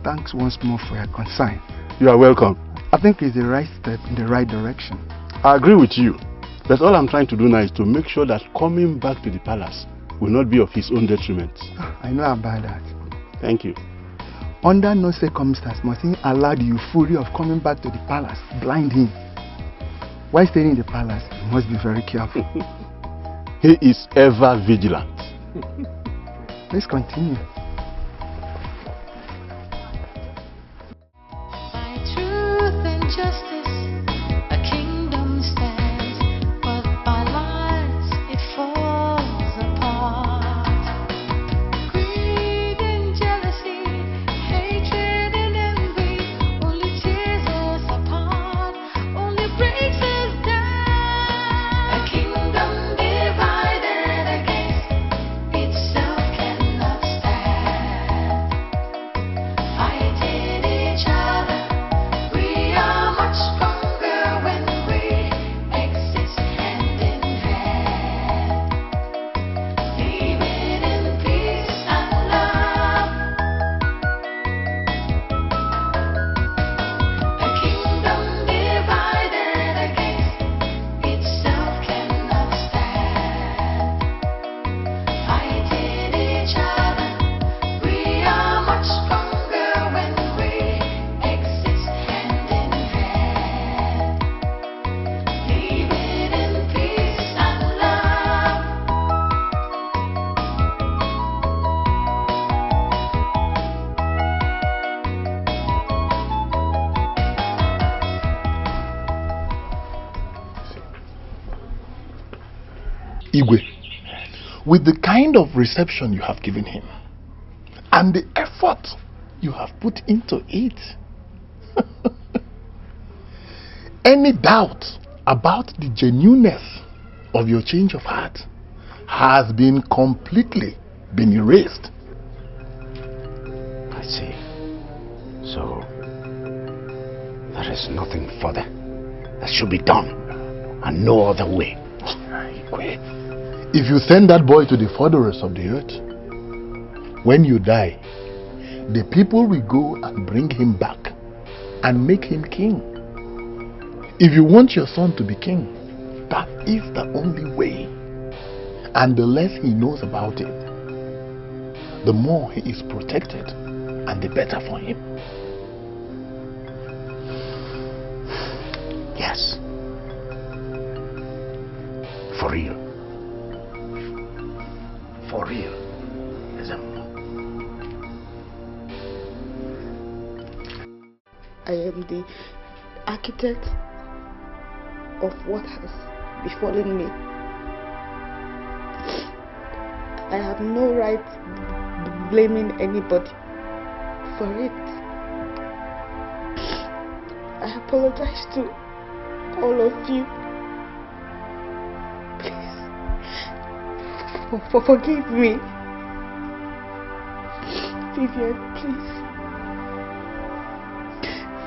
thanks once more for your concern. You are welcome. I think it's the right step in the right direction. I agree with you. But all I'm trying to do now is to make sure that coming back to the palace will not be of his own detriment. I know about that. Thank you. Under no circumstance must he allow the euphoria of coming back to the palace blind him. While staying in the palace, he must be very careful. He is ever vigilant. Let's continue. Truth and justice, a kingdom stands, but by lies it falls apart. Greed and jealousy, hatred and envy, only tears us apart, only breaks us down. A kingdom divided against itself cannot stand. Fighting each other, we are much stronger when we exist hand in hand, living in peace and love. A kingdom divided against itself cannot stand. Fighting each other, we are much stronger when we exist hand in hand, living in peace and love. Igwe, with the kind of reception you have given him and the effort you have put into it, any doubt about the genuineness of your change of heart has been completely erased. I see. So, there is nothing further that should be done, and no other way. If you send that boy to the furthest of the earth, when you die, the people will go and bring him back and make him king. If you want your son to be king, that is the only way. And the less he knows about it, the more he is protected, and the better for him. Yes. For real. I am the architect of what has befallen me. I have no right blaming anybody for it. I apologize to all of you. Please, forgive me. Vivian, please.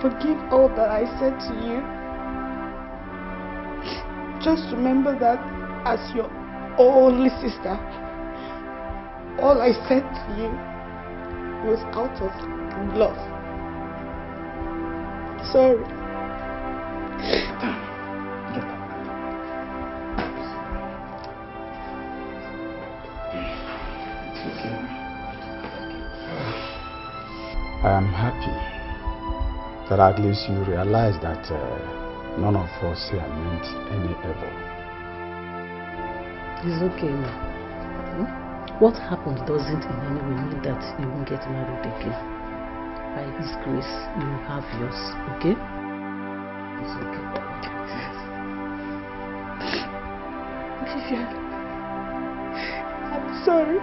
Forgive all that I said to you. Just remember that as your only sister, all I said to you was out of love. Sorry. I am happy that at least you realize that none of us here meant any evil. It's okay, ma. What happened doesn't in any way mean that you won't get married again. By His grace, you will have yours, okay? It's okay. Vivian, I'm sorry.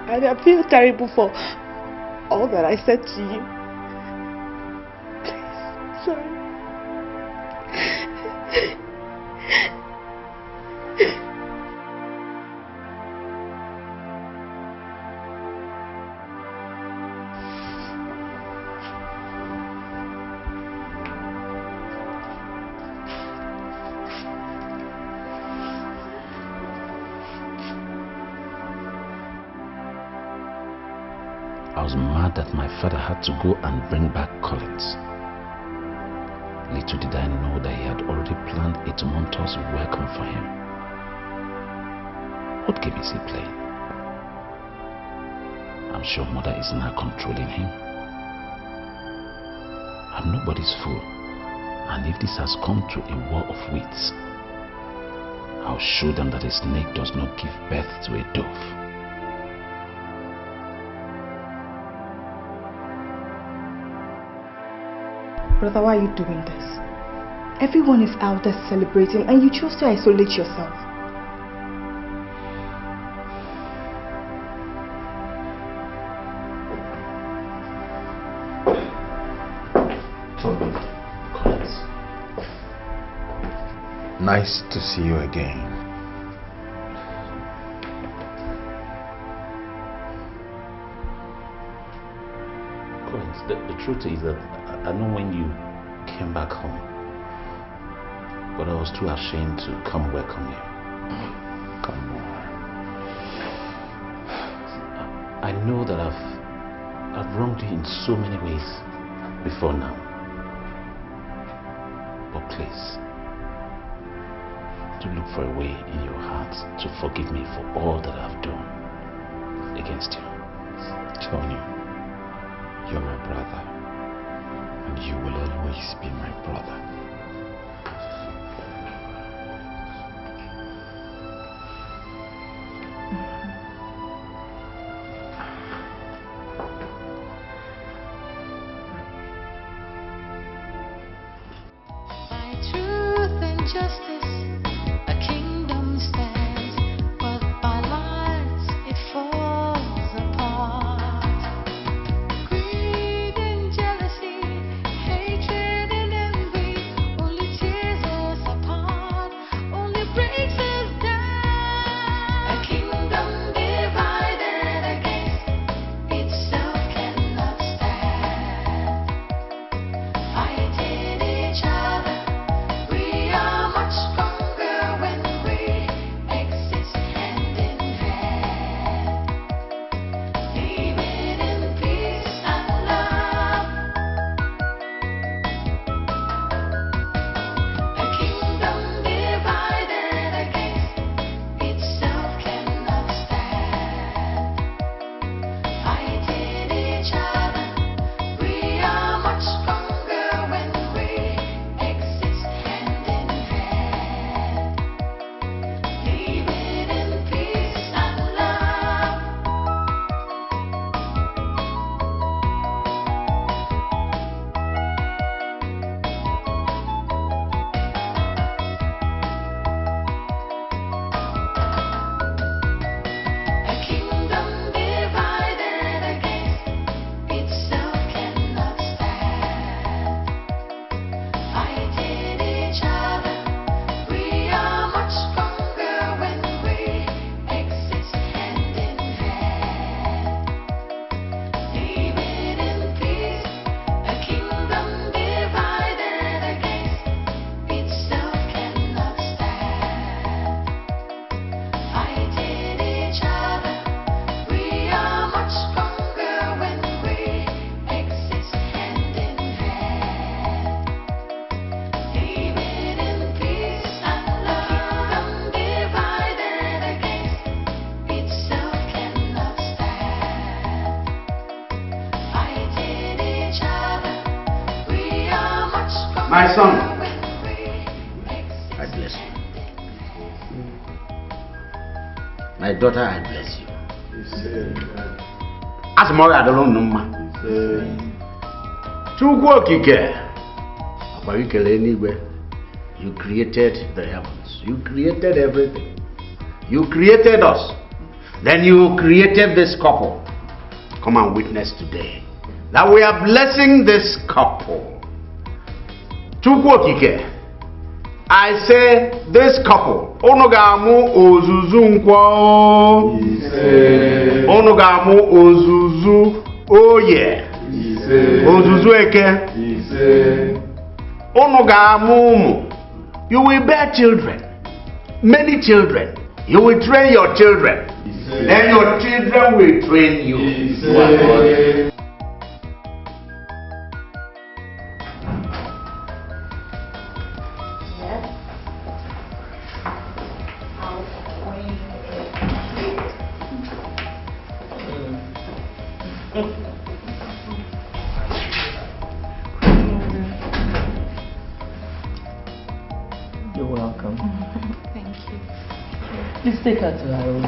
I feel terrible for all that I said to you. Please, sorry. I was mad that my father had to go and bring back Collins. Little did I know that he had already planned a tumultuous welcome for him. What game is he playing? I'm sure mother is now controlling him. I'm nobody's fool, and if this has come to a war of wits, I'll show them that a snake does not give birth to a dove. Brother, why are you doing this? Everyone is out there celebrating and you choose to isolate yourself. Collins. Nice to see you again. Collins, the truth is that I know when you came back home, but I was too ashamed to come welcome you. Come on. I know that I've wronged you in so many ways before now. But please, do look for a way in your heart to forgive me for all that I've done against you. Tony, you're my brother, and you will always be my brother. Truth and justice, a kingdom stands, but by lies it falls apart. Greed and jealousy, hatred and envy, only tears us apart, only breaks us down. A kingdom divided against itself cannot stand. Fighting each other, we are much My son, I bless you. My daughter, I bless you. As more I don't know, Chukwu okike. Anywhere. You created the heavens. You created everything. You created us. Then you created this couple. Come and witness today that we are blessing this couple. Chukwu okike. I say this couple. Onogamu ozuzu nkwo. Onogamu ozuzu oye. Ozuzu eke. Onogamu. You will bear children. Many children. You will train your children. Then your children will train you. You're welcome. Thank you. Please take her to her room.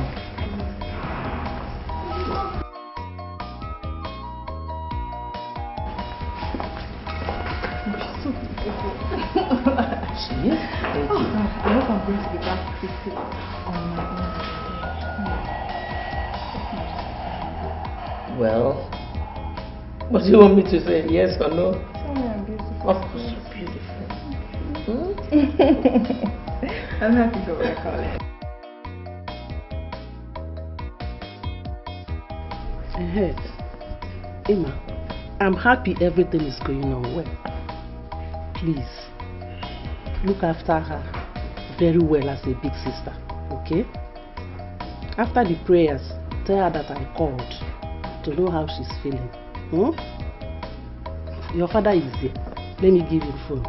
She is? Thank you. I hope I'm going to be back quickly on my own. Well, what do you want me to say? Yes or no? Tell me I'm beautiful. Of course you're beautiful. I'm happy for what I call it. Yes. Emma, I'm happy everything is going on well. Please, look after her very well as a big sister, okay? After the prayers, tell her that I called to know how she's feeling. Your father is here. Let me give you the phone.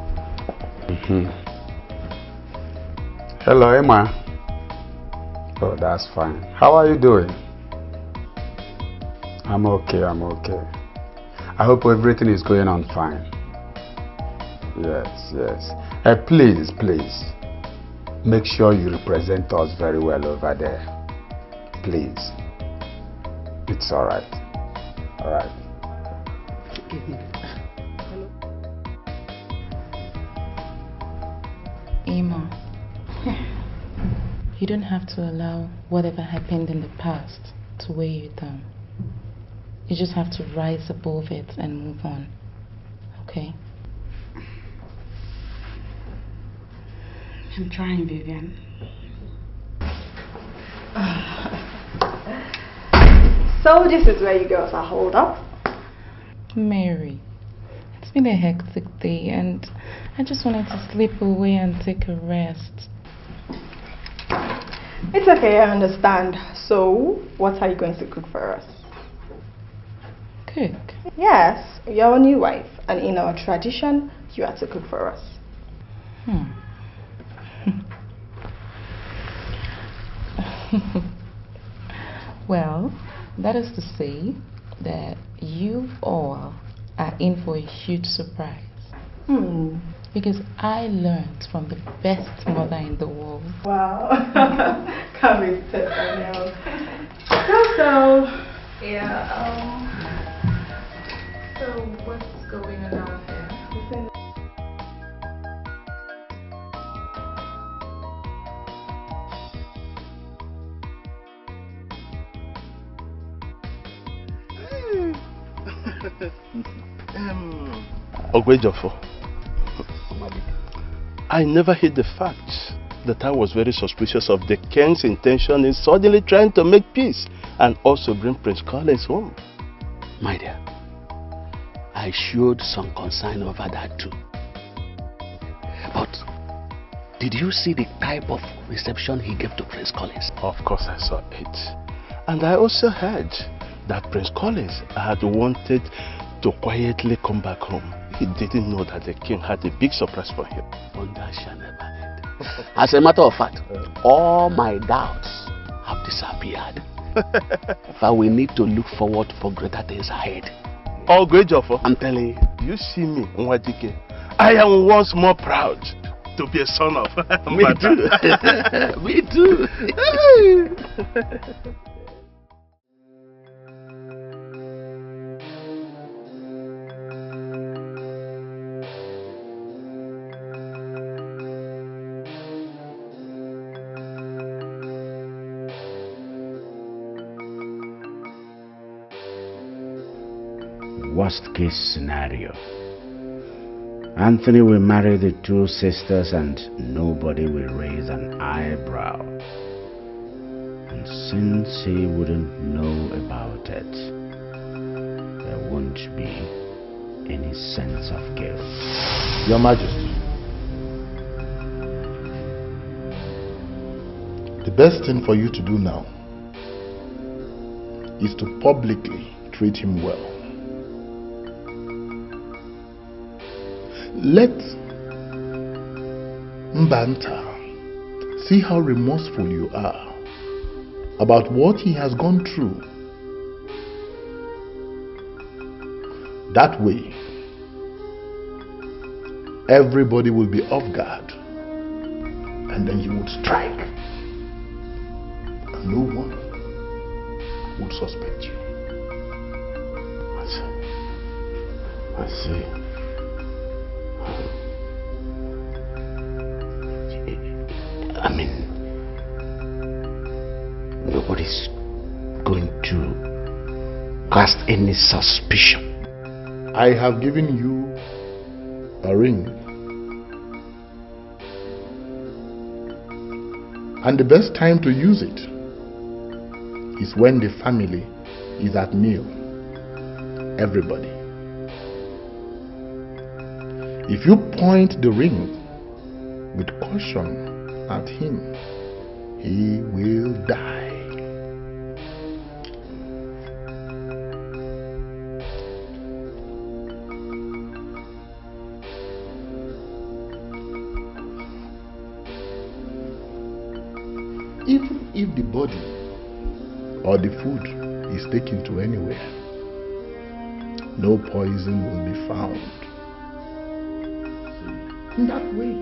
Hello, Emma. Oh, that's fine. How are you doing? I'm okay, I'm okay. I hope everything is going on fine. Yes, yes. Please, please, make sure you represent us very well over there. Please. It's alright. Alright. Emma, you don't have to allow whatever happened in the past to weigh you down. You just have to rise above it and move on. Okay? I'm trying, Vivian. So this is where you girls are holed up? Mary, it's been a hectic day and I just wanted to slip away and take a rest. It's okay, I understand. So, what are you going to cook for us? Cook? Yes, you're a new wife, and in our tradition, you are to cook for us. Well, that is to say that you all are in for a huge surprise. Because I learned from the best mother in the world. Wow. Can't be said right now. So, So what's going on out there? Ogwejofo, I never hid the fact that I was very suspicious of the king's intention in suddenly trying to make peace and also bring Prince Collins home. My dear, I showed some concern over that too. But did you see the type of reception he gave to Prince Collins? Of course I saw it. And I also heard that Prince Collins had wanted to quietly come back home. He didn't know that the king had a big surprise for him. Wonder shall never end. As a matter of fact, all my doubts have disappeared. But we need to look forward for greater things ahead. Oh, great, Joffo. I'm telling you. You see me, Nwadike. I am once more proud to be a son of Me too. Me too. Worst case scenario. Anthony will marry the two sisters and nobody will raise an eyebrow. And since he wouldn't know about it, there won't be any sense of guilt. Your Majesty, the best thing for you to do now is to publicly treat him well. Let Mbanta see how remorseful you are about what he has gone through. That way, everybody will be off guard, and then you would strike, and no one would suspect you. I see. I mean, nobody's going to cast any suspicion. I have given you a ring, and the best time to use it is when the family is at meal. Everybody. If you point the ring with caution at him, he will die. Even if the body or the food is taken to anywhere, no poison will be found. In that way,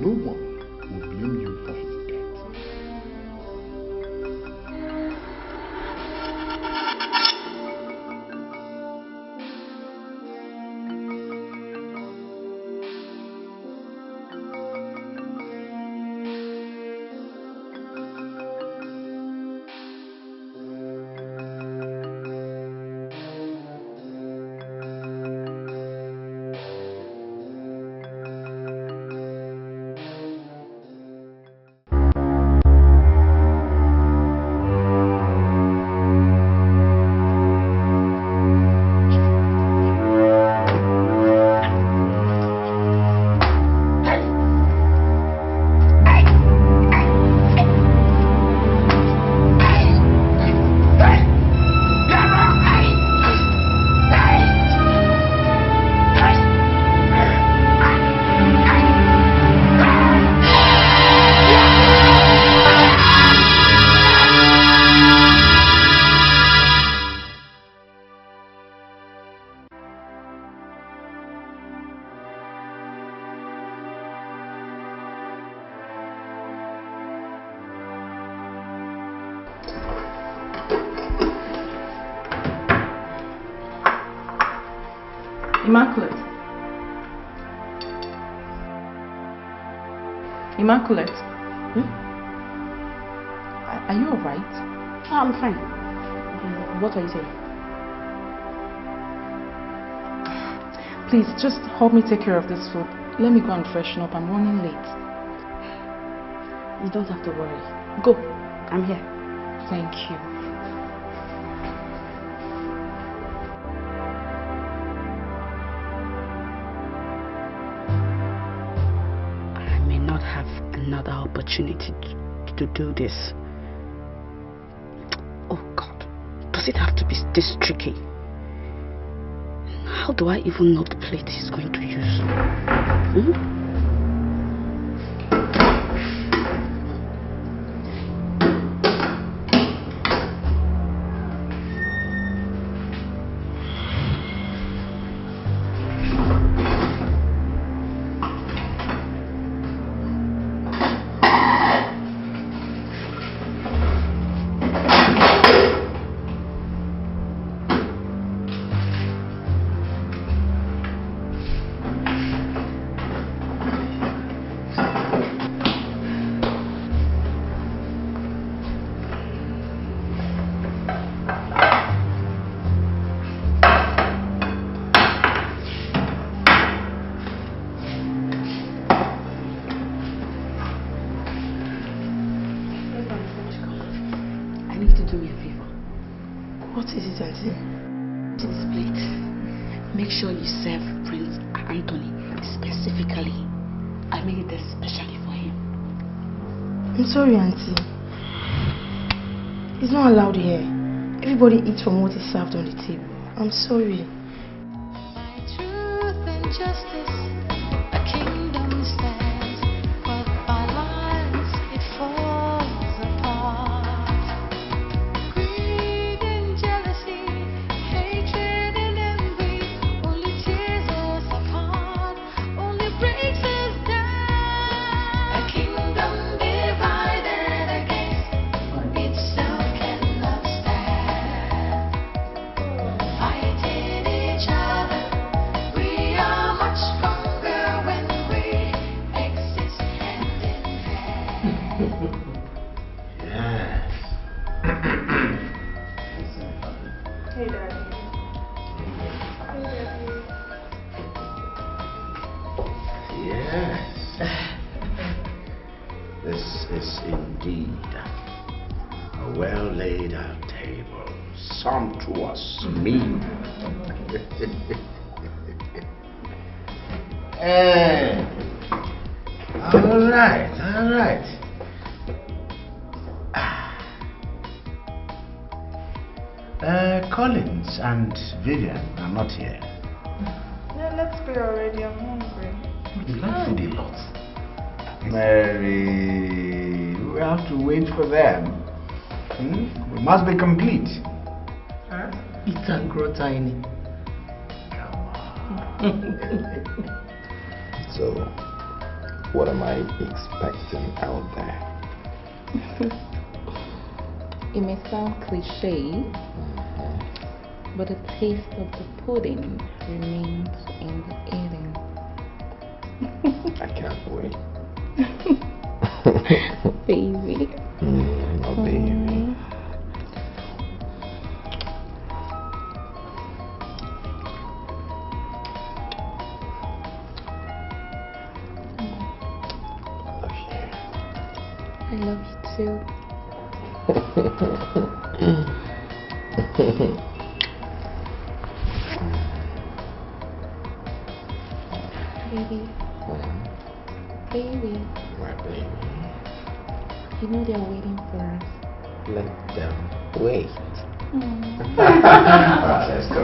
no one will blame you for his death. Immaculate. Immaculate. Are you alright? Oh, I'm fine. What are you saying? Please, just help me take care of this food. Let me go and freshen up. I'm running late. You don't have to worry. Go. I'm here. Thank you. I may not have another opportunity to do this. Oh God, does it have to be this tricky? How do I even know the plate he's going to use? make sure you serve Prince Anthony specifically. I made it especially for him. I'm sorry, Auntie. It's not allowed here. Everybody eats from what is served on the table. I'm sorry. Truth and justice, a kingdom stands, but by lies it falls apart. Greed and jealousy, hatred and envy, only tears us apart, only breaks us down. A kingdom divided against itself cannot stand. Fighting each other, we are much stronger when we exist hand in hand. Yes. Hey, Daddy. Yes. This is indeed a well laid out table, sumptuous, mean. All right, all right. Collins and Vivian are not here. Yeah, let's pray already. I'm hungry. You like food a lot. Mary, we have to wait for them. We must be complete. Eat and grow tiny. So, what am I expecting out there? It may sound cliche, but the taste of the pudding remains in the eating. I can't wait. Baby. Oh, baby. I love you too. Baby. Baby. My baby. You know they're waiting for us. Let them wait. Alright, let's go.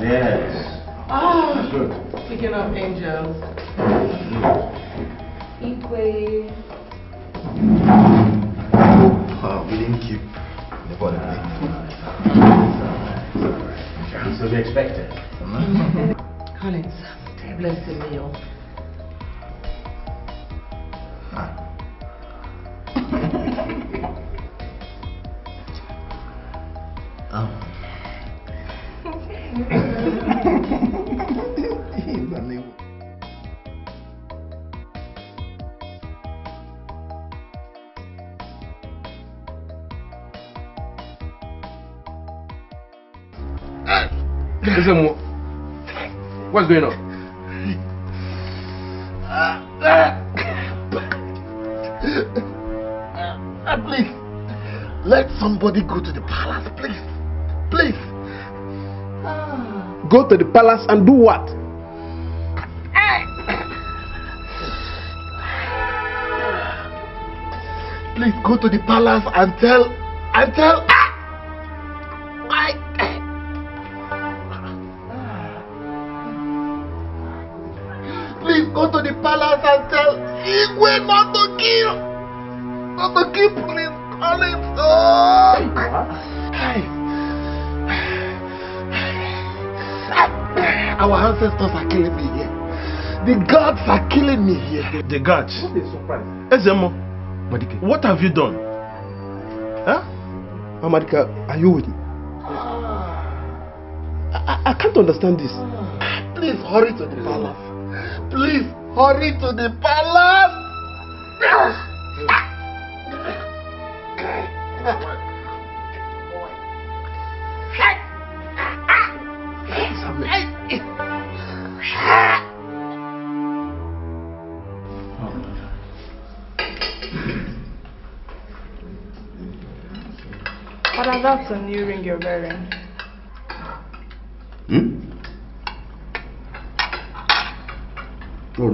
Yes. Oh, speaking of angels. Ikwe. We didn't keep the body plate. So we expected. Collins, bless the meal. Listen, what's going on? Please, let somebody go to the palace, please. Please. Go to the palace and do what? Please go to the palace and tell. Please go to the palace and tell Igwe not to kill Prince Collins. Oh. Our ancestors are killing me here. The gods are killing me here. The gods? What a surprise. Ezemo, what have you done? Huh? Amadika, are you with me? I can't understand this. Please hurry to the palace. Please hurry to the palace. Father, that's a new ring you're wearing. Oh,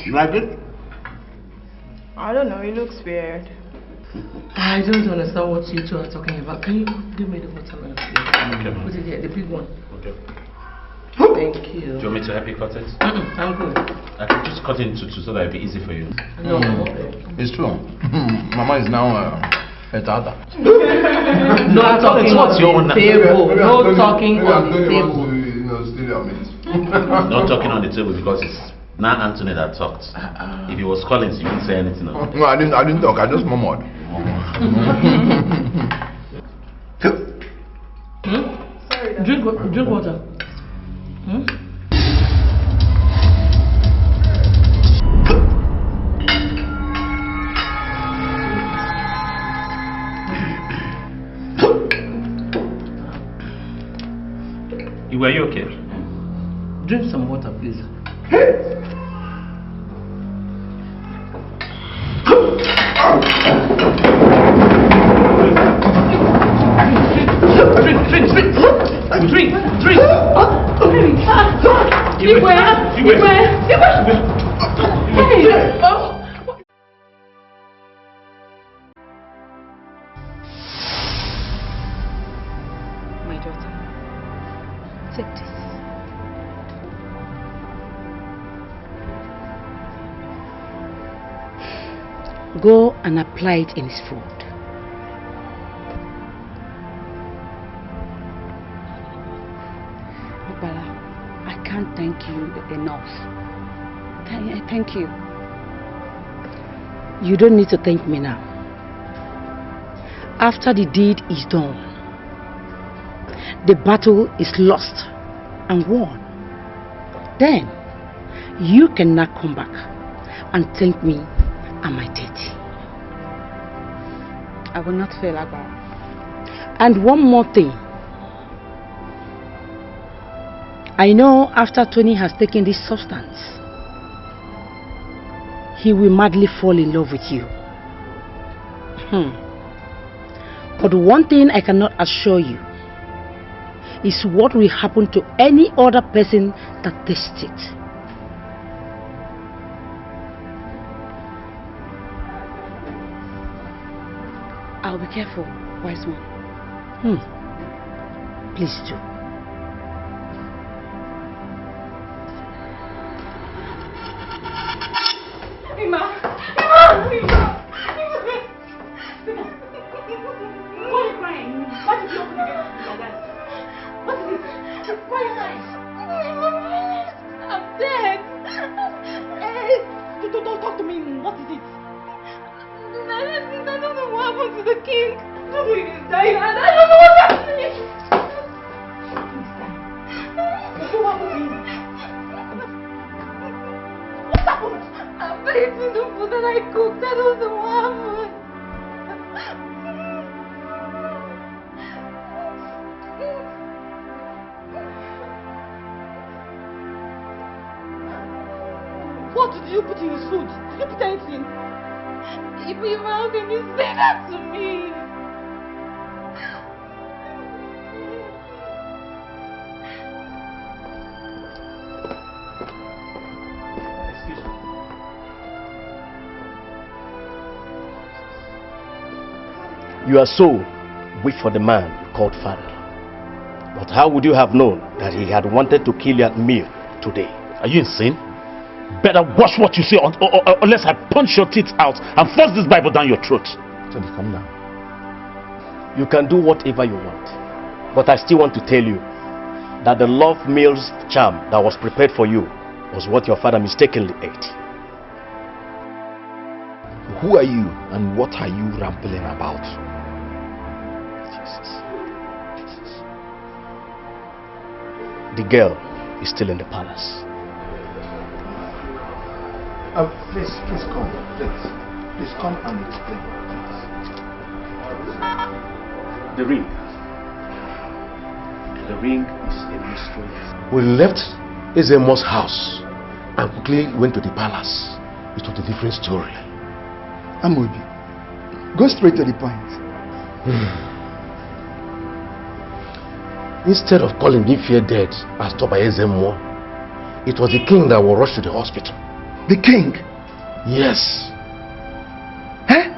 you like it? I don't know, it looks weird. I don't understand what you two are talking about. Can you give me the watermelon, please? Okay. Put it here, the big one. Okay. Thank you. Do you want me to help you cut it? I'm good. I can just cut it into two so that it'll be easy for you. No, okay. It's true. Mama is now a tata. No talking on the table. No talking on the table. Not talking on the table because it's not Anthony that talked. If it was Collins, you wouldn't say anything. No, I didn't talk. I just murmured. Drink water. Were you okay? Drink some water, please. Drink. My daughter, take this. Go and apply it in his food. Obala, I can't thank you enough. Thank you. You don't need to thank me now. After the deed is done, the battle is lost and won. Then, you can now come back and thank me and my deity. I will not fail, Agba. And one more thing. I know after Tony has taken this substance, he will madly fall in love with you. But one thing I cannot assure you is what will happen to any other person that tastes it. I'll be careful, wise one. Please do. Why are you crying? Why did you open the gate like that? What is it? Why are you crying? I'm dead. Don't talk to me. What is it? I don't know what happened to the king. Nobody is dying and I don't know what's happening. What happened to him? What happened? I ate the food that I cooked. That was what happened. What did you put in his food? Did you put anything? How can you say that to me? Excuse me. You are so weak for the man you called father. But how would you have known that he had wanted to kill you at meal today? Are you insane? Better watch what you say unless I punch your teeth out and force this Bible down your throat. Tony, calm down. You can do whatever you want. But I still want to tell you that the love meal's charm that was prepared for you was what your father mistakenly ate. Who are you and what are you rambling about? Jesus. The girl is still in the palace. Please come. Please come and explain. The ring. The ring is a mystery. We left Ezemo's house and quickly went to the palace. It was a different story. Amobi, go straight to the point. Instead of calling Ifye dead as told by Ezemo, it was the king that was rushed to the hospital. The king? Yes. Eh?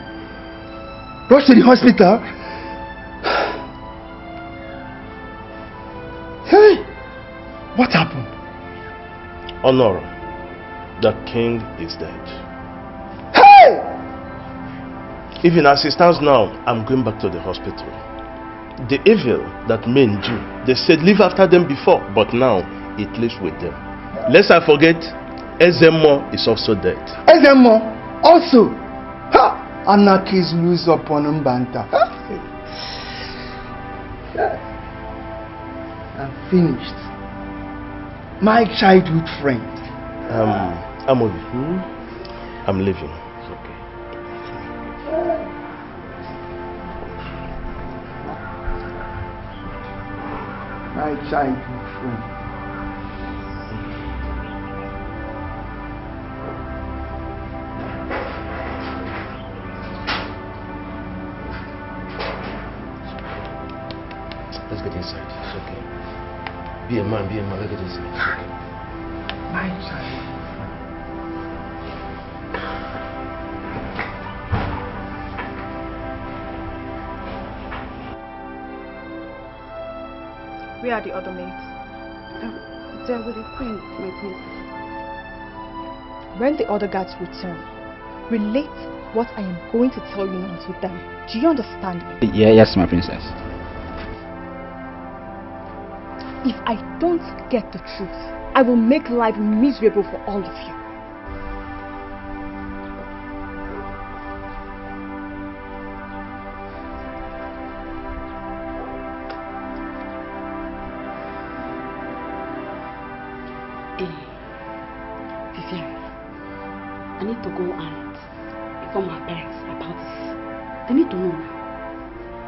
Rushed to the hospital? Hey! What happened? Honor, the king is dead. Hey! Even as it stands now, I'm going back to the hospital. The evil that men do, they said live after them before, but now it lives with them. Lest I forget, Ezemo is also dead. Ezemo? Also? Ha! Anarchy is loose upon Mbanta. I'm finished. My childhood friend. Amobi, I'm leaving. It's okay. My childhood friend. Let's get inside. It's okay. Be a man, let's get inside. My child. Where are the other maids? They're with the queen, my princess. When the other guards return, relate what I am going to tell you now to them. Do you understand me? Yes, my princess. If I don't get the truth, I will make life miserable for all of you. Vivian, I need to go and inform our parents about this. They need to know now.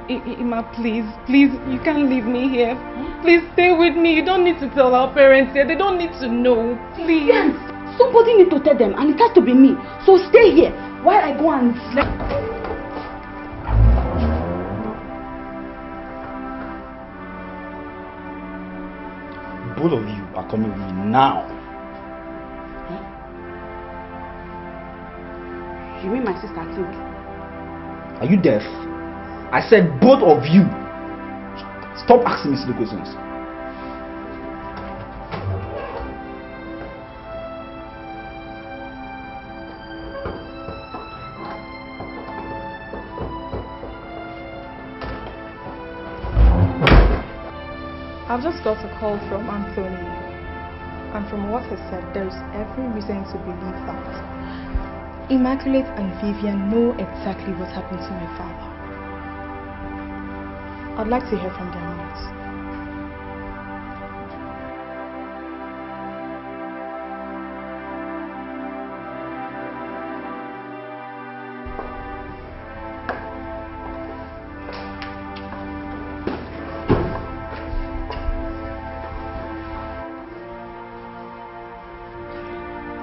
Ima, please, you can't leave me here. Please stay with me. You don't need to tell our parents here. They don't need to know. Please. Yes, somebody need to tell them, and it has to be me. So stay here while I go and sleep. Both of you are coming with me now. You mean my sister, I think? Are you deaf? I said both of you. Stop asking me silly questions. I've just got a call from Anthony, and from what he said, there is every reason to believe that Immaculate and Vivian know exactly what happened to my father. I'd like to hear from their mouths.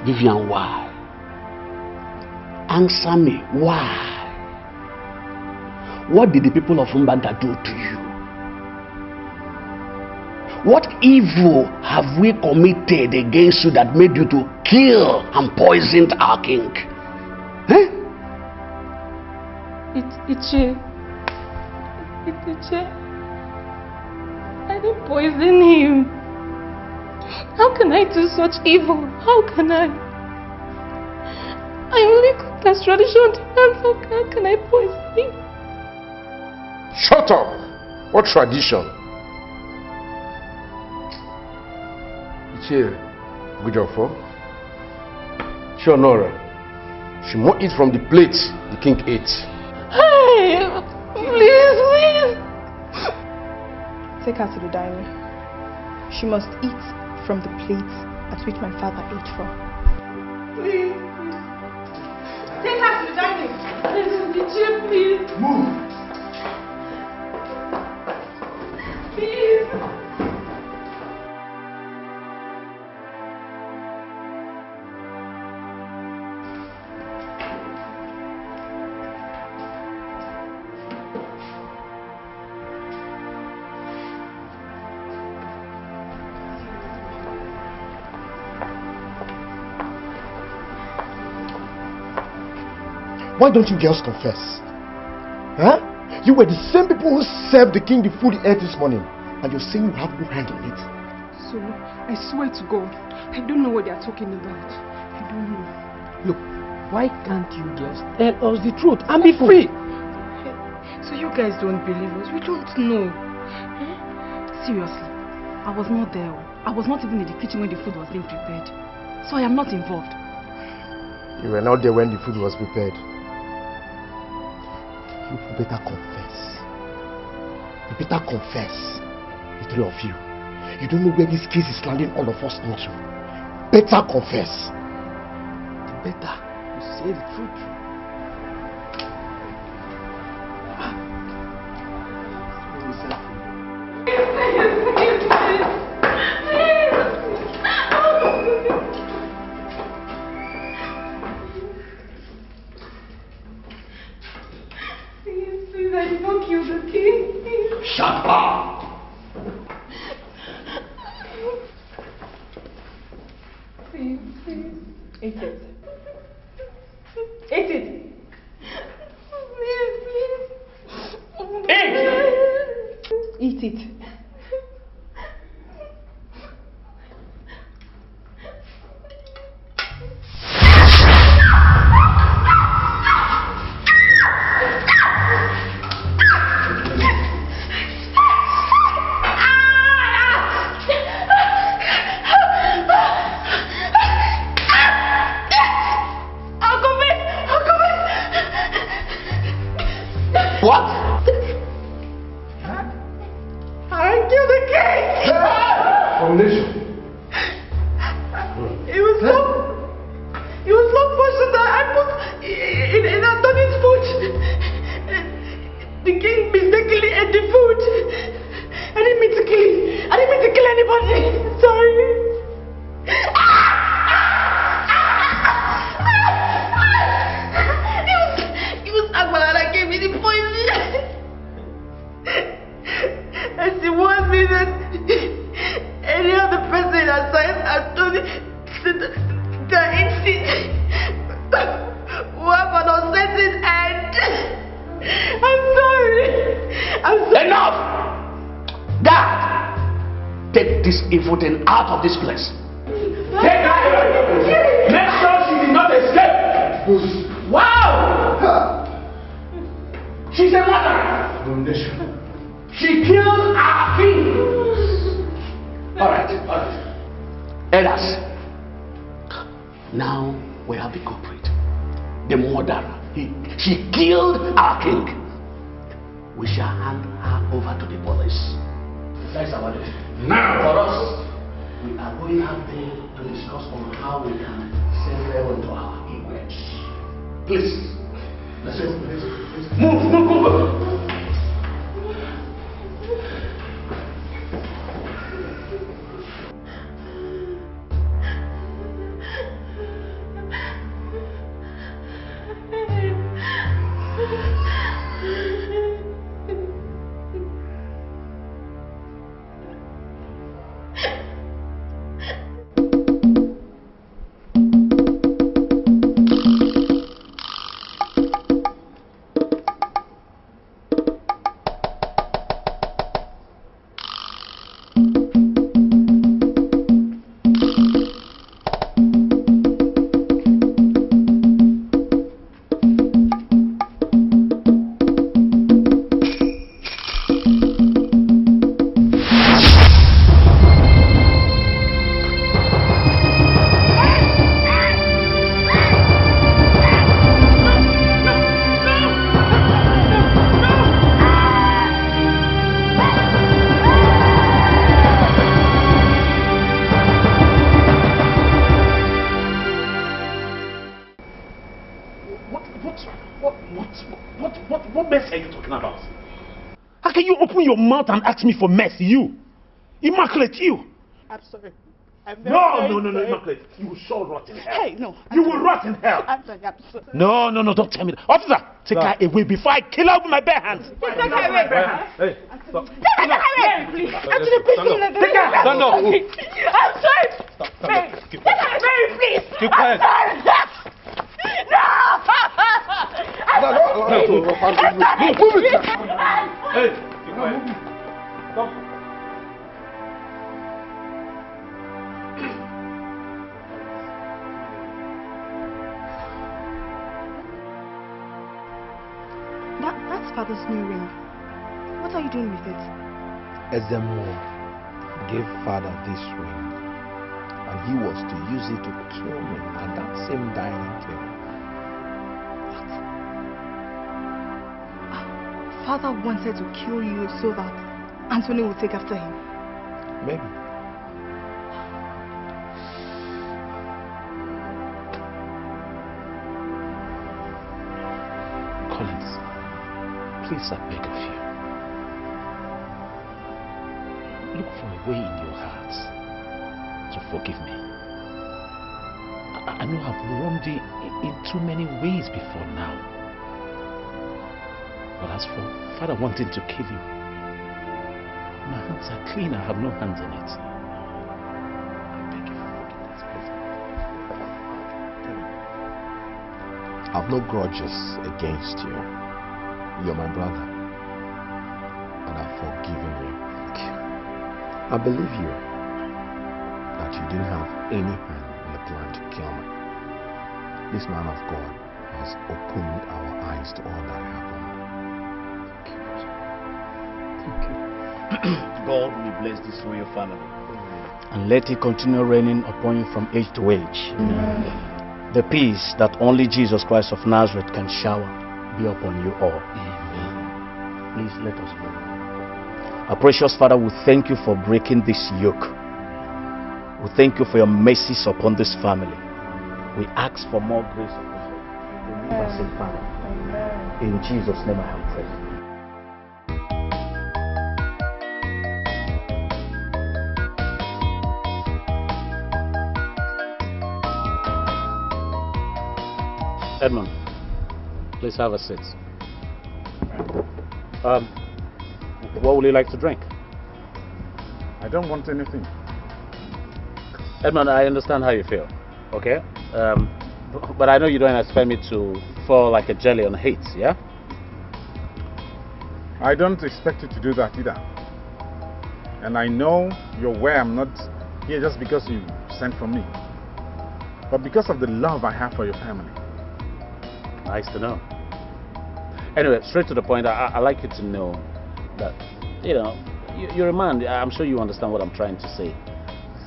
Vivian, why? Answer me, why? What did the people of Mbanta do to you? What evil have we committed against you that made you to kill and poison our king? Eh? Ichie, I didn't poison him. How can I do such evil? How can I? I only cooked as traditional dance. How can I poison him? Shut up! What tradition? Ichie, good job for. Sure, Nora. She must eat from the plate the king ate. Hey, please. Take her to the dining. She must eat from the plate at which my father ate from. Please. Take her to the dining. Please. Move. Please. Why don't you girls confess? Huh? You were the same people who served the king the food he ate this morning, and you're saying you have no hand in it. So, I swear to God, I don't know what they are talking about. I don't know. Look, why can't you just tell us the truth and be free? So you guys don't believe us? We don't know. Seriously, I was not there. I was not even in the kitchen when the food was being prepared. So I am not involved. You were not there when the food was prepared. You better confess. You better confess. The three of you. You don't know where this case is landing all of us into. Better confess. The better you say the truth. Please, I did not kill the king. Shut up! Please. Eat it. Eat it. Please. Eat it. What? I killed the king! Foundation. It was so fortunate that I put in Anthony's food. The king mistakenly ate the food. I didn't mean to kill anybody. Sorry. It was Agbala that gave me the poison. And she warned me that any other person aside Anthony that eats it will have an uncertain end. I'm sorry. Enough! God, take this evil thing out of this place. Take her away. Make sure she did not escape. Wow! She's a murderer. She killed our king. Alright. Elders, now we have the culprit, the murderer. She killed our king. We shall hand her over to the police. That's our duty. Now, for us, we are going out there to discuss on how we can send her into our image. Please, let's go. Move. What mess are you talking about? How can you open your mouth and ask me for mess? You! Immaculate, you! I'm sorry. No, Immaculate. You will sure rot in hell. Hey, no. You will rot in hell. I'm sorry. No, don't tell me that. Officer, take her away before I kill her with my bare hands. Take her away. Hey, stop. Take her away, please. Actually, please don't let Take her. I'm sorry. Stop. Take her away, please. Keep quiet. I'm sorry. No! Move it. Hey, keep quiet. Come. That's Father's new ring. What are you doing with it? Ezemo gave Father this ring, and he was to use it to kill me at that same dining table. Father wanted to kill you so that Anthony would take after him. Maybe. Collins, please, I beg of you. Look for a way in your heart to forgive me. I know I've wronged you in too many ways before now. But as for Father wanting to kill you, my hands are clean. I have no hands in it. I beg you for forgiveness, please. I've no grudges against you. You're my brother, and I've forgiven you. I believe you that you didn't have any hand in the plan to kill me. This man of God has opened our eyes to all that happened. Thank you. God will bless this royal family and let it continue reigning upon you from age to age. Amen. The peace that only Jesus Christ of Nazareth can shower be upon you all. Amen. Please let us pray. Our precious Father, we thank you for breaking this yoke. We thank you for your mercies upon this family. We ask for more grace upon us to live as a Father. In Jesus' name I have prayed. Edmund, please have a seat. What would you like to drink? I don't want anything. Edmund, I understand how you feel, okay? But I know you don't expect me to fall like a jelly on hate, yeah? I don't expect you to do that either. And I know you're aware I'm not here just because you sent for me, but because of the love I have for your family. Nice to know. Anyway, straight to the point, I'd like you to know that, you know, you're a man. I'm sure you understand what I'm trying to say.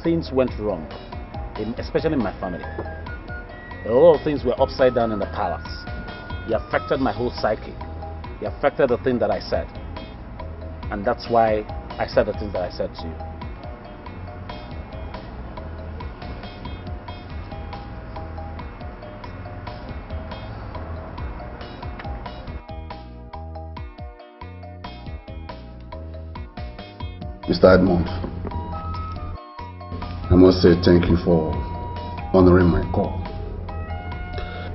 Things went wrong, especially in my family. A lot of things were upside down in the palace. It affected my whole psyche. It affected the thing that I said. And that's why I said the things that I said to you. Mr. Edmund, I must say thank you for honoring my call.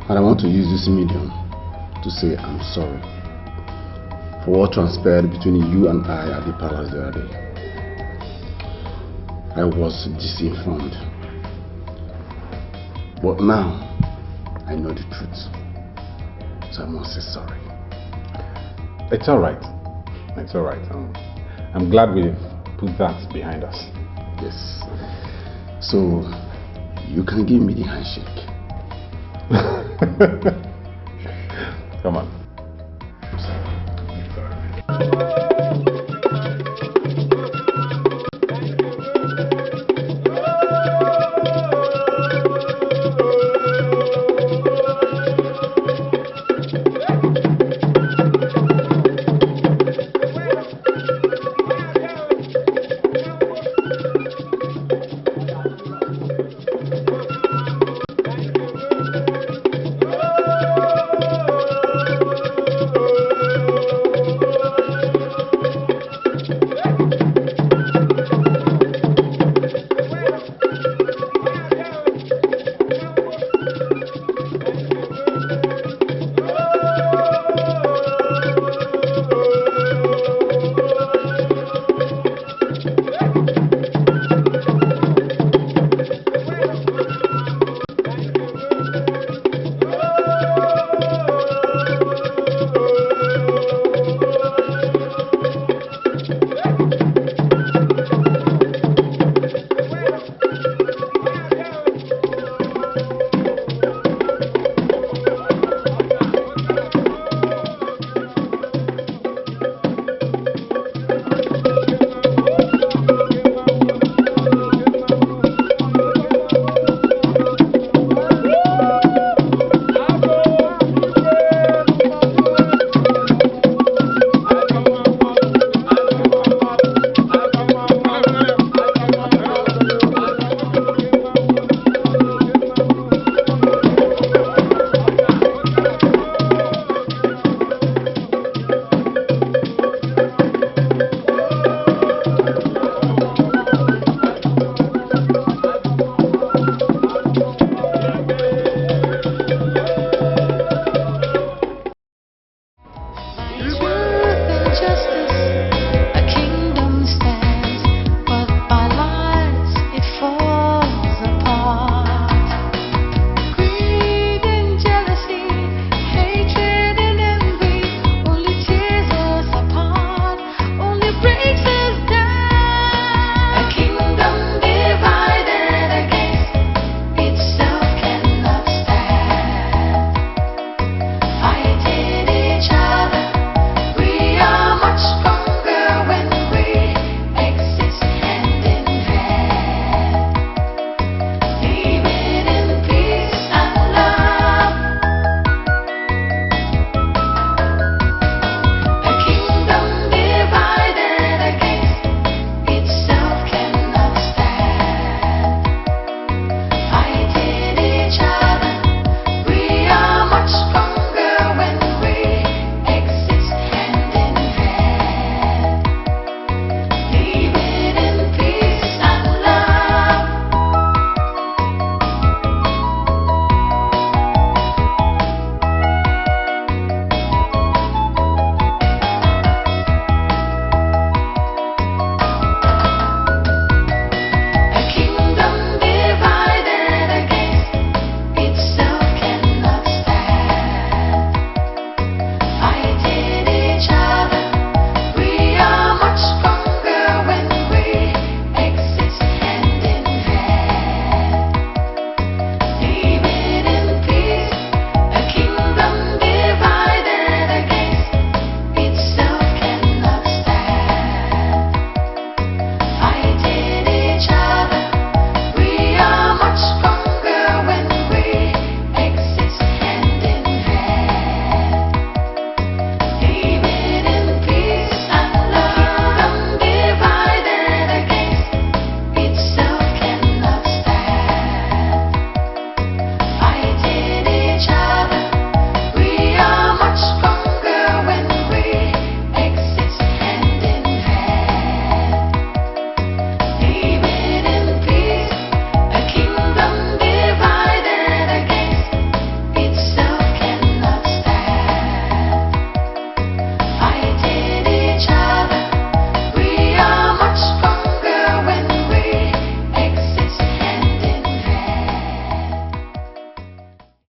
And I want to use this medium to say I'm sorry for what transpired between you and I at the palace the other day. I was disinformed. But now I know the truth. So I must say sorry. It's alright. It's alright. I'm glad we've put that behind us. Yes. So you can give me the handshake. Come on.